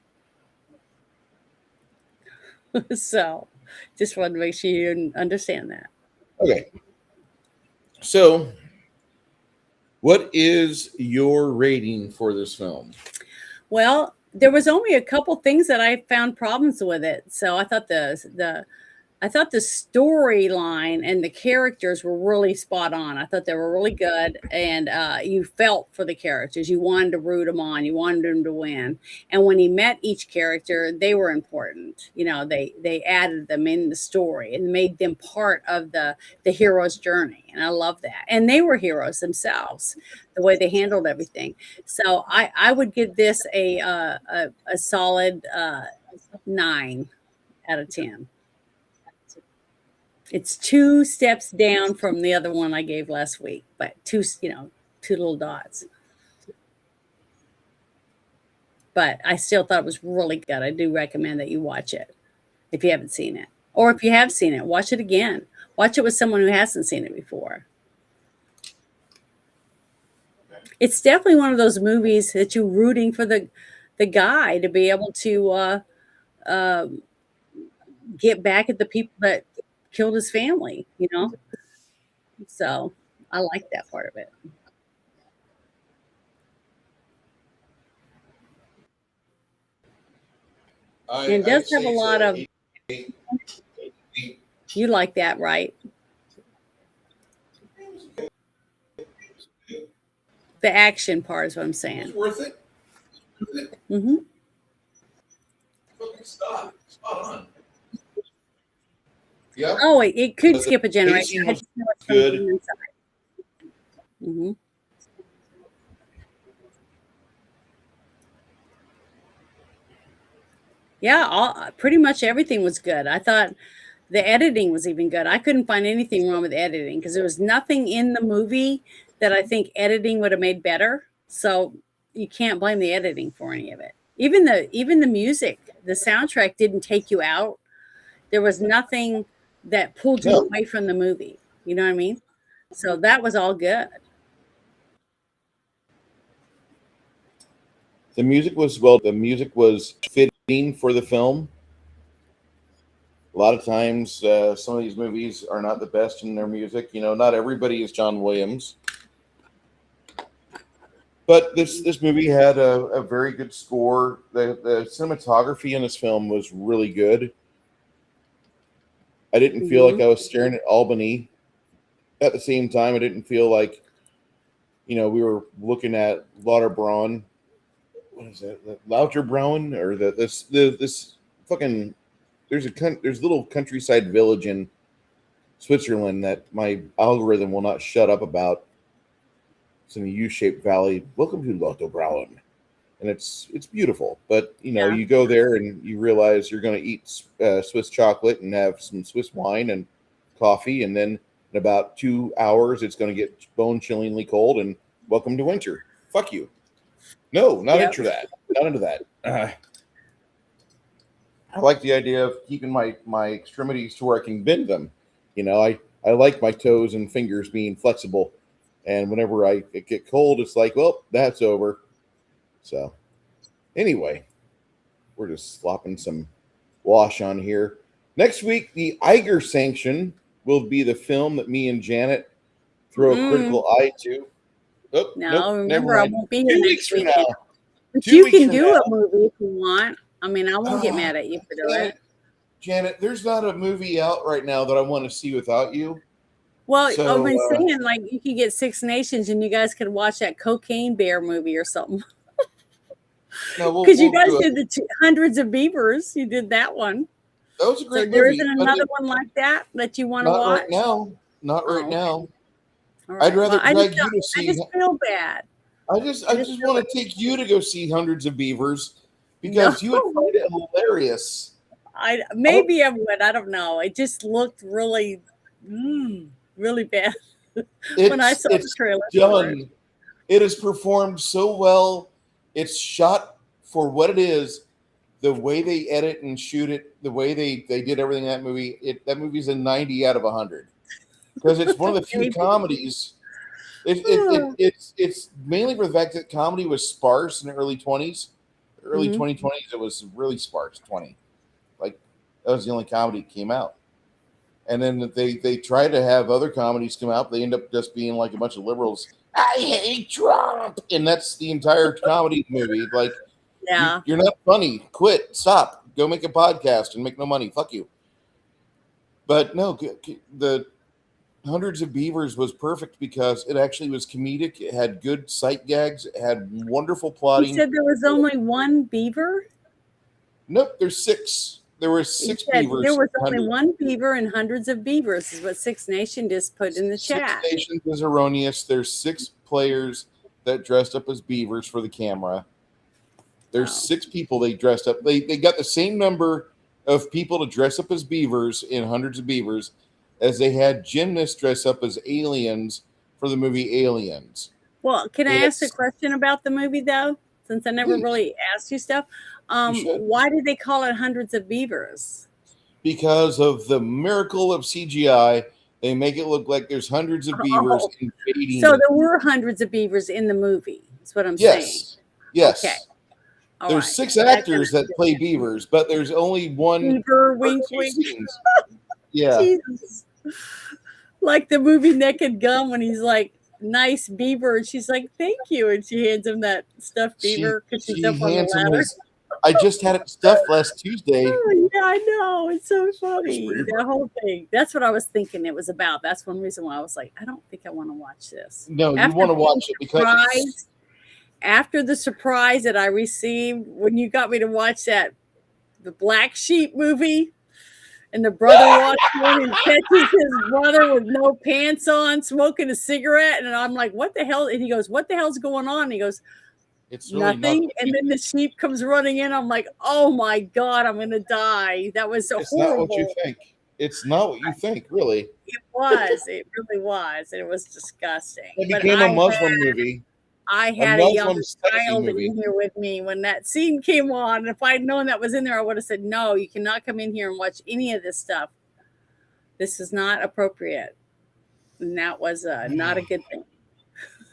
So just wanted to make sure you understand that. Okay. So What is your rating for this film? Well, there was only a couple things that I found problems with it. So I thought the storyline and the characters were really spot on. I thought they were really good, and you felt for the characters. You wanted to root them on. You wanted them to win. And when he met each character, they were important. You know, they added them in the story and made them part of the hero's journey. And I love that. And they were heroes themselves, the way they handled everything. So I would give this a solid 9 out of 10. It's 2 steps down from the other one I gave last week, but 2 little dots. But I still thought it was really good. I do recommend that you watch it if you haven't seen it. Or if you have seen it, watch it again. Watch it with someone who hasn't seen it before. It's definitely one of those movies that you're rooting for the guy to be able to get back at the people that killed his family, you know? So I like that part of it. And it does have a lot of, you like that, right? The action part is what I'm saying. It's worth it. Mm-hmm. Fucking spot on. Yeah. Oh, it could skip a generation. Was good. Mm-hmm. Yeah, pretty much everything was good. I thought the editing was even good. I couldn't find anything wrong with editing because there was nothing in the movie that I think editing would have made better. So you can't blame the editing for any of it. Even the music, the soundtrack didn't take you out. There was nothing that pulled you away from the movie. You know what I mean? So that was all good. The music was fitting for the film. A lot of times, some of these movies are not the best in their music. You know, not everybody is John Williams. But this movie had a very good score. The cinematography in this film was really good. I didn't feel like I was staring at Albany. At the same time, I didn't feel like, we were looking at Lauterbrunnen. What is that? Lauterbrunnen or this fucking. There's a little countryside village in Switzerland that my algorithm will not shut up about. It's in a U-shaped valley. Welcome to Lauterbrunnen. And it's beautiful. But, you go there and you realize you're going to eat Swiss chocolate and have some Swiss wine and coffee. And then in about 2 hours, it's going to get bone-chillingly cold. And welcome to winter. Fuck you. No, not into that. Not into that. I like the idea of keeping my extremities to where I can bend them. I like my toes and fingers being flexible. And whenever I get cold, it's like, well, that's over. So, anyway, we're just slopping some wash on here. Next week, the Iger sanction will be the film that me and Janet throw a critical eye to. Oh, no, remember, I won't be here 2 next weeks from week. now. But 2 you weeks can from do now. a movie if you want. I mean, I won't get mad at you for doing it. Janet, there's not a movie out right now that I want to see without you. Well, So, I've been saying, like, you could get Six Nations and you guys could watch that Cocaine Bear movie or something. No, Because you guys did the hundreds of beavers. You did that one. That was a great So there movie. isn't another one like that you want to Not watch? right now. Not right now. All right. I'd rather I drag you to see. just feel bad. I just want to take you to go see Hundreds of Beavers because you would find it hilarious. Maybe I would. I don't know. It just looked really, really bad when I saw the trailer. Done. It is performed so well. It's shot for what it is. The way they edit and shoot it, the way they did everything in that movie. That movie's a 90 out of 100 because it's one of the few comedies. It's mainly for the fact that comedy was sparse in the early 20s. Early 2020s, it was really sparse. 20, like that was the only comedy that came out. And then they tried to have other comedies come out. But they end up just being like a bunch of liberals I hate Trump, and that's the entire comedy movie. Like, Yeah. you're not funny. Quit. Stop. Go make a podcast and make no money. Fuck you. But no, the Hundreds of Beavers was perfect because it actually was comedic. It had good sight gags. It had wonderful You plotting. said there was only one beaver? Nope, there's 6. There were 6 You said beavers. there was only 100 one beaver and hundreds of beavers, is what Six Nation just put in the chat. 6 Nations is erroneous. There's 6 players that dressed up as beavers for the camera. There's 6 people they dressed up. They got the same number of people to dress up as beavers in Hundreds of Beavers as they had gymnasts dress up as aliens for the movie Aliens. Well, can I ask a question about the movie, though? Since I never Please. really asked you stuff. You should. Why did they call it Hundreds of Beavers? Because of the miracle of CGI, they make it look like there's hundreds of beavers invading. So there were hundreds of beavers in the movie. That's what I'm saying. Yes. Okay. All There's right. 6 actors that play beavers, but there's only one. Beaver, wink, wink. Scenes. Yeah. Jesus. Like the movie Naked Gun when he's like, nice beaver, and she's like, thank you, and she hands him that stuffed beaver because she's up on the ladder. I just had it stuffed last Tuesday. Oh, yeah, I know. It's so funny. The whole thing. That's what I was thinking it was about. That's one reason why I was like, I don't think I want to watch this. No, you want to watch it because after the surprise that I received when you got me to watch the Black Sheep movie, and the brother walks in and catches his brother with no pants on, smoking a cigarette, and I'm like, what the hell? And he goes, what the hell's going on? And he goes, it's really nothing. And then the sheep comes running in. I'm like, oh my God, I'm gonna die. That was so it's horrible. not what you think. It's not what you think, really. It was. It really was. And it was disgusting. It became a Muslim movie. I had a young child in here with me when that scene came on. If I'd known that was in there, I would have said, no, you cannot come in here and watch any of this stuff. This is not appropriate. And that was not a good thing.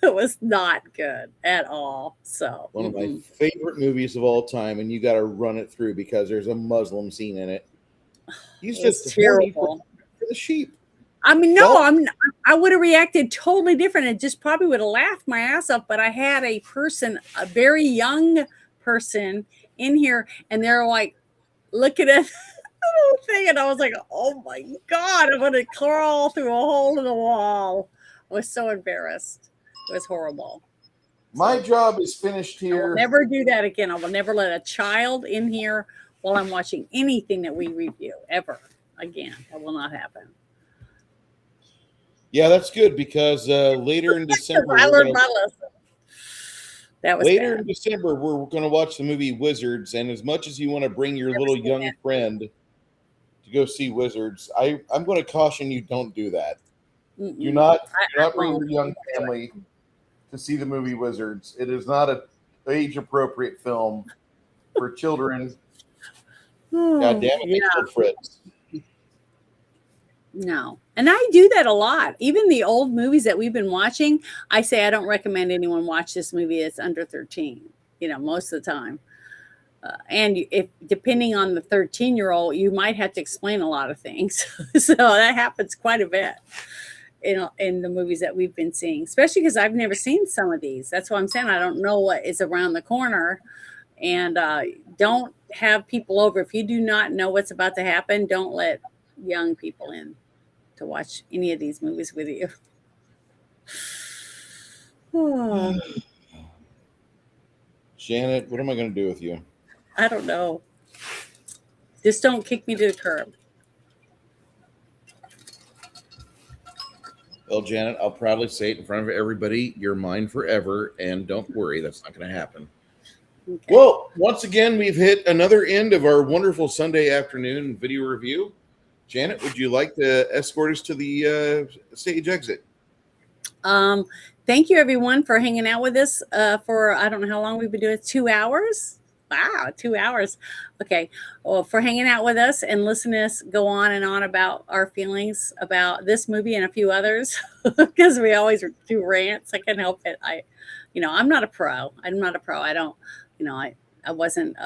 It was not good at all. So one of my favorite movies of all time, and you got to run it through because there's a Muslim scene in it. He's just terrible for the sheep. I mean, no, I would have reacted totally different and just probably would have laughed my ass off. But I had a very young person in here, and they're like looking at the whole thing, and I was like, oh my God, I'm gonna crawl through a hole in the wall. I was so embarrassed. It was horrible. My job is finished here. I will never do that again. I will never let a child in here while I'm watching anything that we review ever again. That will not happen. Yeah, that's good because later in December, I learned my lesson. That was later bad. in December, we're going to watch the movie Wizards. And as much as you want to bring your little young friend to go see Wizards, I'm going to caution you: don't do that. Do not bring your young family to see the movie Wizards. It is not an age-appropriate film for children. God damn it, yeah. Fritz. No. And I do that a lot. Even the old movies that we've been watching, I say I don't recommend anyone watch this movie that's under 13, most of the time. And if depending on the 13-year-old, you might have to explain a lot of things. So that happens quite a bit in the movies that we've been seeing, especially because I've never seen some of these. That's why I'm saying I don't know what is around the corner. And don't have people over. If you do not know what's about to happen, don't let young people in to watch any of these movies with you. Janet, what am I going to do with you? I don't know. Just don't kick me to the curb. Well, Janet, I'll proudly say it in front of everybody. You're mine forever, and don't worry, that's not going to happen. Okay. Well, once again, we've hit another end of our wonderful Sunday afternoon video review. Janet, would you like to escort us to the stage exit? Thank you, everyone, for hanging out with us for, I don't know how long we've been doing it, 2 hours? Wow, 2 hours. Okay. Well, for hanging out with us and listening to us go on and on about our feelings about this movie and a few others, because we always do rants. I can't help it. I'm not a pro. I'm not a pro. I don't, I wasn't,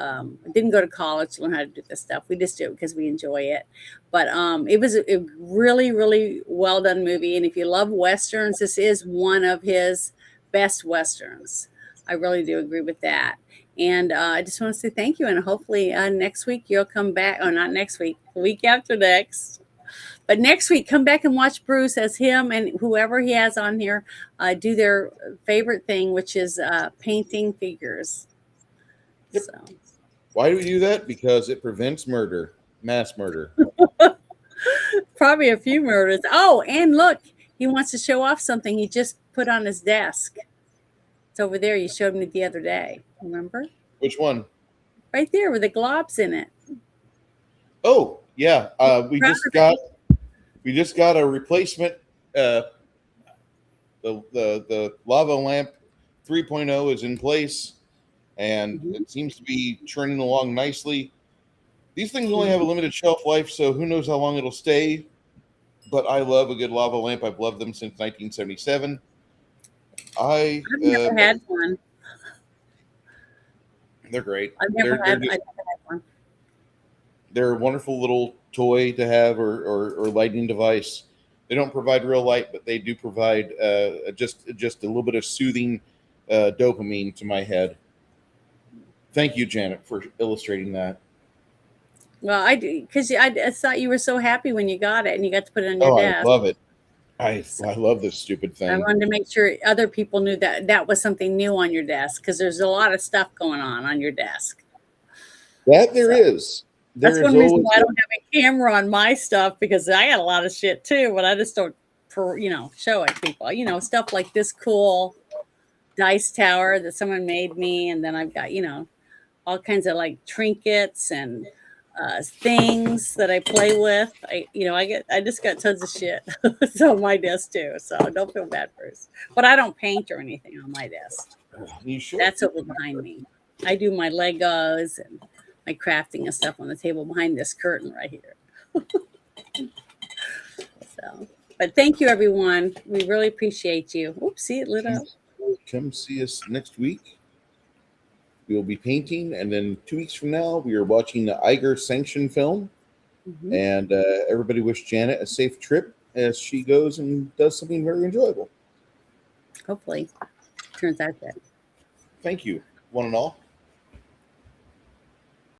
didn't go to college to learn how to do this stuff. We just do it because we enjoy it. But it was a really, really well done movie. And if you love Westerns, this is one of his best Westerns. I really do agree with that. And I just want to say thank you. And hopefully next week you'll come back. Oh, not next week, the week after next. But next week, come back and watch Bruce as him and whoever he has on here do their favorite thing, which is painting figures. Yep. So. Why do we do that? Because it prevents murder, mass murder. Probably a few murders. Oh, and look, he wants to show off something he just put on his desk. It's over there. You showed me the other day. Remember? Which one? Right there with the globs in it. Oh, yeah. We just got a replacement. The lava lamp 3.0 is in place, and it seems to be churning along nicely. These things only have a limited shelf life, so who knows how long it'll stay. But I love a good lava lamp. I've loved them since 1977. I've never had one. They're great. I've never had one. They're a wonderful little toy to have or lighting device. They don't provide real light, but they do provide just a little bit of soothing dopamine to my head. Thank you, Janet, for illustrating that. Well, I do, because I thought you were so happy when you got it and you got to put it on your desk. I love it. I love this stupid thing. I wanted to make sure other people knew that was something new on your desk, because there's a lot of stuff going on your desk. That there is. That's one reason why I don't have a camera on my stuff, because I got a lot of shit too, but I just don't, show it to people. Stuff like this cool dice tower that someone made me, and then I've got all kinds of like trinkets and things that I play with. I just got tons of shit. It's on my desk too, so don't feel bad, Bruce. But I don't paint or anything on my desk. You should. That's over behind me. I do my Legos and my crafting and stuff on the table behind this curtain right here. But thank you, everyone. We really appreciate you. Oops, see, it lit up. Come see us next week. We will be painting, and then 2 weeks from now, we are watching the Iger Sanction film. Mm-hmm. And everybody wish Janet a safe trip as she goes and does something very enjoyable. Hopefully. Turns out good. Thank you, one and all.